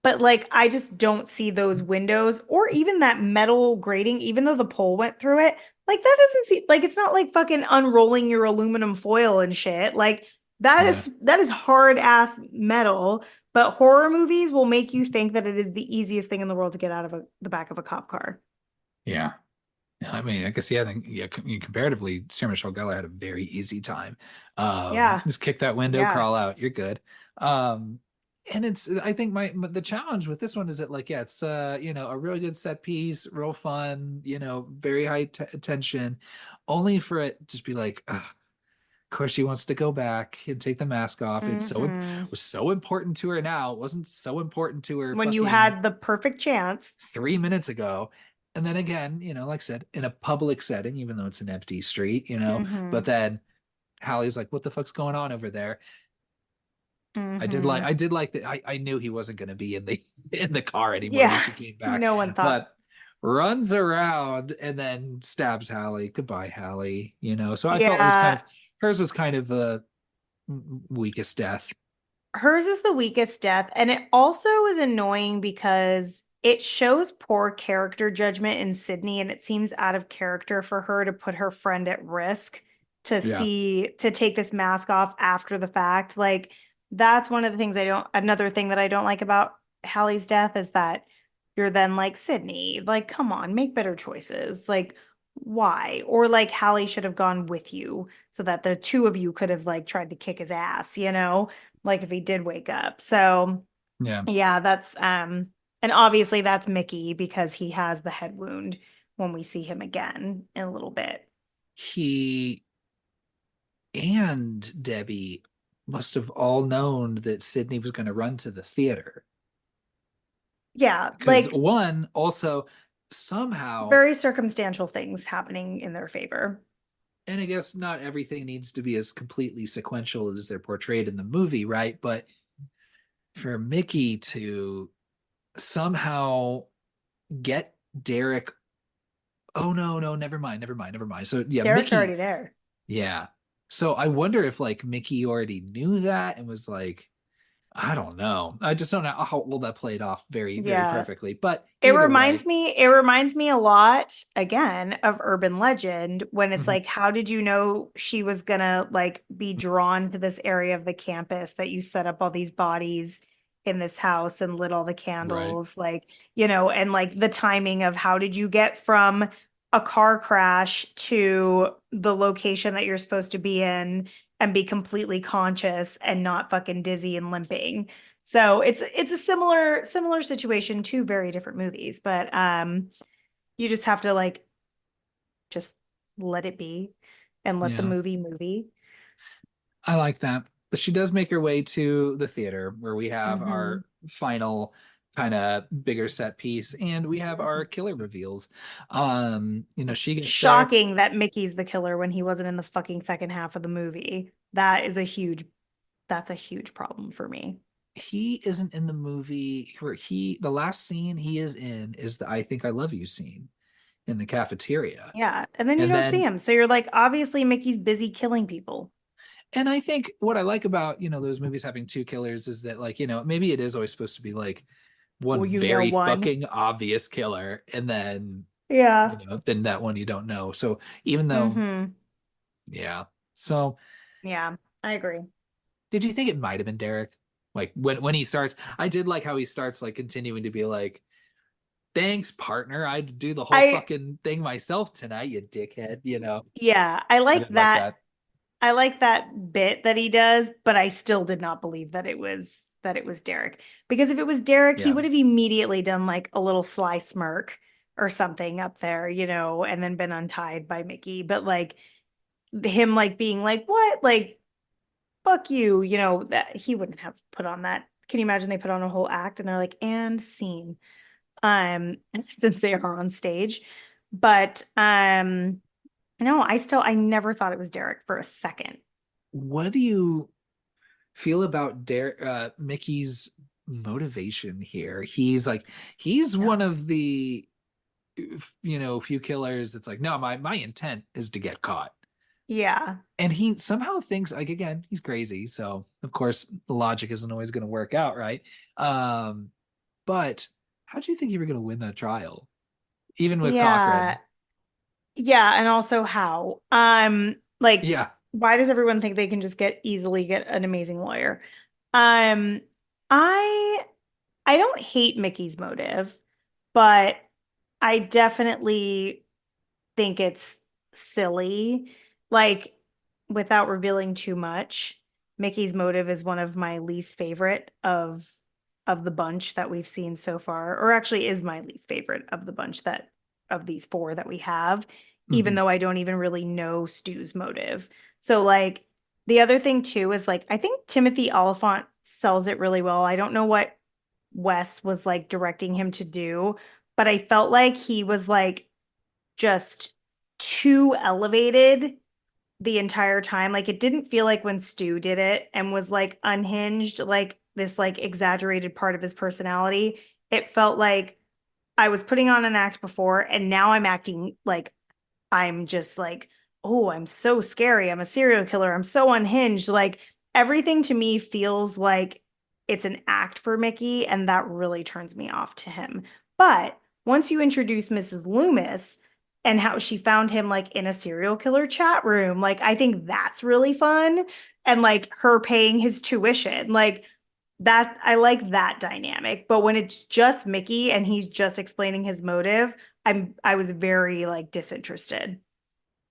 but like I just don't see those windows or even that metal grating, even though the pole went through it. Like that doesn't seem like it's not like fucking unrolling your aluminum foil and shit. Like Yeah. that is hard ass metal. But horror movies will make you think that it is the easiest thing in the world to get out of the back of a cop car. Yeah. I mean, I guess yeah, then yeah, comparatively, Sarah Michelle Gellar had a very easy time. Yeah, Just kick that window, yeah. crawl out, you're good. Um, and it's I think the challenge with this one is that like yeah, it's a really good set piece, real fun, very high tension, only for it just be like, ugh, of course she wants to go back and take the mask off. It Hmm. was so important to her now. It wasn't so important to her When you fucking had the perfect chance. 3 minutes ago. And then again, like I said, in a public setting, even though it's an empty street, but Hmm. then Hallie's like, what the fuck's going on over there? Hmm. I did like that. I knew he wasn't gonna be in the in the car anymore when Yeah, she came back, no one thought. but runs around and then stabs Hallie. Goodbye, Hallie. So I felt it was kind Yeah, of hers was kind of the weakest death. hers is the weakest death. And it also is annoying because it shows poor character judgment in Sydney, and it seems out of character for her to put her friend at risk Yeah. to take this mask off after the fact. Like, that's one of the things another thing that I don't like about Hallie's death is that you're then like, Sydney, like, come on, make better choices. Like, why? Or like Hallie should have gone with you so that the two of you could have like tried to kick his ass, like if he did wake up. So Yeah. yeah, that's and obviously that's Mickey because he has the head wound when we see him again in a little bit. He and Debbie must have all known that Sydney was going to run to the theater. Yeah, Because like one, also somehow, very circumstantial things happening in their favor. and I guess not everything needs to be as completely sequential as they're portrayed in the movie, right? But for Mickey to somehow get Derek, oh no, no, never mind, never mind, never mind. So yeah, Derek's already Mickey, there. yeah. So I wonder if like Mickey already knew that and was like, I don't know. I just don't know how well that played off very, very Yeah. perfectly. But It either reminds way, me, it reminds me a lot again of urban legend when it's mhm, like, how did you know she was gonna like be drawn to this area of the campus that you set up all these bodies in this house and lit all the right. candles, like, and like the timing of how did you get from a car crash to the location that you're supposed to be in and be completely conscious and not fucking dizzy and limping. So it's a similar situation, two very different movies, but you just have to like just let it be and let the Yeah. movie. I like that. But she does make her way to the theater where we have Hmm. our final kind of bigger set piece and we have our killer reveals. She gets there. Shocking that Mickey's the killer when he wasn't in the fucking second half of the movie. That's a huge problem for me. He isn't in the movie where the last scene he is in is the I think I love you scene in the cafeteria. Yeah, and then you And don't see then him. So you're like, obviously Mickey's busy killing people. and I think what I like about, those movies having two killers is that like, maybe it is always supposed to be like one Well, very one. fucking obvious killer and then Yeah. than that one you don't know. So even though, Mm-hmm. yeah. So Yeah, I agree. did you think it might have been Derek? Like when he starts, I did like how he starts like continuing to be like, thanks, partner. I'd do the whole I fucking thing myself tonight, you dickhead, you know. Yeah, I I like did like that. that. I like that bit that he does, but I still did not believe that it was Derek. Because if it was Derek, he Yeah. would have immediately done like a little sly smirk or something up there, and then been untied by Mickey. But like him like being like, "What? Like fuck you," that he wouldn't have put on that. Can you imagine they put on a whole act and they're like, "And scene." Since they are on stage. But no, I never thought it was Derek for a second. What do you feel about Mickey's motivation here? He's one Dumb. of the few killers that's like, no, my intent is to get caught. Yeah. And he somehow thinks like again, he's crazy, so of course the logic isn't always going to work out, right? Um, but how do you think you were going to win that trial, even with Yeah. Cochran? Yeah, and also how? Like, Yeah, why does everyone think they can just easily get an amazing lawyer? Um, I I don't hate Mickey's motive, but I definitely think it's silly. Like, without revealing too much, Mickey's motive is one of my least favorite of the bunch that we've seen so far, or actually is my least favorite of the bunch that of these four that we have, even hmm though I don't even really know Stu's motive. So like the other thing too is like I think Timothy Oliphant sells it really well. I don't know what Wes was like directing him to do, but I felt like he was like just too elevated the entire time. Like it didn't feel like when Stu did it and was like unhinged, like this like exaggerated part of his personality. It felt like I was putting on an act before and now I'm acting like I'm just like, oh, I'm so scary. I'm a serial killer. I'm so unhinged. Like everything to me feels like it's an act for Mickey, and that really turns me off to him. But once you introduce Mrs. Loomis and how she found him like in a serial killer chat room, like I think that's really fun. And like her paying his tuition, like that I like that dynamic. But when it's just Mickey and he's just explaining his motive, I was very like disinterested.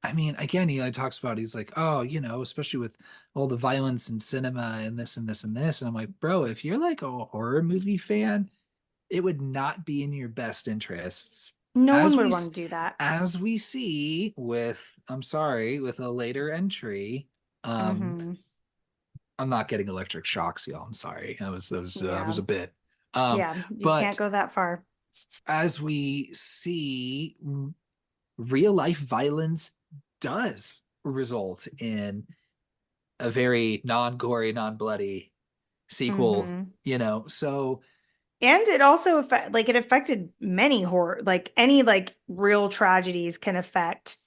I mean, again, he like talks about he's like, oh, especially with all the violence in cinema and this and this and this, and I'm like, bro, if you're like a horror movie fan, it would not be in your best interests, No one as would we want to do that. as we see with, I'm sorry, with a later entry. um Hmm. I'm not getting electric shocks, y'all. I'm sorry. That was Yeah. a bit. um Yeah. You can't but go that far. as we see, real life violence does result in a very non-gory, non-bloody sequel, Hmm. so And it also it affected many horror, like any like real tragedies can affect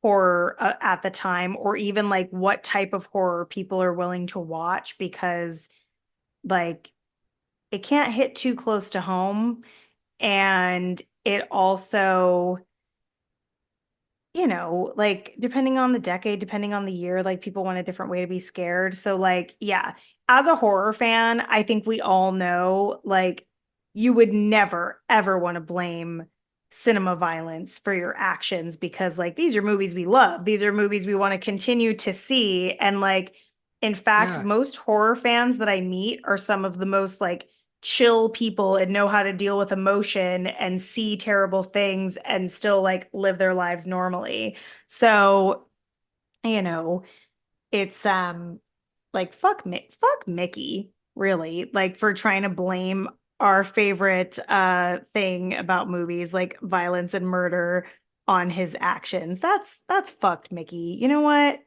horror at the time, or even like what type of horror people are willing to watch because like it can't hit too close to home. And it also, like depending on the decade, depending on the year, like people want a different way to be scared. So, like, yeah, as a horror fan, I think we all know, like, you would never, ever want to blame cinema violence for your actions because, like, these are movies we love. These are movies we want to continue to see. And, like, in fact, yeah. most horror fans that I meet are some of the most, like, chill people and know how to deal with emotion and see terrible things and still like live their lives normally. So, you know, it's like fuck Mickey, really, like for trying to blame our favorite thing about movies like violence and murder on his actions. That's fucked Mickey. You know what?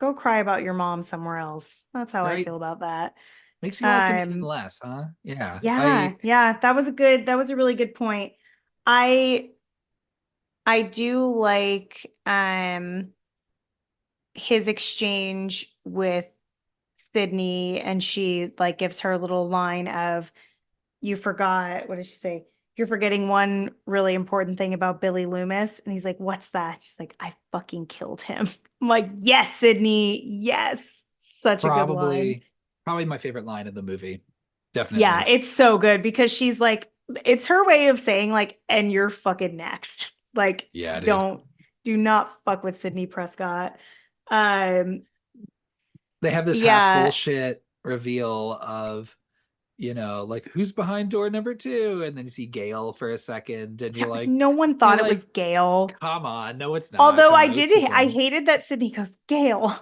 Go cry about your mom somewhere else. That's how I Right. feel about that. Makes you like him even Um less, huh? Yeah. Yeah, I yeah, that was a really good point. I I do like his exchange with Sydney and she like gives her a little line of you forgot, what did she say? you're forgetting one really important thing about Billy Loomis. And he's like, what's that? She's like, I fucking killed him. I'm like, yes, Sydney. Yes. Such a good line. Probably my favorite line in the movie. Yeah, Definitely. it's so good because she's like, it's her way of saying, like, and you're fucking next. Like, Yeah, dude. don't, do not fuck with Sydney Prescott. Um, They have this half yeah, bullshit reveal of, like who's behind door number two, and then you see Gail for a second, and no one you're thought it was like, Gail. come on, no, it's not. Although Come I on, let's keep did, I going. hated that Sydney goes, Gail.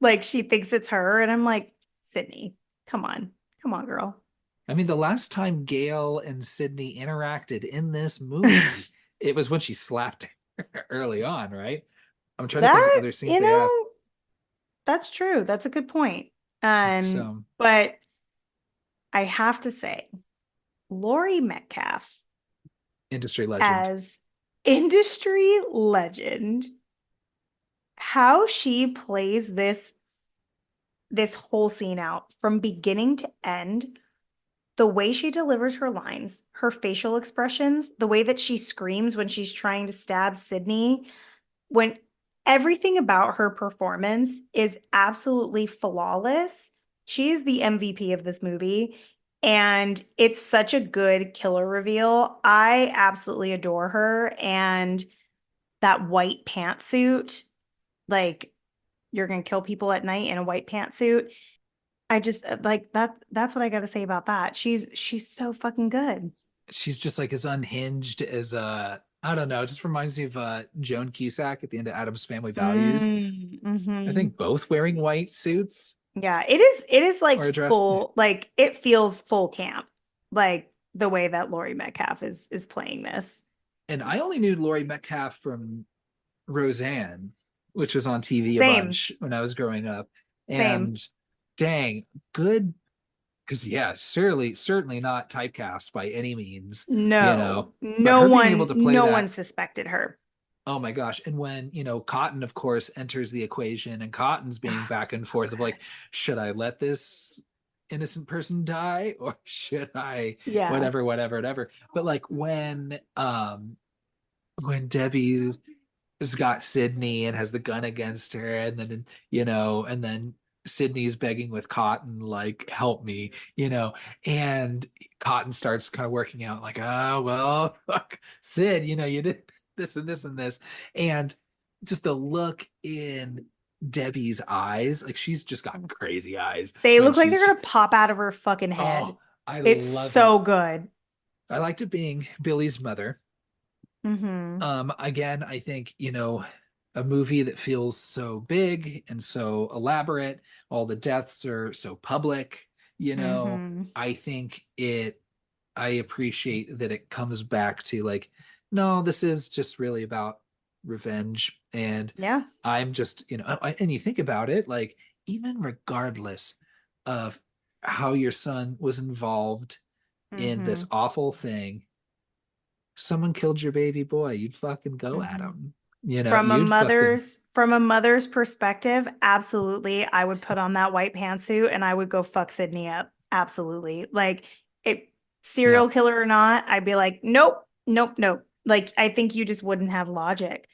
Like she thinks it's her. And I'm like, Sydney, come on. Come on, girl. I mean, the last time Gail and Sydney interacted in this movie, it was when she slapped her early on, right? I'm trying to think of That, other scenes they have. that's true. That's a good point. So, But I have to say, Laurie Metcalf industry legend. as industry legend, how she plays this whole scene out from beginning to end, the way she delivers her lines, her facial expressions, the way that she screams when she's trying to stab Sydney, when everything about her performance is absolutely flawless. She is the MVP of this movie. And it's such a good killer reveal. I absolutely adore her. And that white pantsuit, like you're going to kill people at night in a white pantsuit. I just like that's what I got to say about that. She's so fucking good. She's just like as unhinged as I don't know, it just reminds me of Joan Cusack at the end of Adam's Family Values. I Mm-hmm. think both wearing white suits Yeah, it is like or a dress. full, like it feels full camp, like the way that Laurie Metcalf is playing this. And I only knew Laurie Metcalf from Roseanne, which was on TV a Same, bunch when I was growing up. same. And dang, good, because yeah, certainly not typecast by any means, No, but no her being able one, to play no one that, suspected her. oh my gosh. And when, Cotton, of course, enters the equation, and Cotton's being Oh, back and so forth of good. like, should I let this innocent person die, or should I Yeah, whatever. But like when Debbie has got Sydney and has the gun against her, and then Sydney's begging with Cotton, like, help me, and Cotton starts kind of working out, like, oh, well, fuck, Sid, you did this and this and this. And just the look in Debbie's eyes, like, she's just got crazy eyes they when look like she's they're just, gonna pop out of her fucking oh, head. I It's love it. so good. I liked it being Billy's mother. Mm-hmm. Again, I think, a movie that feels so big and so elaborate, all the deaths are so public, Mm-hmm. I think I appreciate that it comes back to like, no, this is just really about revenge. And Yeah. I'm just, and you think about it, like, even regardless of how your son was involved in Mm-hmm. this awful thing, someone killed your baby boy, you'd fucking go at Mm-hmm. him. You'd fucking, From a mother's perspective, absolutely, I would put on that white pantsuit and I would go fuck Sydney up. Absolutely. Like it yeah. serial killer or not, I'd be like, nope, nope, nope. Like I think you just wouldn't have logic.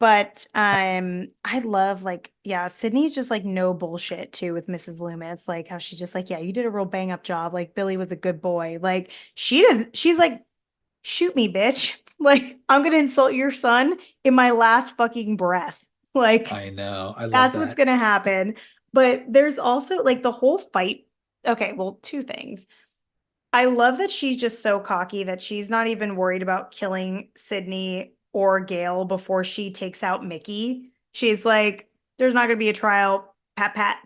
But I love like, yeah, Sydney's just like no bullshit too with Mrs. Loomis. Like how she's just like, yeah, you did a real bang up job. Like Billy was a good boy. Like she's like, shoot me, bitch. Like, I'm gonna insult your son in my last fucking breath. Like, I know. I love that's what's that. gonna happen. But there's also like the whole fight. Okay, well, two things. I love that she's just so cocky that she's not even worried about killing Sydney or Gail before she takes out Mickey. She's like, there's not gonna be a trial, pat pat,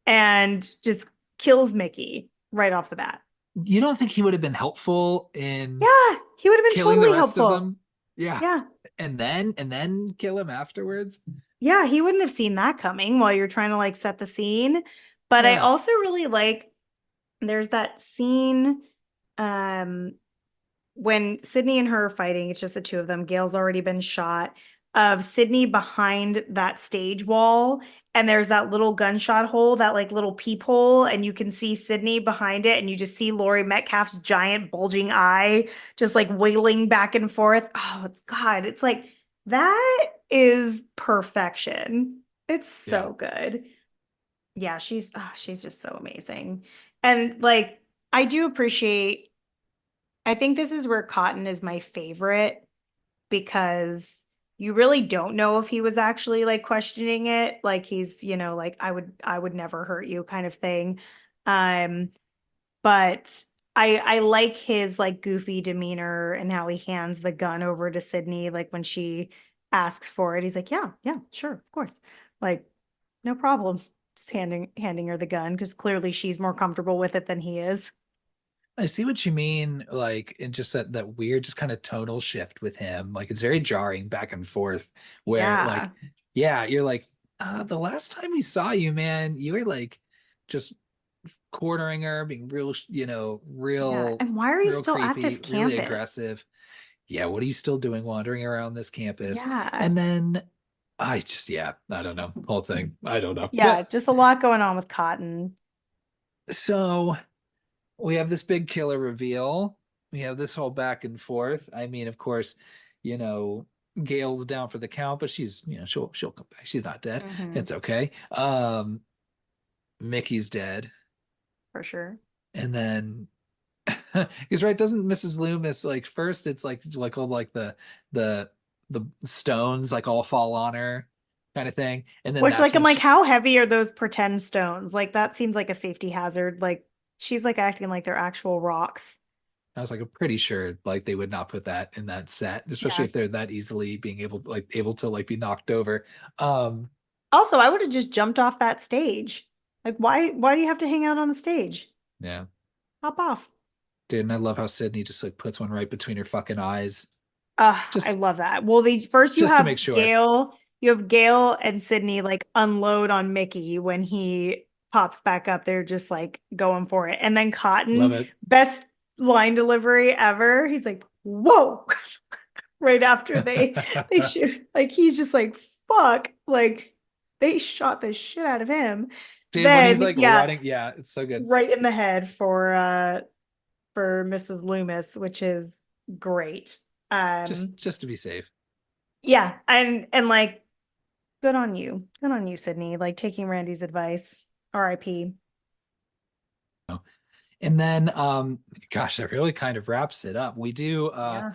and just kills Mickey right off the bat. You don't think he would have been helpful in Yeah, he would have been killing the totally rest of helpful. them? Yeah. Yeah. And then kill him afterwards? Yeah, he wouldn't have seen that coming while you're trying to like set the scene. But I Yeah. also really like there's that scene um when Sydney and her are fighting, it's just the two of them. Gail's already been shot. Of Sydney behind that stage wall, and there's that little gunshot hole, that like little peephole, and you can see Sydney behind it, and you just see Laurie Metcalf's giant bulging eye just like wailing back and forth. Oh, it's God, it's like that is perfection. It's Yeah. so good. Yeah, she's just so amazing. And like I do appreciate, I think this is where Cotton is my favorite because you really don't know if he was actually like questioning it. Like he's, like I would never hurt you kind of thing. Um, but I like his like goofy demeanor and how he hands the gun over to Sydney, like when she asks for it. He's like, yeah, yeah, sure, of course. Like, no problem. Just handing her the gun because clearly she's more comfortable with it than he is. I see what you mean, like in just that weird, just kind of tonal shift with him. Like it's very jarring back and forth, where like, Yeah. yeah, you're like, the last time we saw you, man, you were like just cornering her, being real, Yeah. real, And why are you real still at this creepy, really campus? aggressive. Yeah, what are you still doing wandering around this campus? Yeah. And then yeah, I don't know, whole thing. I don't know. Yeah, But just a lot going on with Cotton. so we have this big killer reveal. We have this whole back and forth. I mean, of course, you know, Gail's down for the count, but she's, she'll come back. She's not dead. Hmm. It's okay. Mickey's dead. For sure. And then he's right, doesn't Mrs. Loomis like first it's like all like the the stones like all fall on her kind of thing. And then Which, that's like, I'm when like, she how heavy are those pretend stones? Like, that seems like a safety hazard. Like, she's like acting like they're actual rocks. I was like, I'm pretty sure like they would not put that in that set, especially Yeah. if they're that easily being able to like be knocked over. Um, Also, I would have just jumped off that stage. Like, why do you have to hang out on the stage? yeah. Hop off. Dude, and I love how Sydney just like puts one right between her fucking eyes. I Just love that. Well, they first just to make sure. You have Gail and Sydney like unload on Mickey when he pops back up. They're just like going for it. And then Love Cotton, it. best line delivery ever. He's like, "Whoa." Right after they shoot. Like he's just like, "Fuck." Like they shot the shit out of him. Dude, when he's Then, like yeah, running, yeah, it's so good. right in the head for Mrs. Loomis, which is great. Just to be safe. Yeah, and like good on you. Good on you, Sydney. Like taking Randy's advice. R.I.P. And then gosh, that really kind of wraps it up. Yeah.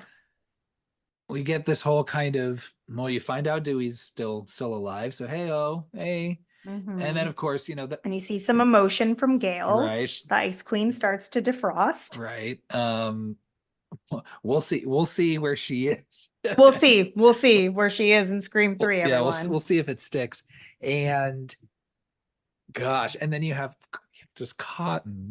We get this whole kind of, well, you find out Dewey's still alive. So hey, oh, hey. And then Hmm. of course, that And you see some emotion from Gail. right, The Ice Queen starts to defrost. right. We'll see where she is. We'll see. We'll see where she is in Scream Well, 3, yeah, we'll everyone. see if it sticks. And gosh, and then you have just Cotton,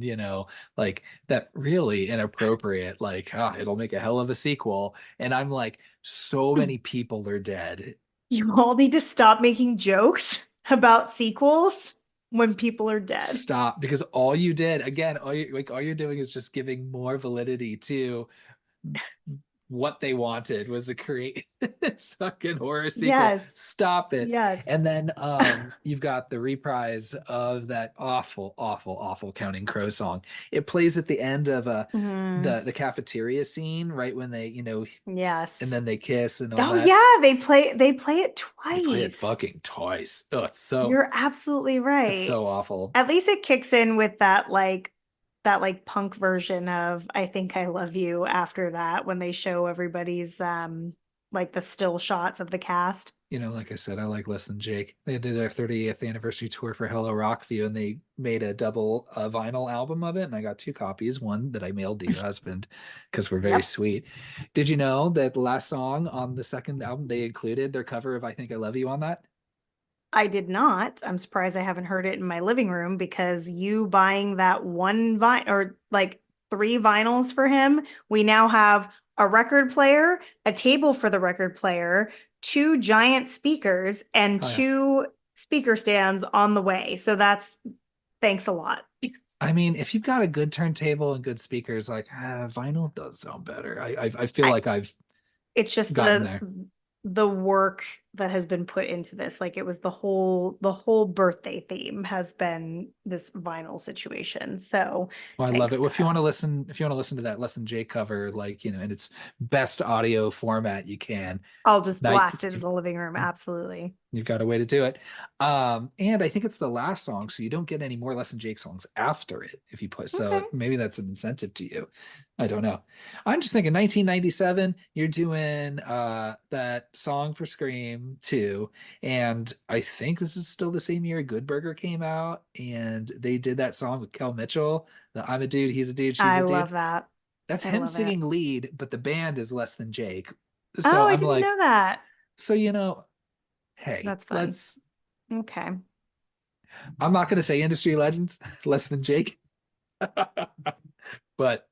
like that really inappropriate, like, it'll make a hell of a sequel. And I'm like, so many people are dead. You all need to stop making jokes about sequels when people are dead. Stop, because all you did, again, all you're doing is just giving more validity to what they wanted was to create this fucking horror sequel. Yes. Stop it. Yes. And then you've got the reprise of that awful, awful, awful Counting Crow song. It plays at the end of Mhm. the cafeteria scene, right when they, and Yes. then they kiss and all Oh that. yeah, they play it They play it twice. fucking twice. Oh, You're absolutely it's right. so awful. At least it kicks in with that punk version of I Think I Love You after that when they show everybody's like the still shots of the cast. Like I said, I like Less Than Jake. They did their 30th anniversary tour for Hello Rockview, and they made a double vinyl album of it. And I got two copies, one that I mailed to your husband because we're very Yep. sweet. Did you know that the last song on the second album, they included their cover of I Think I Love You on that? I did not. I'm surprised I haven't heard it in my living room because you buying that one vinyl or like three vinyls for him, we now have a record player, a table for the record player, two giant speakers, and Oh, yeah. two speaker stands on the way. So that's thanks a lot. I mean, if you've got a good turntable and good speakers, like vinyl does sound better. I feel I like I've it's just gotten there. the work that has been put into this. Like it was the whole birthday theme has been this vinyl situation. So Well, I love thanks, it. Well, Kyle. if you want to listen to that Less Than Jake cover, like, in its best audio format you can, I'll just now blast it in the living room. Absolutely. you've got a way to do it. And I think it's the last song, so you don't get any more Less Than Jake songs after it if you put. Okay. So maybe that's an incentive to you. I don't know. I'm just thinking 1997, you're doing that song for Scream 2. And I think this is still the same year Good Burger came out, and they did that song with Kel Mitchell, the I'm a dude, he's a dude, she's I a love dude. that. That's I him love it. singing lead, but the band is Less Than Jake. So Oh, I I'm didn't like, know that. so hey, That's fun. let's Okay. I'm not going to say industry legends, Less Than Jake, but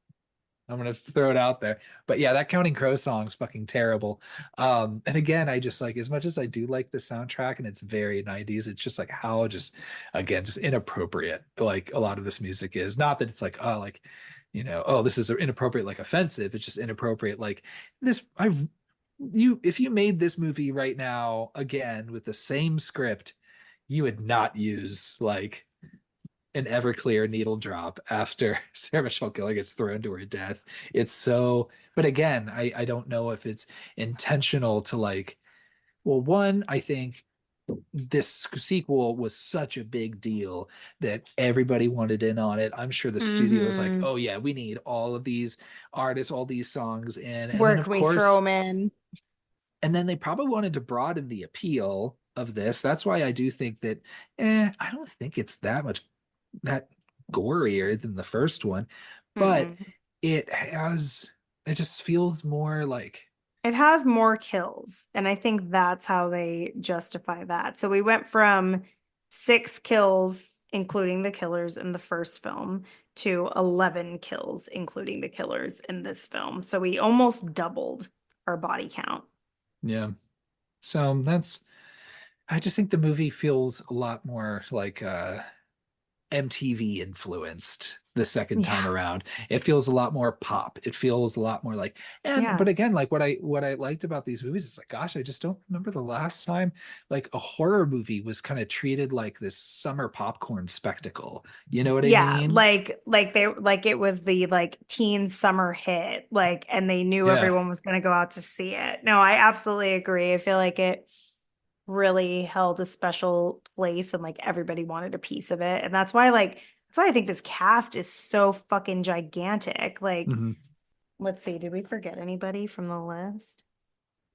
I'm going to throw it out there. But yeah, that Counting Crows song's fucking terrible. And again, I just like, as much as I do like the soundtrack and it's very 90s, it's just like how just, again, just inappropriate. Like a lot of this music is not that it's like, oh, like, oh, this is inappropriate, like offensive. It's just inappropriate. Like this, if you made this movie right now again with the same script, you would not use like an Everclear needle drop after Sarah Michelle Gellar gets thrown to her death. It's so, but again, I don't know if it's intentional to like, well, one, I think this sequel was such a big deal that everybody wanted in on it. I'm sure the studio was like, Mm-hmm. oh yeah, we need all of these artists, all these songs in. And Where then can of we throw course, them in? and then they probably wanted to broaden the appeal of this. That's why I do think that, I don't think it's that gorier than the first one, but Mm-mm. it just feels more like, It has more kills, and I think that's how they justify that. So we went from 6 kills, including the killers in the first film, to 11 kills, including the killers in this film. So we almost doubled our body count. yeah. So I just think the movie feels a lot more like MTV influenced the second time Yeah. around. It feels a lot more pop. It feels a lot more like, and Yeah. but again, like what I liked about these movies is like, gosh, I just don't remember the last time like a horror movie was kind of treated like this summer popcorn spectacle. You know what I Yeah, mean? like they like it was the like teen summer hit, like, and they knew Yeah. everyone was going to go out to see it. No, I absolutely agree. I feel like it really held a special place and like everybody wanted a piece of it. And that's why I think this cast is so fucking gigantic. Like, Hmm. let's see, did we forget anybody from the list?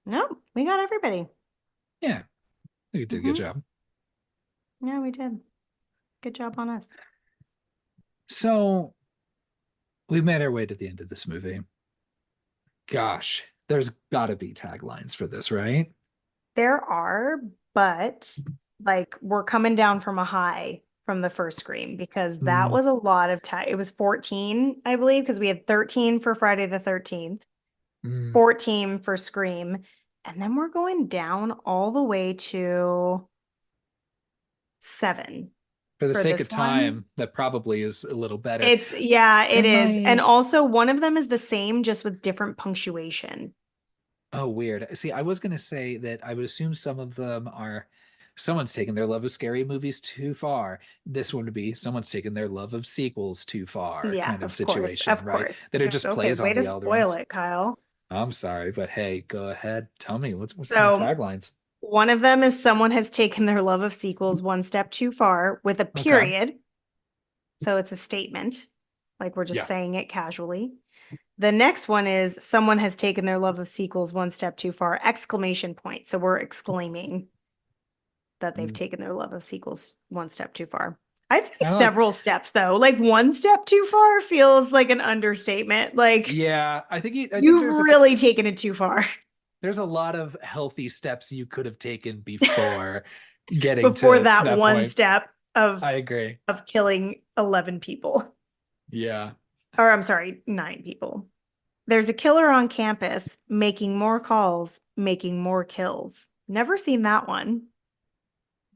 No, we got everybody. Yeah. You did a good Hmm. job. Yeah, we did. Good job on us. So we made our way to the end of this movie. Gosh, there's got to be taglines for this, right? There are, but like we're coming down from a high from the first Scream because that Mm, was a lot of time. It was 14, I believe, because we had 13 for Friday the 13th, mm. 14 for Scream, and then we're going down all the way to 7 For the for sake this of one. time, that probably is a little better. Yeah, it And is. And my also one of them is the same, just with different punctuation. Oh, weird. See, I was gonna say that I would assume some of them are someone's taken their love of scary movies too far. This one would be someone's taken their love of sequels too far Yeah, kind of of course. situation, Of right? course. That it just Okay, plays way on to the elder spoil ones. it, Kyle. I'm sorry, but hey, go ahead. Tell me what's some So taglines. one of them is someone has taken their love of sequels one step too far with a Okay. period. So it's a statement, like we're just Yeah. saying it casually. The next one is someone has taken their love of sequels one step too far, exclamation point. So we're exclaiming that they've Mm. taken their love of sequels one step too far. I'd say I like several steps though. Like one step too far feels like an understatement. Like Yeah, I think you've really taken it too far there's a lot of healthy steps you could have taken before getting before to that that one point. step I agree. of killing 11 people. Yeah. Or I'm sorry, 9 people. There's a killer on campus making more calls, making more kills. Never seen that one.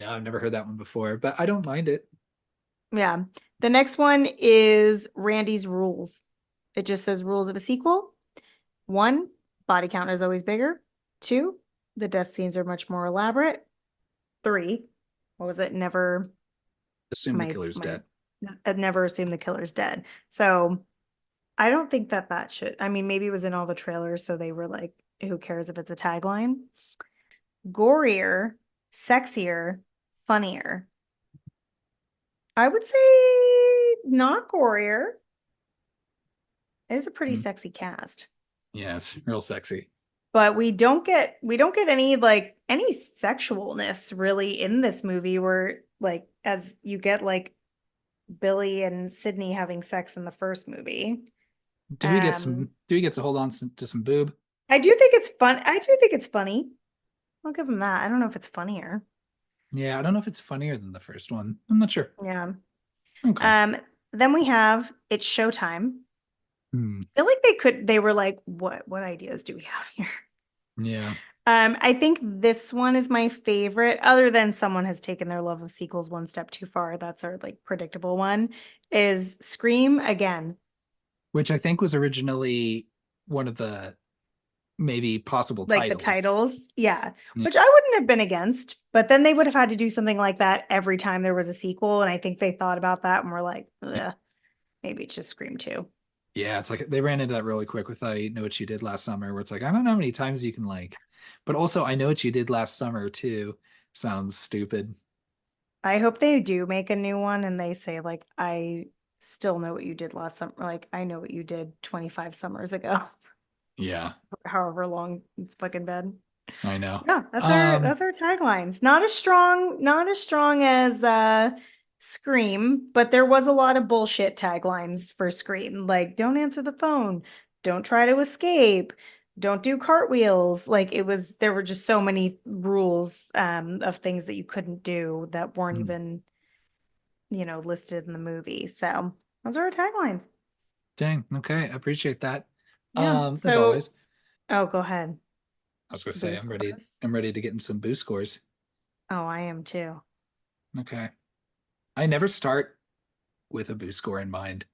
No, I've never heard that one before, but I don't mind it. Yeah. The next one is Randy's rules. It just says rules of a sequel. 1, body count is always bigger. 2, The death scenes are much more elaborate. Three, what was it? Never, Assume the my, killer's my, dead. I'd never assume the killer's dead. So I don't think that that should, I mean, maybe it was in all the trailers. So they were like, who cares if it's a tagline? Gorier, sexier, funnier. I would say not gorier. It is a pretty Hmm. sexy cast. Yeah, it's real sexy. But we don't get any like any sexualness really in this movie where like as you get like Billy and Sydney having sex in the first movie. Do we get to hold on to some boob? I do think it's fun. I do think it's funny. I'll give them that. I don't know if it's funnier. Yeah, I don't know if it's funnier than the first one. I'm not sure. Yeah. Okay. Um, then we have It's Showtime. Hmm. I feel like they were like, what ideas do we have here? Yeah. I think this one is my favorite, other than someone has taken their love of sequels one step too far. That's our like predictable one, is Scream again. Which I think was originally one of the maybe possible Like the titles. titles. Yeah. Yeah. Which I wouldn't have been against, but then they would have had to do something like that every time there was a sequel. And I think they thought about that and were like, ugh, maybe it's just Scream 2. Yeah, it's like they ran into that really quick with I Know What You Did Last Summer, where it's like, I don't know how many times you can like, but also I Know What You Did Last Summer too sounds stupid. I hope they do make a new one and they say, like, I still know what you did last summer. Like, I know what you did 25 summers ago, Yeah, however long it's fucking been. I know. Yeah, Um, that's our taglines. Not as strong as Scream, but there was a lot of bullshit taglines for Scream. Like, don't answer the phone, don't try to escape, don't do cartwheels. Like it was there were just so many rules of things that you couldn't do that weren't hmm, even, listed in the movie. So those are our taglines. dang, okay, I appreciate that. Yeah. As always, So oh, go ahead. I was gonna say Boo scores. I'm ready to get in some boo scores. Oh, I am too. Okay. I never start with a boo score in mind.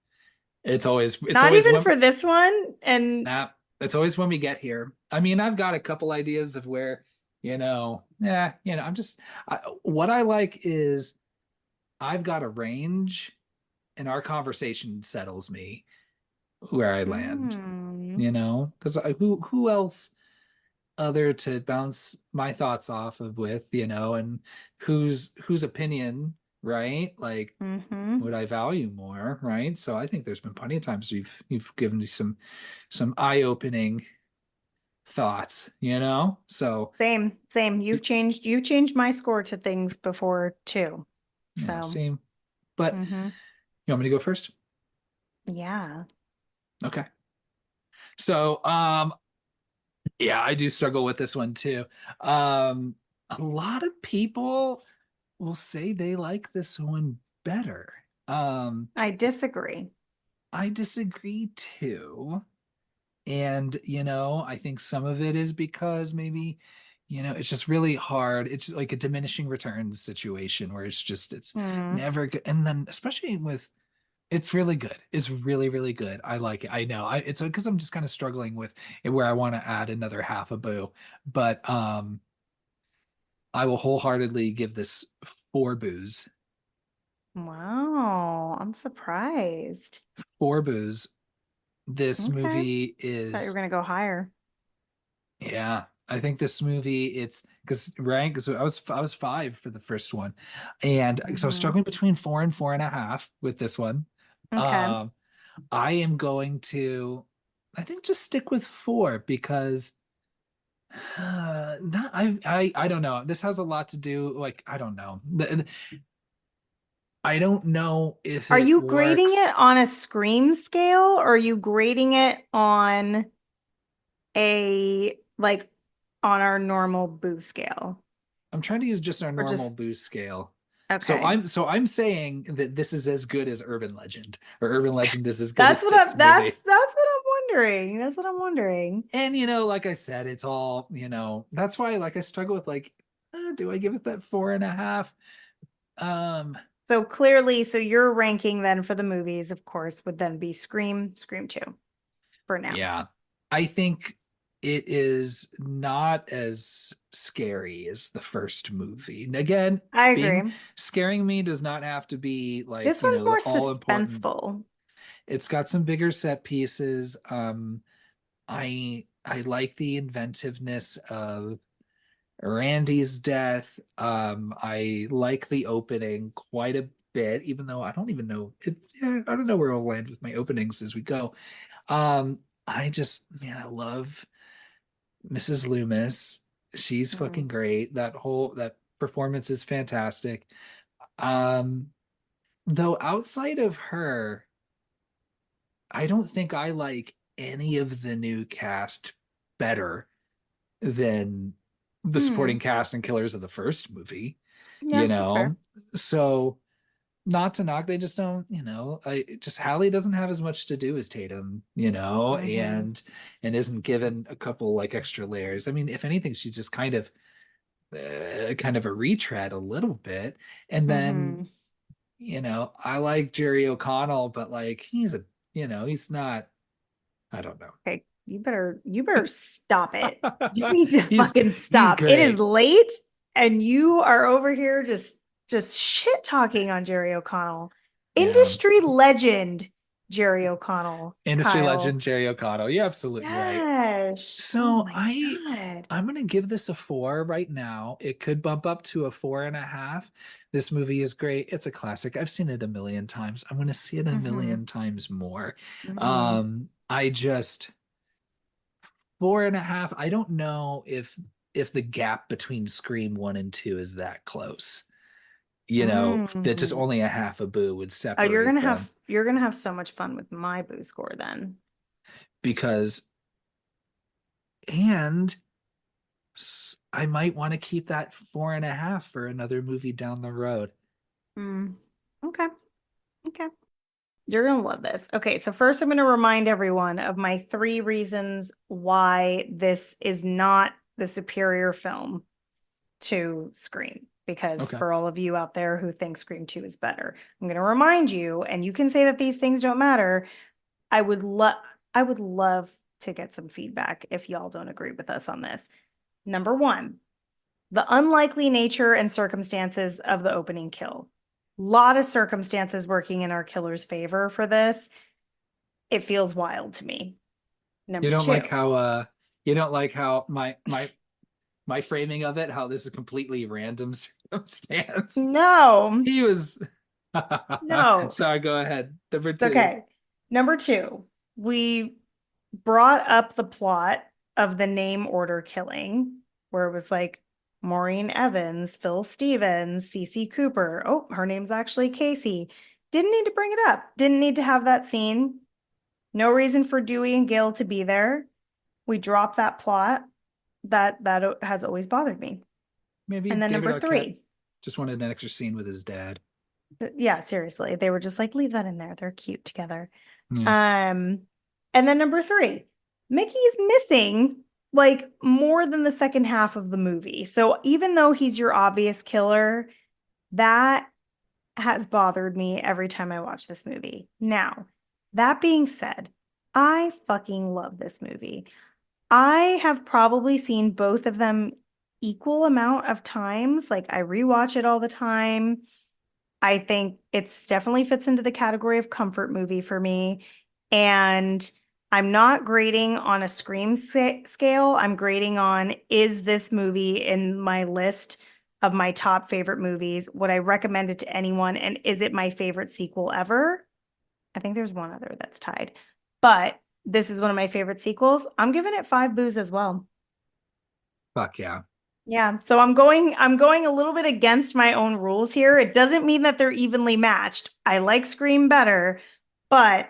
It's Not always even when for this one. And nah, it's always when we get here. I mean, I've got a couple ideas of where, I'm just what I like is I've got a range and our conversation settles me where I land, mm, because who else other to bounce my thoughts off of with, and whose opinion, right? Like hmm would I value more, right? So I think there's been plenty of times you've given me some eye-opening thoughts, So same. You've changed my score to things before too. So, same. But hmm you want me to go first? yeah. Okay. So yeah, I do struggle with this one too. Um a lot of people will say they like this one better. Um I disagree. I disagree too. And, I think some of it is because maybe, it's just really hard. It's like a diminishing returns situation where it's Mm. never good. And then, especially with, it's really good. It's really, really good. I like it. I know. It's because I'm just kind of struggling with it where I want to add another half a boo. But I will wholeheartedly give this 4 boos. Wow, I'm surprised. 4 boos. This Okay. movie Thought you were is gonna go higher. Yeah, I think this movie it's because right because I was 5 for the first one, and so I was hmm struggling between 4 and 4.5 with this one. Okay. Um, I am going to, I think, just stick with 4 because not I don't know. This has a lot to do like I don't know. I don't know if Are it you grading works. it on a Scream scale or are you grading it on a like on our normal boo scale? I'm trying to use just our Or normal just boost scale. So okay. I'm saying that this is as good as Urban Legend, or Urban Legend is as good as this movie. That's what I'm wondering. That's what I'm wondering. And like I said, it's all, that's why like I struggle with like, do I give it that 4.5? Um, So clearly, so your ranking then for the movies, of course, would then be Scream, Scream 2 for now. yeah. I think it is not as scary as the first movie. And again, I being agree. scaring me does not have to be like, This one's the more all important. suspenseful. It's got some bigger set pieces. I like the inventiveness of Randy's death. I like the opening quite a bit, even though I don't even know it. Yeah, I don't know where I'll land with my openings as we go. I just, man, I love Mrs. Loomis. She's Mm. fucking great. That performance is fantastic. Um, though outside of her, I don't think I like any of the new cast better than the supporting Hmm. cast and killers of the first movie, Yeah, you that's fair. know? So not to knock, they just don't, I just Hallie doesn't have as much to do as Tatum, Hmm. and isn't given a couple like extra layers. I mean, if anything, she's just kind of a retread a little bit. And then, Hmm. I like Jerry O'Connell, but like he's not, I don't know. Okay, you better stop it. You need to he's fucking he's stop. It is great. late and you are over here just shit talking on Jerry O'Connell. Yeah. Industry legend Jerry O'Connell, Industry Kyle. legend Jerry O'Connell. You're absolutely right. Yes. Oh So my I God. I'm gonna give this a 4 right now. It could bump up to a 4.5. This movie is great. It's a classic. I've seen it a million times. I'm gonna see it a Hmm. million times more. Hmm. I just 4.5. I don't know if the gap between Scream 1 and 2 is that close. That just Hmm. only a half a boo would Oh, you're separate gonna them have you're gonna have so much fun with my boo score then. because and I might want to keep that 4.5 for another movie down the road. Hmm. Okay. Okay. You're going to love this. Okay, so first I'm going to remind everyone of my three reasons why this is not the superior film to Scream. Because Okay. for all of you out there who think Scream 2 is better, I'm going to remind you, and you can say that these things don't matter. I would love I would love to get some feedback if y'all don't agree with us on this. Number one, the unlikely nature and circumstances of the opening kill. Lot of circumstances working in our killer's favor for this. It feels wild to me. You Number don't like two. how you don't like how my framing of it, how this is completely random circumstance. No, He was no. sorry, go ahead. Number It's two. okay. Number two, we brought up the plot of the name order killing, where it was like Maureen Evans, Phil Stevens, Cece Cooper. Oh, her name's actually Casey. Didn't need to bring it up. Didn't need to have that scene. No reason for Dewey and Gail to be there. We dropped that plot. That has always bothered me. Maybe And then David number Arquette three, just wanted an extra scene with his dad. yeah, seriously, they were just like, leave that in there. They're cute together. Yeah. Um, and then number three, Mickey is missing like more than the second half of the movie. So even though he's your obvious killer, that has bothered me every time I watch this movie. Now, that being said, I fucking love this movie. I have probably seen both of them equal amount of times. Like I rewatch it all the time. I think it's definitely fits into the category of comfort movie for me. And I'm not grading on a Scream scale. I'm grading on is this movie in my list of my top favorite movies? Would I recommend it to anyone? And is it my favorite sequel ever? I think there's one other that's tied, but this is one of my favorite sequels. I'm giving it 5 boos as well. Fuck yeah. Yeah, so I'm going a little bit against my own rules here. It doesn't mean that they're evenly matched. I like Scream better, but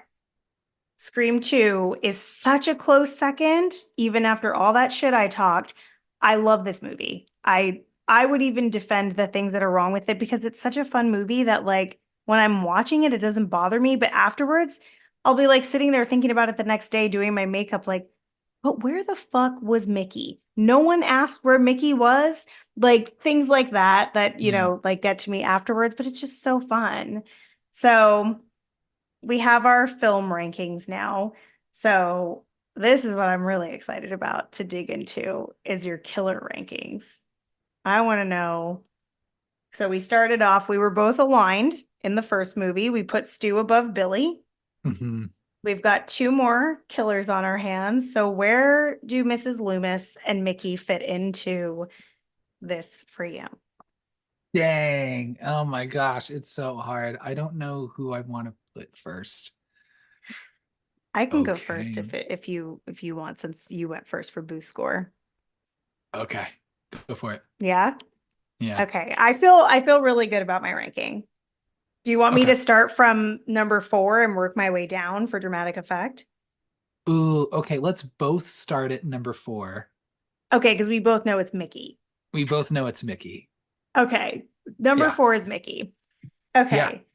Scream 2 is such a close second, even after all that shit I talked. I love this movie. I would even defend the things that are wrong with it because it's such a fun movie that like when I'm watching it, it doesn't bother me, but afterwards, I'll be like sitting there thinking about it the next day doing my makeup like, but where the fuck was Mickey? No one asked where Mickey was. Like things like that, Mm. like get to me afterwards, but it's just so fun. So we have our film rankings now. So this is what I'm really excited about to dig into is your killer rankings. I want to know. So we started off, we were both aligned in the first movie. We put Stu above Billy. Mhm. We've got two more killers on our hands. So where do Mrs. Loomis and Mickey fit into this for you? Dang. Oh my gosh, it's so hard. I don't know who I want to put first. I can go first Okay. if you want, since you went first for boost score. Okay. Go for it. Yeah. Yeah. Okay. I feel really good about my ranking. Do you want me Okay. to start from number 4 and work my way down for dramatic effect? Ooh, okay. Let's both start at number 4. Okay, because we both know it's Mickey. We both know it's Mickey. Okay. Number Yeah. 4 is Mickey. Yeah. Okay.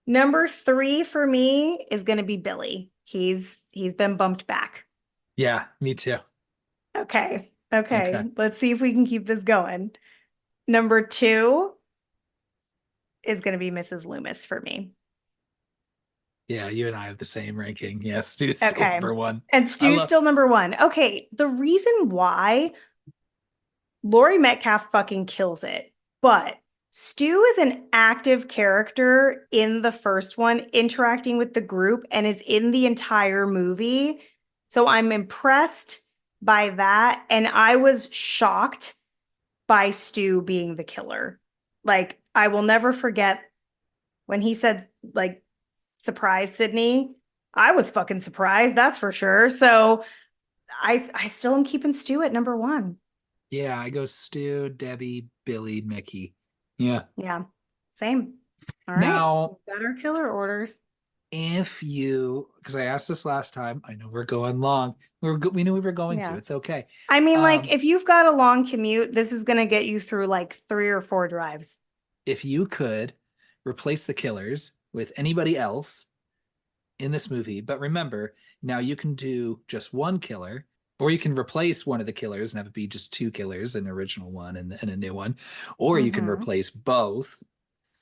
Number 3 for me is going to be Billy. He's been bumped back. Yeah. Me too. Okay. Okay. Okay. Let's see if we can keep this going. Number 2 is going to be Mrs. Loomis for me. Yeah. You and I have the same ranking. Yes. Stu's still Okay. number 1. And I Stu's love. still number 1. Okay. The reason why Laurie Metcalf fucking kills it, but Stu is an active character in the first one, interacting with the group, and is in the entire movie. So I'm impressed by that. And I was shocked by Stu being the killer. Like, I will never forget when he said, like, surprise, Sydney. I was fucking surprised, that's for sure. So I still am keeping Stu at number 1. Yeah. I go Stu, Debbie, Billy, Mickey. Yeah. Yeah, same. All right. Now, We've got our killer orders. if you, because I asked this last time, I know we're going long. We knew we were going to. Yeah. It's okay. I mean, like, Um, if you've got a long commute, this is going to get you through like 3 or 4 drives. if you could replace the killers with anybody else in this movie, but remember, now you can do just one killer, or you can replace one of the killers and have it be just two killers, an original one and a new one, or you can Mm-hmm. replace both.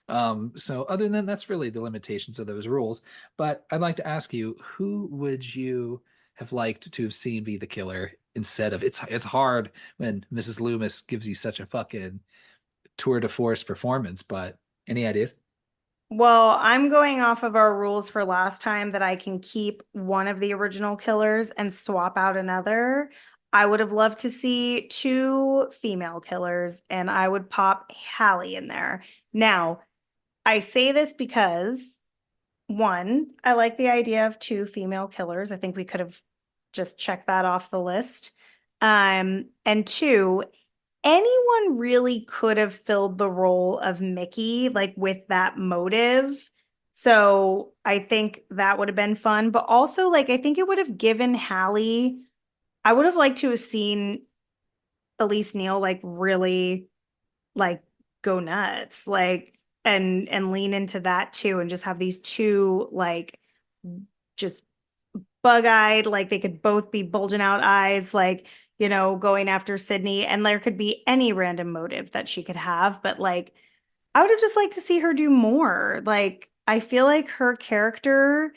So other than that, that's really the limitations of those rules. But I'd like to ask you, who would you have liked to have seen be the killer instead of it's hard when Mrs. Loomis gives you such a fucking tour de force performance, but any ideas? Well, I'm going off of our rules for last time that I can keep one of the original killers and swap out another. I would have loved to see 2 female killers, and I would pop Hallie in there. Now, I say this because one, I like the idea of 2 female killers. I think we could have just checked that off the list. And 2, anyone really could have filled the role of Mickey, like with that motive. So I think that would have been fun. But also, like, I think it would have given Hallie, I would have liked to have seen Elise Neal like really like go nuts, like and lean into that too, and just have these two like just bug-eyed, like they could both be bulging out eyes, like, going after Sydney, and there could be any random motive that she could have, but like I would have just liked to see her do more. Like, I feel like her character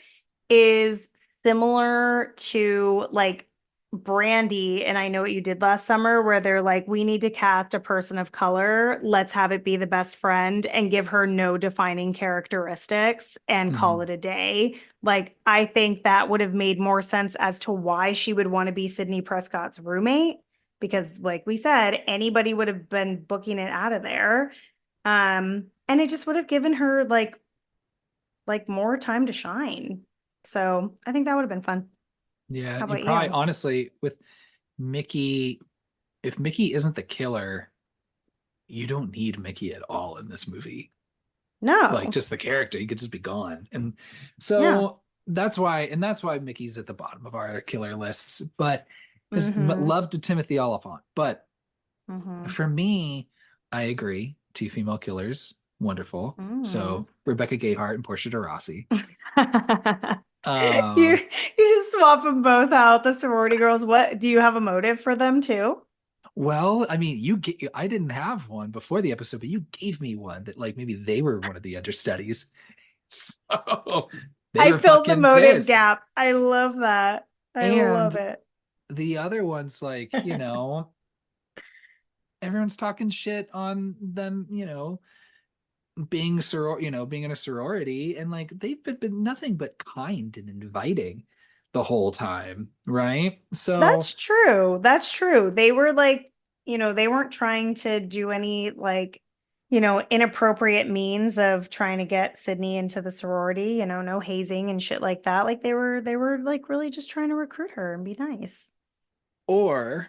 is similar to like Brandy and I Know What You Did Last Summer, where they're like, we need to cast a person of color. Let's have it be the best friend and give her no defining characteristics and call Mhm. it a day. Like, I think that would have made more sense as to why she would want to be Sydney Prescott's roommate. Because, like we said, anybody would have been booking it out of there. And it just would have given her like more time to shine. So I think that would have been fun. Yeah, How you about probably you? honestly with Mickey, if Mickey isn't the killer, you don't need Mickey at all in this movie. Like No. just the character, he could just be gone. And Yeah. so that's why Mickey's at the bottom of our killer lists. But is Mm-hmm. love to Timothy Oliphant. But Mm-hmm. for me, I agree. Two female killers, wonderful. Mm. So Rebecca Gayheart and Portia de Rossi. You Um, you just swap them both out, the sorority girls. What do you have a motive for them too? well, I mean, I didn't have one before the episode, but you gave me one that like maybe they were one of the understudies. So they I were filled the fucking motive pissed. gap. I love that. I love And it. the other ones, like, everyone's talking shit on them, being in a sorority, and like they've been nothing but kind and inviting the whole time, right? So, That's true. That's true. They were like, they weren't trying to do any like, inappropriate means of trying to get Sydney into the sorority, no hazing and shit like that. Like they were like really just trying to recruit her and be nice. or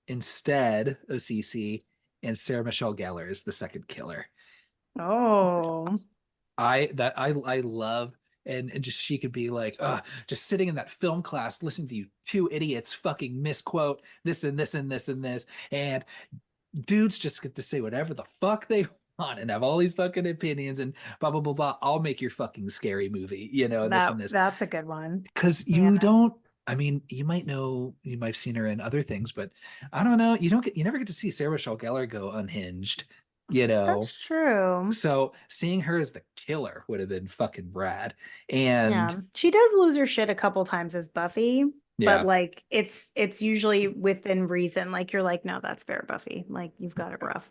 instead of Cece and Sarah Michelle Gellar is the second killer. Oh, I love, and just she could be like, just sitting in that film class listening to you two idiots fucking misquote this and this and this and this, and dudes just get to say whatever the fuck they want and have all these fucking opinions and blah blah blah blah. I'll make your fucking scary movie, and this and this. that's a good one. Because Yeah, you don't, I mean, you might have seen her in other things, but I don't know. You never get to see Sarah Michelle Gellar go unhinged, you know. that's true. So seeing her as the killer would have been fucking rad. And Yeah. She does lose her shit a couple times as Buffy, but yeah, like it's usually within reason. Like you're like, no, that's fair, Buffy. Like you've got it rough.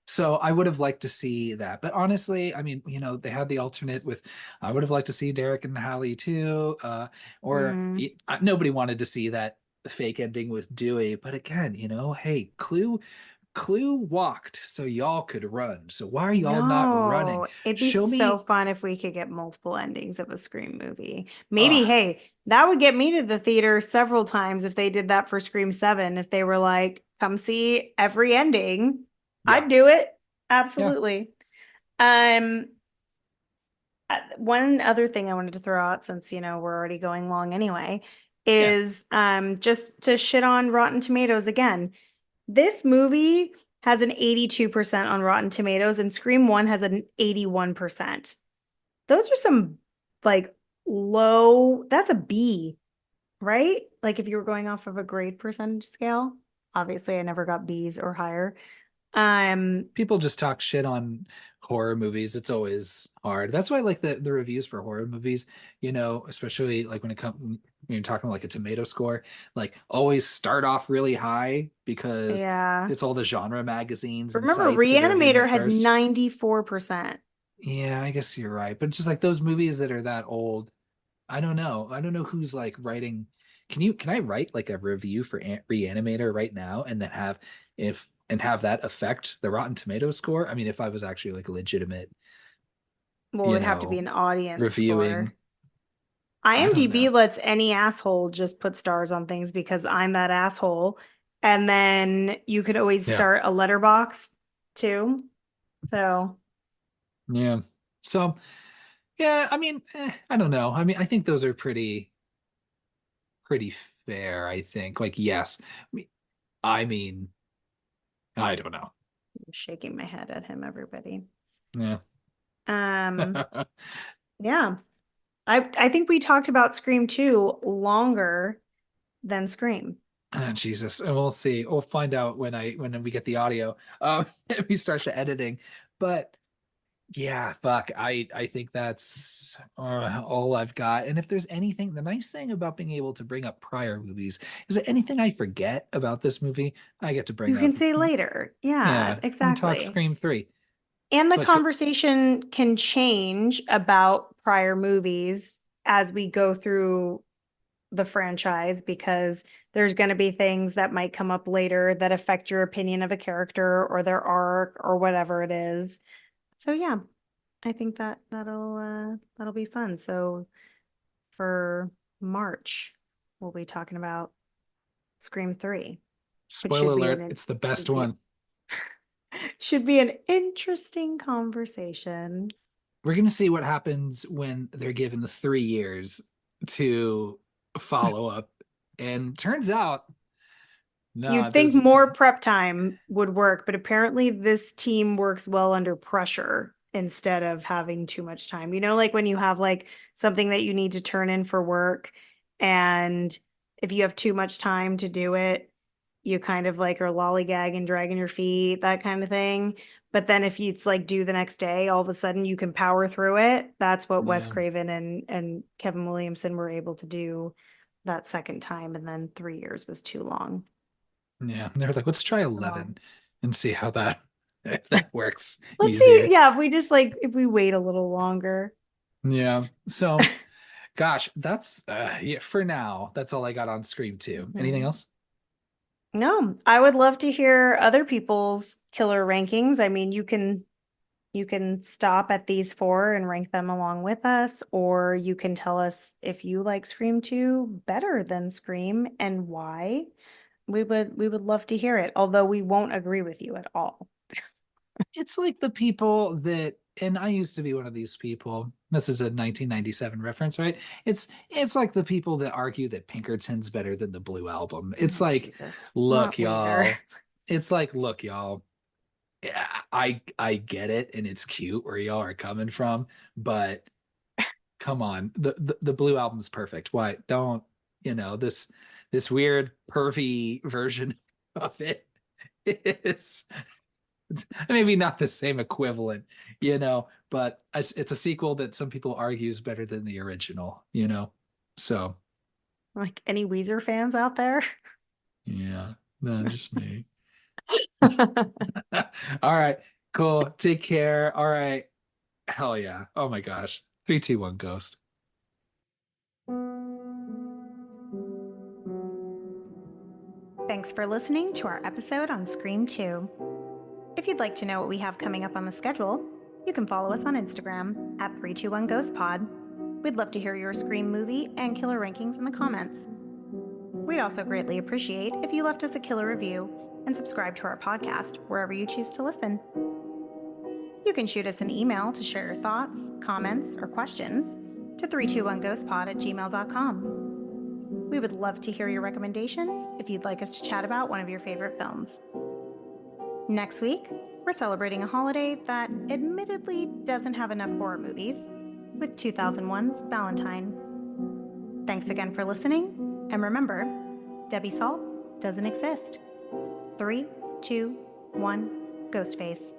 so I would have liked to see that. But honestly, I mean, they had the alternate with, I would have liked to see Derek and Hallie too. Or Mm. nobody wanted to see that fake ending with Dewey. But again, hey, Clue walked so y'all could run. So why are I y'all not running? know. It'd be Show so me. fun if we could get multiple endings of a Scream movie. Maybe, Oh, hey, that would get me to the theater several times if they did that for Scream 7. If they were like, come see every ending, yeah, I'd do it. yeah, Absolutely. Um, one other thing I wanted to throw out since, we're already going long anyway, yeah. is just to shit on Rotten Tomatoes again. This movie has an 82% on Rotten Tomatoes and Scream 1 has an 81%. Those are some like that's a B, right? Like if you were going off of a grade percentage scale. Obviously, I never got B's or higher. Um, People just talk shit on horror movies. It's always hard. That's why I like the reviews for horror movies, especially like when it comes when you're talking like a tomato score, like always start off really high because yeah. it's all the genre magazines and Remember, sites that are reviewing Reanimator it had first. 94%. Yeah, I guess you're right. But just like those movies that are that old, I don't know. I don't know who's like writing. Can I write like a review for Reanimator right now and then have that affect the Rotten Tomatoes score? I mean, if I was actually like a legitimate, Well, you it'd have to be know, an audience reviewing, score. I don't IMDb know. lets any asshole just put stars on things because I'm that asshole. And then you could always Yeah. start a letterbox too. So Yeah. So, yeah, I mean, I don't know. I mean, I think those are pretty fair, I think. Like, yes. I mean, I don't know. I'm shaking my head at him, everybody. Yeah. Um, yeah. I think we talked about Scream 2 longer than Scream. Oh, Jesus. And we'll see. We'll find out when we get the audio. We start the editing. But yeah, fuck. I think that's all I've got. And if there's anything, the nice thing about being able to bring up prior movies is that anything I forget about this movie, I get to bring You can up. say later. Yeah, Yeah, and talk exactly. Scream 3. And the But conversation can change about prior movies as we go through the franchise because there's going to be things that might come up later that affect your opinion of a character or their arc or whatever it is. So yeah, I think that'll be fun. So for March, we'll be talking about Scream 3, which spoiler alert, it's the best one. should be an interesting conversation. We're gonna see what happens when they're given the 3 years to follow up. And turns out, nah, You'd think this more prep time would work, but apparently this team works well under pressure instead of having too much time. Like when you have like something that you need to turn in for work, and if you have too much time to do it, you kind of like are lollygagging, dragging your feet, that kind of thing. But then if it's like due the next day, all of a sudden you can power through it. That's what Wes yeah. Craven and Kevin Williamson were able to do that second time, and then 3 years was too long. Yeah, they were like, let's try Oh. 11 and see how that if that works Let's see, easier. yeah, if we just like if we wait a little longer. Yeah. So, gosh, that's yeah, for now, that's all I got on Scream 2. Anything Mhm. else? No, I would love to hear other people's killer rankings. I mean, you can stop at these four and rank them along with us, or you can tell us if you like Scream 2 better than Scream and why. We would love to hear it, although we won't agree with you at all. It's like the people that, and I used to be one of these people. This is a 1997 reference, right? It's like the people that argue that Pinkerton's better than the Blue Album. It's Oh, like, Jesus. look, Not Weezer. y'all. It's like, look, y'all. Yeah, I get it, and it's cute where y'all are coming from, but come on, the Blue Album's perfect. Why don't this weird pervy version of it is it's maybe not the same equivalent, but it's a sequel that some people argue is better than the original. So Like any Weezer fans out there? yeah, no, just me. All right, cool. Take care. All right. Hell yeah. Oh my gosh. 3, 2, 1, Ghost. Thanks for listening to our episode on Scream 2. If you'd like to know what we have coming up on the schedule, you can follow us on Instagram at 321GhostPod. We'd love to hear your Scream movie and killer rankings in the comments. We'd also greatly appreciate if you left us a killer review and subscribe to our podcast wherever you choose to listen. You can shoot us an email to share your thoughts, comments, or questions to 321ghostpod@gmail.com. We would love to hear your recommendations if you'd like us to chat about one of your favorite films. Next week, we're celebrating a holiday that admittedly doesn't have enough horror movies, with 2001's Valentine. Thanks again for listening, and remember, Debbie Salt doesn't exist. 3, 2, 1, Ghostface.